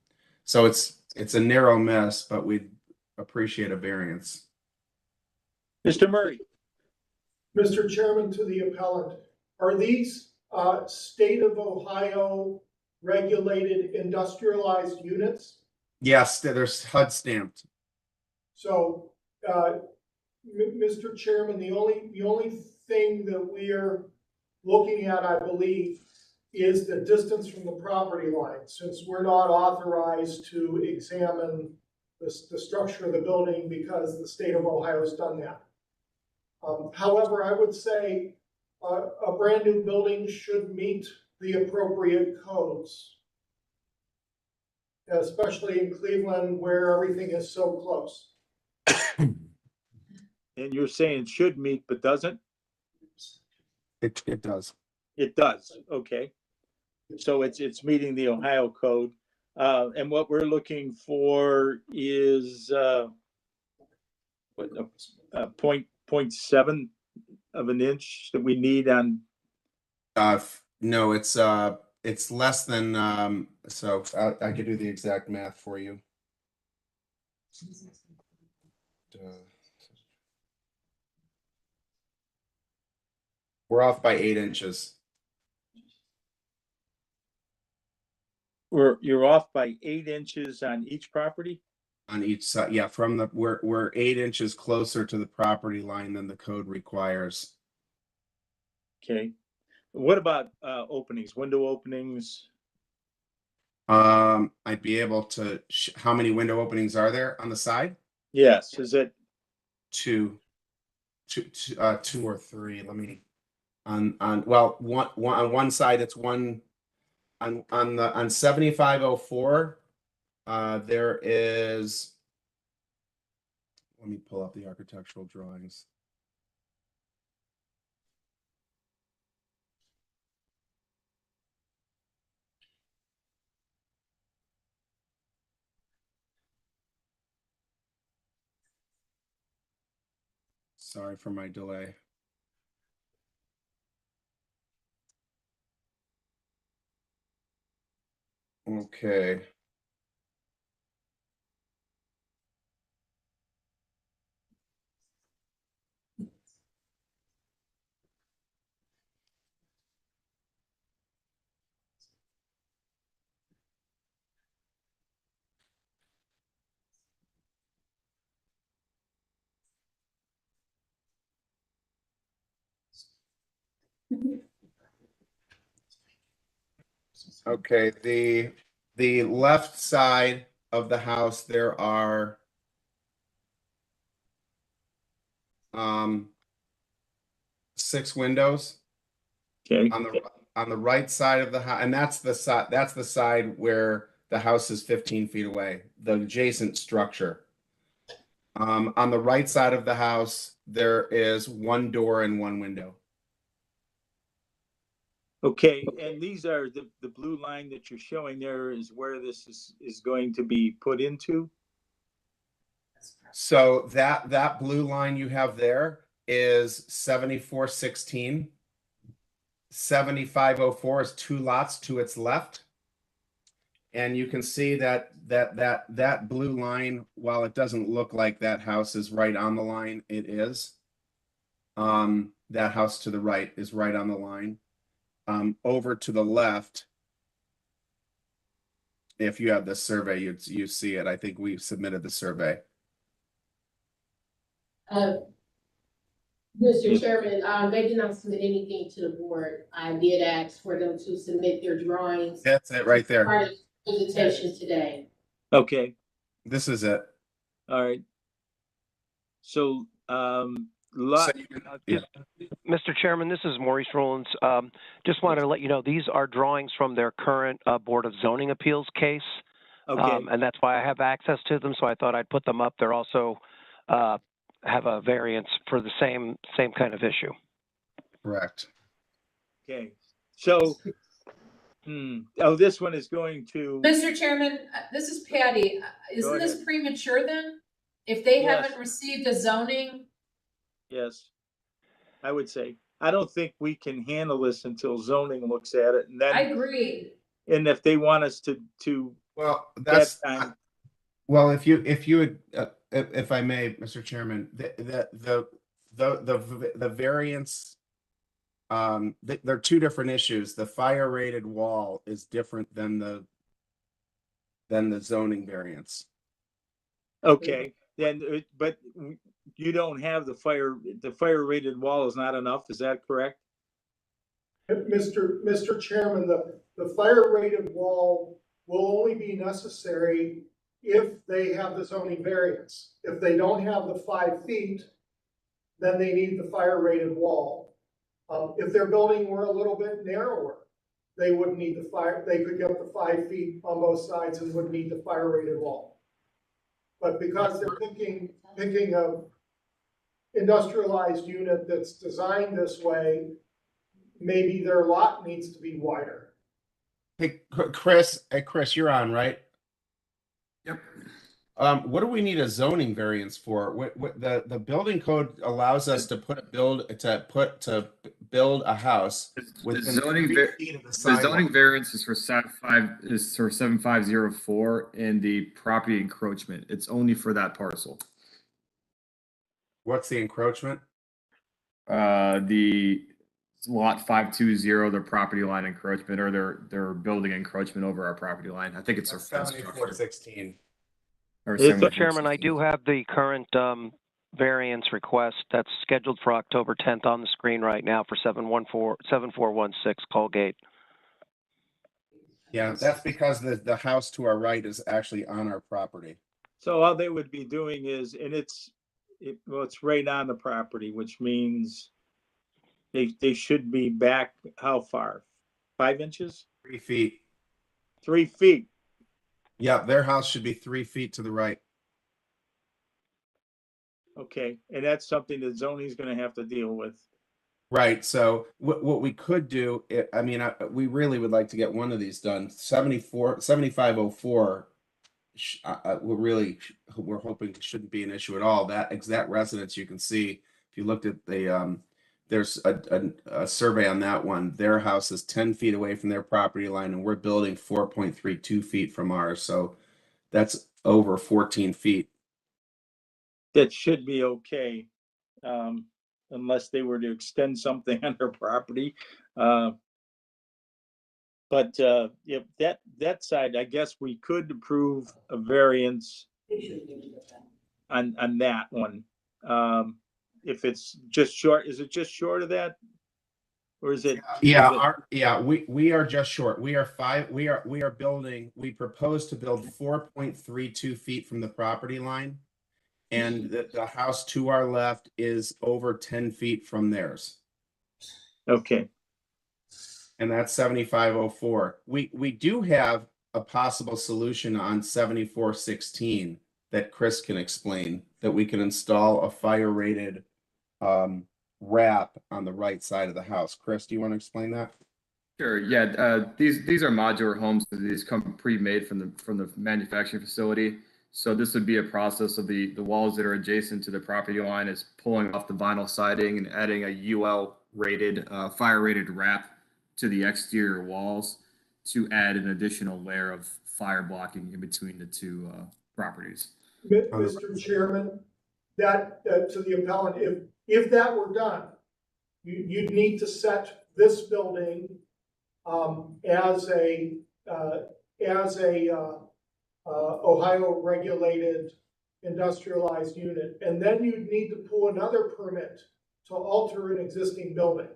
So it's a narrow miss, but we'd appreciate a variance. Mr. Murray. Mr. Chairman, to the appellant, are these state of Ohio regulated industrialized units? Yes, there's HUD stamped. So, Mr. Chairman, the only thing that we are looking at, I believe, is the distance from the property line, since we're not authorized to examine the structure of the building because the state of Ohio has done that. However, I would say a brand new building should meet the appropriate codes, especially in Cleveland where everything is so close. And you're saying should meet, but doesn't? It does. It does. Okay. So it's meeting the Ohio code. And what we're looking for is 0.7 of an inch that we need on. No, it's less than, so I could do the exact math for you. We're off by 8 inches. You're off by 8 inches on each property? On each side, yeah, from the, we're 8 inches closer to the property line than the code requires. Okay. What about openings, window openings? I'd be able to, how many window openings are there on the side? Yes, is it? Two or three. Let me, well, one on one side, it's one on 7504. There is, let me pull up the architectural drawings. Sorry for my delay. Okay. Okay, the left side of the house, there are 6 windows. Okay. on the right side of the house, and that's the side where the house is 15 feet away, the adjacent structure. On the right side of the house, there is one door and one window. Okay, and these are the blue line that you're showing there is where this is going to be put into? So that blue line you have there is 7416. 7504 is 2 lots to its left. And you can see that blue line, while it doesn't look like that house is right on the line, it is. That house to the right is right on the line. Over to the left, if you have the survey, you see it. I think we've submitted the survey. Mr. Chairman, they did not submit anything to the board. I did ask for them to submit their drawings. That's it right there. Part of the presentation today. Okay. This is it. All right. So, Mr. Chairman, this is Maurice Rollins. Just wanted to let you know, these are drawings from their current Board of Zoning Appeals case. Okay. And that's why I have access to them, so I thought I'd put them up. They're also have a variance for the same kind of issue. Correct. Okay. So, this one is going to. Mr. Chairman, this is Patty. Isn't this premature then? If they haven't received a zoning? Yes, I would say. I don't think we can handle this until zoning looks at it, and then. I agree. And if they want us to. Well, that's. Well, if you would, if I may, Mr. Chairman, the variance, there are two different issues. The fire rated wall is different than the zoning variance. Okay, then, but you don't have the fire rated wall is not enough. Is that correct? Mr. Chairman, the fire rated wall will only be necessary if they have the zoning variance. If they don't have the 5 feet, then they need the fire rated wall. If their building were a little bit narrower, they wouldn't need they could get the 5 feet on both sides and wouldn't need the fire rated wall. But because they're picking a industrialized unit that's designed this way, maybe their lot needs to be wider. Hey, Chris, you're on, right? Yep. What do we need a zoning variance for? What the building code allows us to build a house with the zoning variance is for 7504 and the property encroachment. It's only for that parcel. What's the encroachment? The lot 520, their property line encroachment, or their building encroachment over our property line. I think it's our 7416. Mr. Chairman, I do have the current variance request that's scheduled for October 10th on the screen right now for 7416 Colgate. Yeah, that's because the house to our right is actually on our property. So all they would be doing is, and it's right on the property, which means they should be back how far? 5 inches? 3 feet. 3 feet. Yeah, their house should be 3 feet to the right. Okay, and that's something that zoning is going to have to deal with. Right. So what we could do, we really would like to get one of these done. 7504. We're hoping it shouldn't be an issue at all. That exact residence, you can see if you looked at the there's a survey on that one. Their house is 10 feet away from their property line, and we're building 4.32 feet from ours. So that's over 14 feet. That should be okay, unless they were to extend something on their property. But if that side, I guess we could approve a variance on that one. If it's just short, is it just short of that? Or is it? Yeah, we are just short. We propose to build 4.32 feet from the property line. And the house to our left is over 10 feet from theirs. Okay. and that's 7504. We do have a possible solution on 7416 that Chris can explain, that we can install a fire rated wrap on the right side of the house. Chris, do you want to explain that? Sure. Yeah. These are modular homes. So these come pre-made from the manufacturing facility. So this would be a process of the walls that are adjacent to the property line is pulling off the vinyl siding and adding a UL rated, fire rated wrap to the exterior walls to add an additional layer of fire blocking in between the two properties. Mr. Chairman, that to the appellant, if that were done, you'd need to set this building as a Ohio regulated industrialized unit, and then you'd need to pull another permit to alter an existing building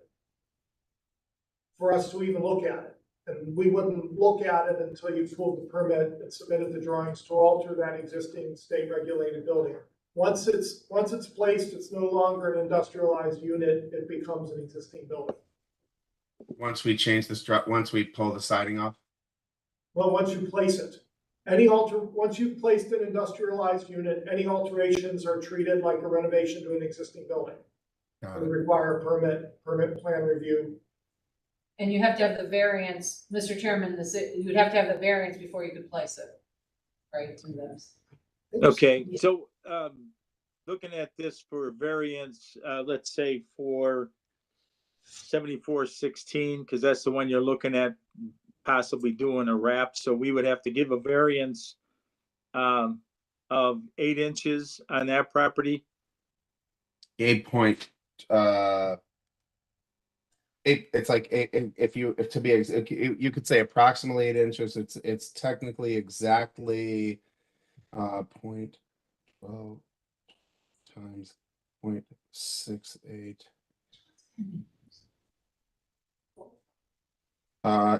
for us to even look at it. And we wouldn't look at it until you pulled the permit and submitted the drawings to alter that existing state regulated building. Once it's placed, it's no longer an industrialized unit, it becomes an existing building. Once we change the once we pull the siding off? Well, once you place it. Once you've placed an industrialized unit, any alterations are treated like a renovation to an existing building. They require a permit plan review. And you have to have the variance, Mr. Chairman, you'd have to have the variance before you could place it, right? Okay, so looking at this for variance, let's say for 7416, because that's the one you're looking at possibly doing a wrap. So we would have to give a variance of 8 inches on that property. 8 it's like 8, you could say approximately 8 inches. It's technically exactly 0.12 times 0.68.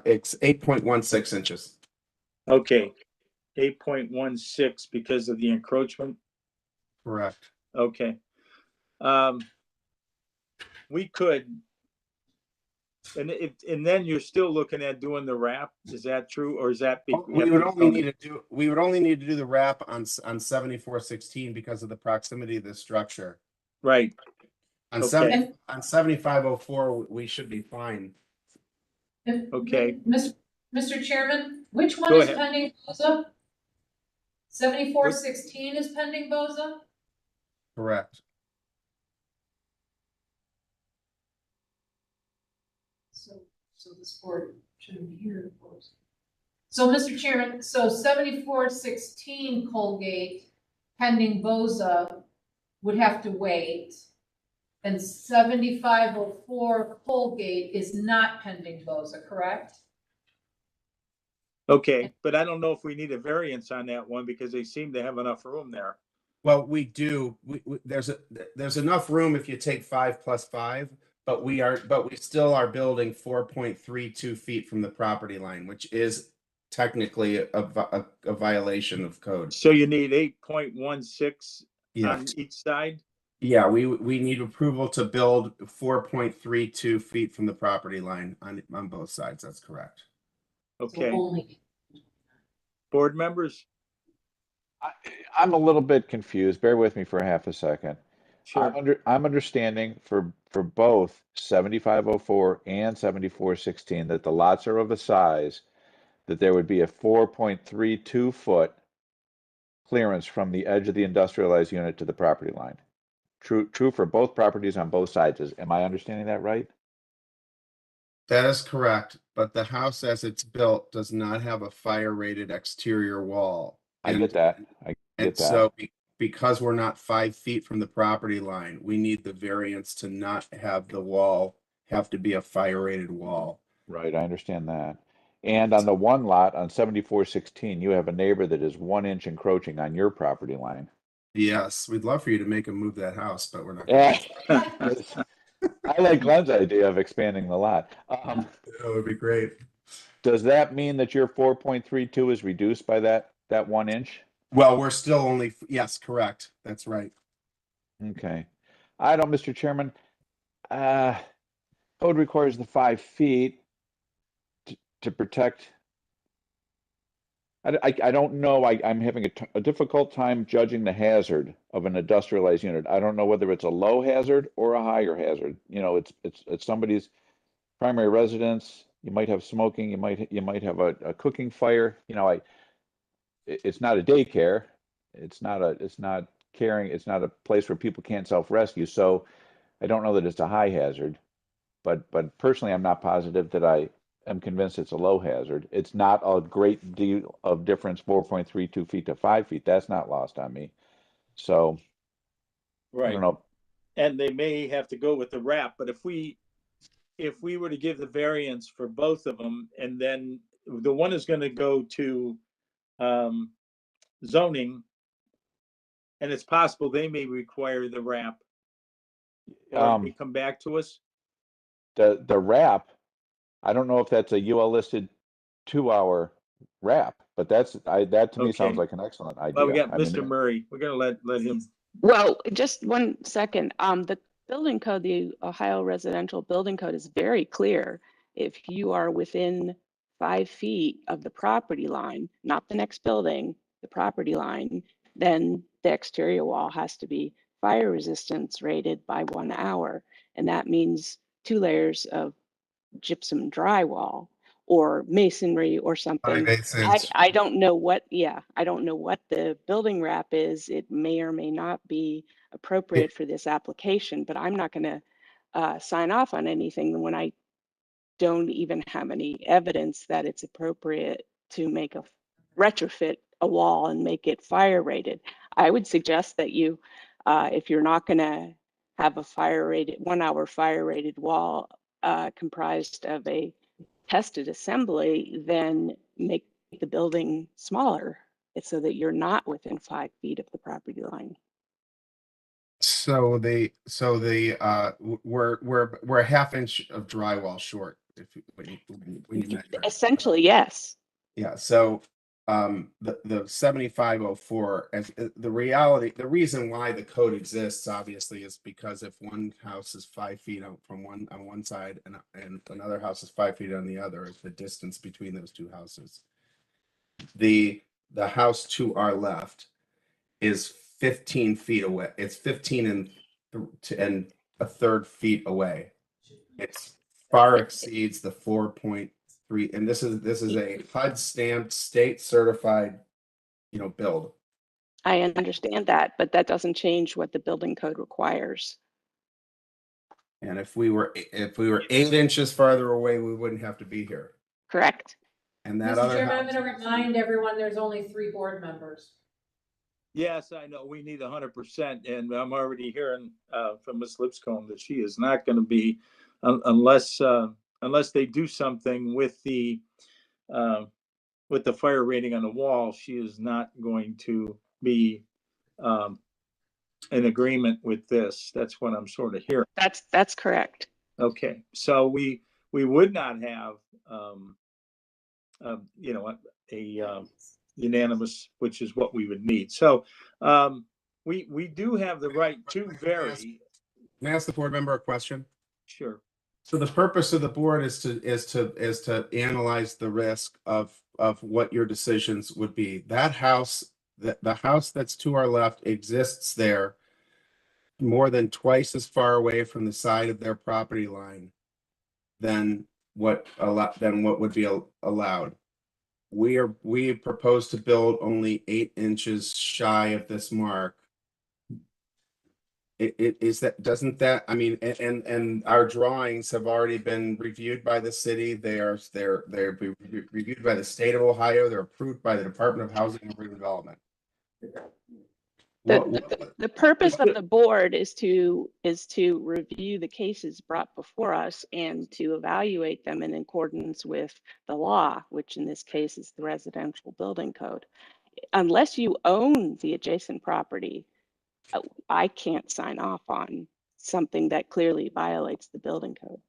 It's 8.16 inches. Okay, 8.16 because of the encroachment. Correct. Okay. We could, and then you're still looking at doing the wrap. Is that true, or is that? We would only need to do the wrap on 7416 because of the proximity of the structure. Right. On 7504, we should be fine. Okay. Mr. Chairman, which one Go is ahead. pending BOZA? 7416 is pending BOZA? Correct. So this board shouldn't be here, of course. So, Mr. Chairman, so 7416 Colgate pending BOZA would have to wait. And 7504 Colgate is not pending BOZA, correct? Okay, but I don't know if we need a variance on that one because they seem to have enough room there. Well, we do. There's enough room if you take 5 plus 5, but we still are building 4.32 feet from the property line, which is technically a violation of code. So you need 8.16 Yeah. on each side? Yeah, we need approval to build 4.32 feet from the property line on both sides. That's correct. Okay. Board members? I'm a little bit confused. Bear with me for a half a second. Sure. I'm understanding for both 7504 and 7416 that the lots are of a size that there would be a 4.32 foot clearance from the edge of the industrialized unit to the property line. True for both properties on both sides. Am I understanding that right? That is correct, but the house as it's built does not have a fire rated exterior wall. I get that. So because we're not 5 feet from the property line, we need the variance to not have the wall have to be a fire rated wall. Right, I understand that. And on the one lot on 7416, you have a neighbor that is 1 inch encroaching on your property line. Yes, we'd love for you to make him move that house, but we're not. Yeah. I like Glenn's idea of expanding the lot. That would be great. Does that mean that your 4.32 is reduced by that 1 inch? Well, we're still only, yes, correct. That's right. Okay. I don't, Mr. Chairman. Code requires the 5 feet. to protect. I don't know. I'm having a difficult time judging the hazard of an industrialized unit. I don't know whether it's a low hazard or a higher hazard. You know, it's somebody's primary residence. You might have smoking. You might have a cooking fire. You know, it's not a daycare. It's not caring. It's not a place where people can't self-rescue. So I don't know that it's a high hazard, but personally, I'm not positive that I am convinced it's a low hazard. It's not a great deal of difference, 4.32 feet to 5 feet. That's not lost on me. So I Right. don't know. And they may have to go with the wrap, but if we were to give the variance for both of them, and then the one is going to go to zoning, and it's possible they may require the wrap, or they come back to us. The wrap, I don't know if that's a UL listed 2-hour wrap, but that to me sounds Okay. like an excellent idea. Well, we got I mean, Mr. Murray. We're going to let him. Well, just 1 second. The building code, the Ohio Residential Building Code, is very clear. If you are within 5 feet of the property line, not the next building, the property line, then the exterior wall has to be fire resistance rated by 1 hour. And that means 2 layers of gypsum drywall or masonry or something. I don't know what, I don't know what the building wrap is. It may or may not be appropriate for this application, but I'm not going to sign off on anything when I don't even have any evidence that it's appropriate to make a retrofit a wall and make it fire rated. I would suggest that you, if you're not going to have a fire rated 1 hour fire rated wall comprised of a tested assembly, then make the building smaller. It's so that you're not within 5 feet of the property line. So we're a half inch of drywall short when you measure it. Essentially, yes. Yeah, so the 7504, as the reason why the code exists obviously is because if one house is 5 feet out from on one side and another house is 5 feet on the other, is the distance between those two houses. The house to our left is 15 feet away. It's 15 and a third feet away. It's far exceeds the 4.3, and this is a HUD stamped, state certified, build. I understand that, but that doesn't change what the building code requires. And if we were 8 inches farther away, we wouldn't have to be here. Correct. And that Mr. other Chairman, I'm house, going to remind everyone there's only 3 board members. Yes, I know we need 100%, and I'm already hearing from Ms. Lipscomb that she is not going to be unless they do something with the fire rating on the wall. She is not going to be in agreement with this. That's what I'm sort of hearing. That's correct. Okay, so we would not have a unanimous, which is what we would need. So we do have the right to vary. May I ask the board member a question? Sure. So the purpose of the board is to analyze the risk of what your decisions would be. That house, the house that's to our left exists there more than twice as far away from the side of their property line than what would be allowed. We propose to build only 8 inches shy of this mark. Doesn't that, I mean, and our drawings have already been reviewed by the city. They're reviewed by the state of Ohio. They're approved by the Department of Housing and Redevelopment. The purpose of the board is to review the cases brought before us and to evaluate them in accordance with the law, which in this case is the residential building code. Unless you own the adjacent property, I can't sign off on something that clearly violates the building code.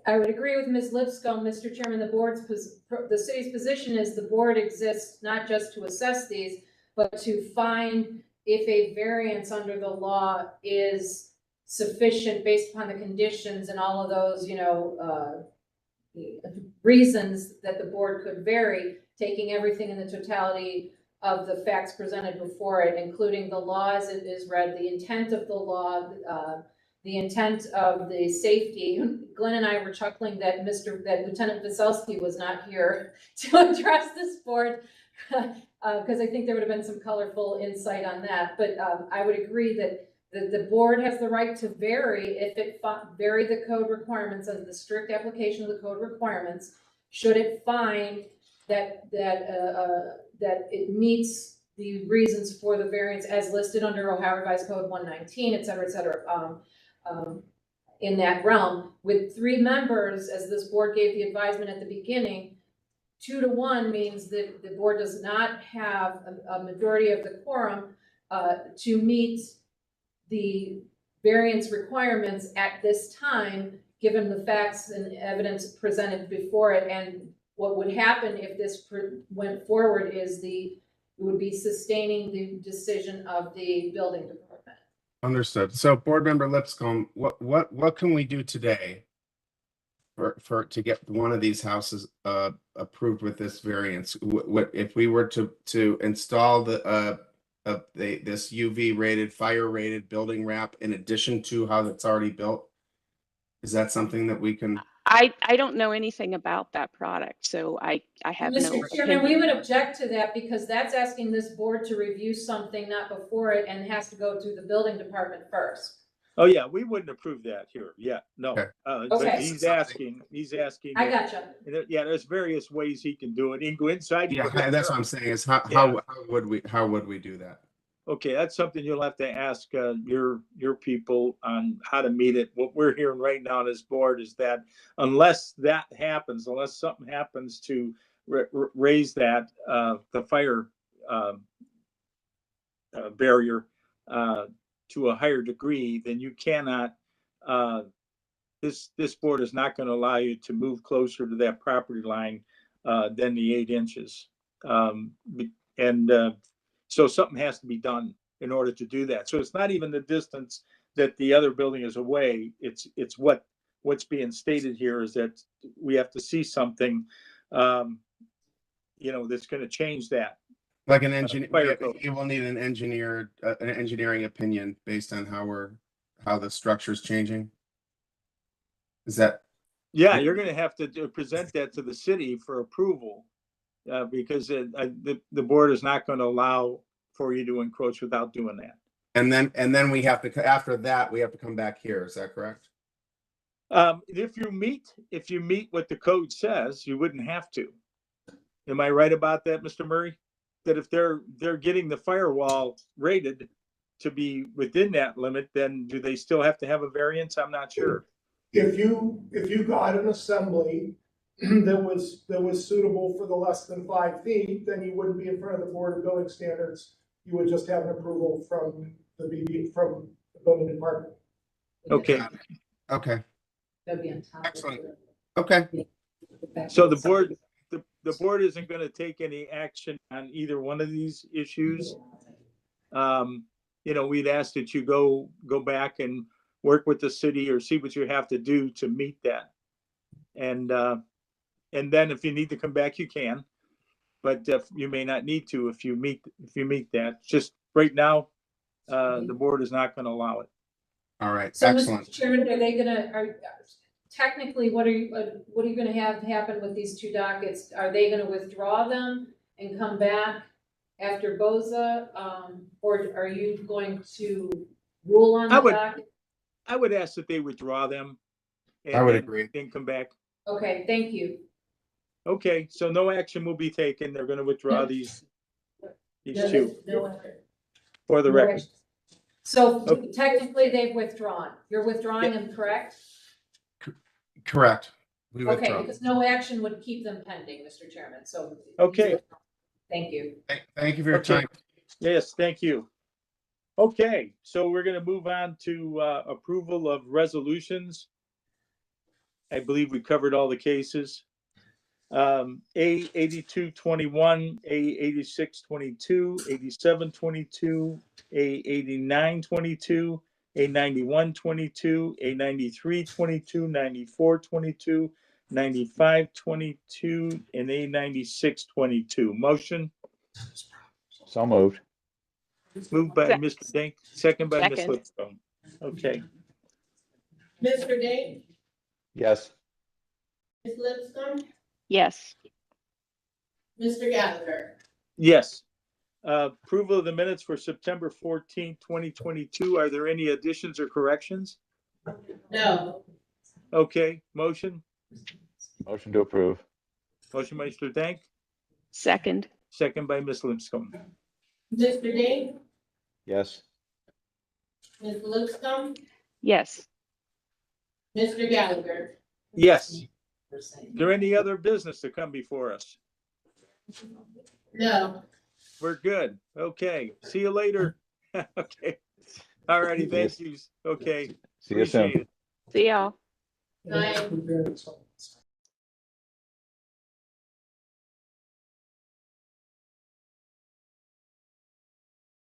I would agree with Ms. Lipscomb, Mr. Chairman. The city's position is the board exists not just to assess these, but to find if a variance under the law is sufficient based upon the conditions and all of those, reasons that the board could vary, taking everything in the totality of the facts presented before it, including the law as it is read, the intent of the law, the intent of the safety. Glenn and I were chuckling that Lieutenant Veselsky was not here to address this board, because I think there would have been some colorful insight on that. But I would agree that the board has the right to vary if it vary the code requirements as the strict application of the code requirements, should it find that it meets the reasons for the variance as listed under Ohio Revised Code 119, et cetera, in that realm. With 3 members, as this board gave the advisement at the beginning, 2 to 1 means that the board does not have a majority of the quorum to meet the variance requirements at this time, given the facts and evidence presented before it. And what would happen if this went forward is it would be sustaining the decision of the building department. Understood. So Board Member Lipscomb, what can we do today to get one of these houses approved with this variance? What if we were to install this UV rated, fire rated building wrap in addition to how it's already built? Is that something that we can? I don't know anything about that product, so I have no Mr. Chairman, we opinion. would object to that because that's asking this board to review something not before it and has to go through the building department first. Oh, yeah, we wouldn't approve that here. Yeah, no. Okay. But Okay. he's asking. I gotcha. Yeah, there's various ways he can do it. He can go inside. Yeah, that's what I'm saying is how would we do that? Okay, that's something you'll have to ask your people on how to meet it. What we're hearing right now on this board is that unless something happens to raise that the fire barrier to a higher degree, then you cannot. This board is not going to allow you to move closer to that property line than the 8 inches, so something has to be done in order to do that. So it's not even the distance that the other building is away. It's what's being stated here is that we have to see something, that's going to change that. Like an engineer, you will need an engineering opinion based on how the structure is changing. Is that? Yeah, you're going to have to present that to the city for approval. Because the board is not going to allow for you to encroach without doing that. And then we have to, after that, we have to come back here. Is that correct? If you meet what the code says, you wouldn't have to. Am I right about that, Mr. Murray? That if they're getting the firewall rated to be within that limit, then do they still have to have a variance? I'm not sure. If you got an assembly that was suitable for the less than 5 feet, then you wouldn't be in front of the Board of Building Standards. You would just have an approval from the building department. Okay. Okay. That'd be on top. Excellent. Okay. So the board isn't going to take any action on either one of these issues. We'd ask that you go back and work with the city or see what you have to do to meet that. And then if you need to come back, you can, but you may not need to if you meet that. Just right now, the board is not going to allow it. All right. So, Excellent. Mr. Chairman, technically, what are you going to have happen with these 2 dockets? Are they going to withdraw them and come back after BOZA, or are you going to rule on the docket? I would ask that they withdraw them. I would agree. Then come back. Okay, thank you. Okay, so no action will be taken. They're going to withdraw these 2 for the record. So technically, they've withdrawn. You're withdrawing them, correct? Correct. We Okay, withdraw. because no action would keep them pending, Mr. Chairman. So. Okay. Thank you. Thank you for your time. Yes, thank you. Okay, so we're going to move on to approval of resolutions. I believe we covered all the cases. A8221, A8622, 8722, A8922, A9122, A9322, 9422, 9522 and A 9622. Motion So moved. moved by Mr. Dink, second by Ms. Second. Lipscomb. Okay, Mr. Dane, Yes. Ms. Lipscomb, Yes. Mr. Gallagher. yes. Approval of the minutes for September 14, 2022. Are there any additions or corrections? No. Okay, motion Motion to approve. motion by Mr. Dank, Second. second by Ms. Lipscomb. Mr. Dane, Yes. Ms. Lipscomb, Yes. Mr. Gallagher. Yes. Is there any other business to come before us? No. We're good. Okay, see you later. Okay. All righty, thank you. Okay. See you soon. Appreciate it. See y'all. Bye.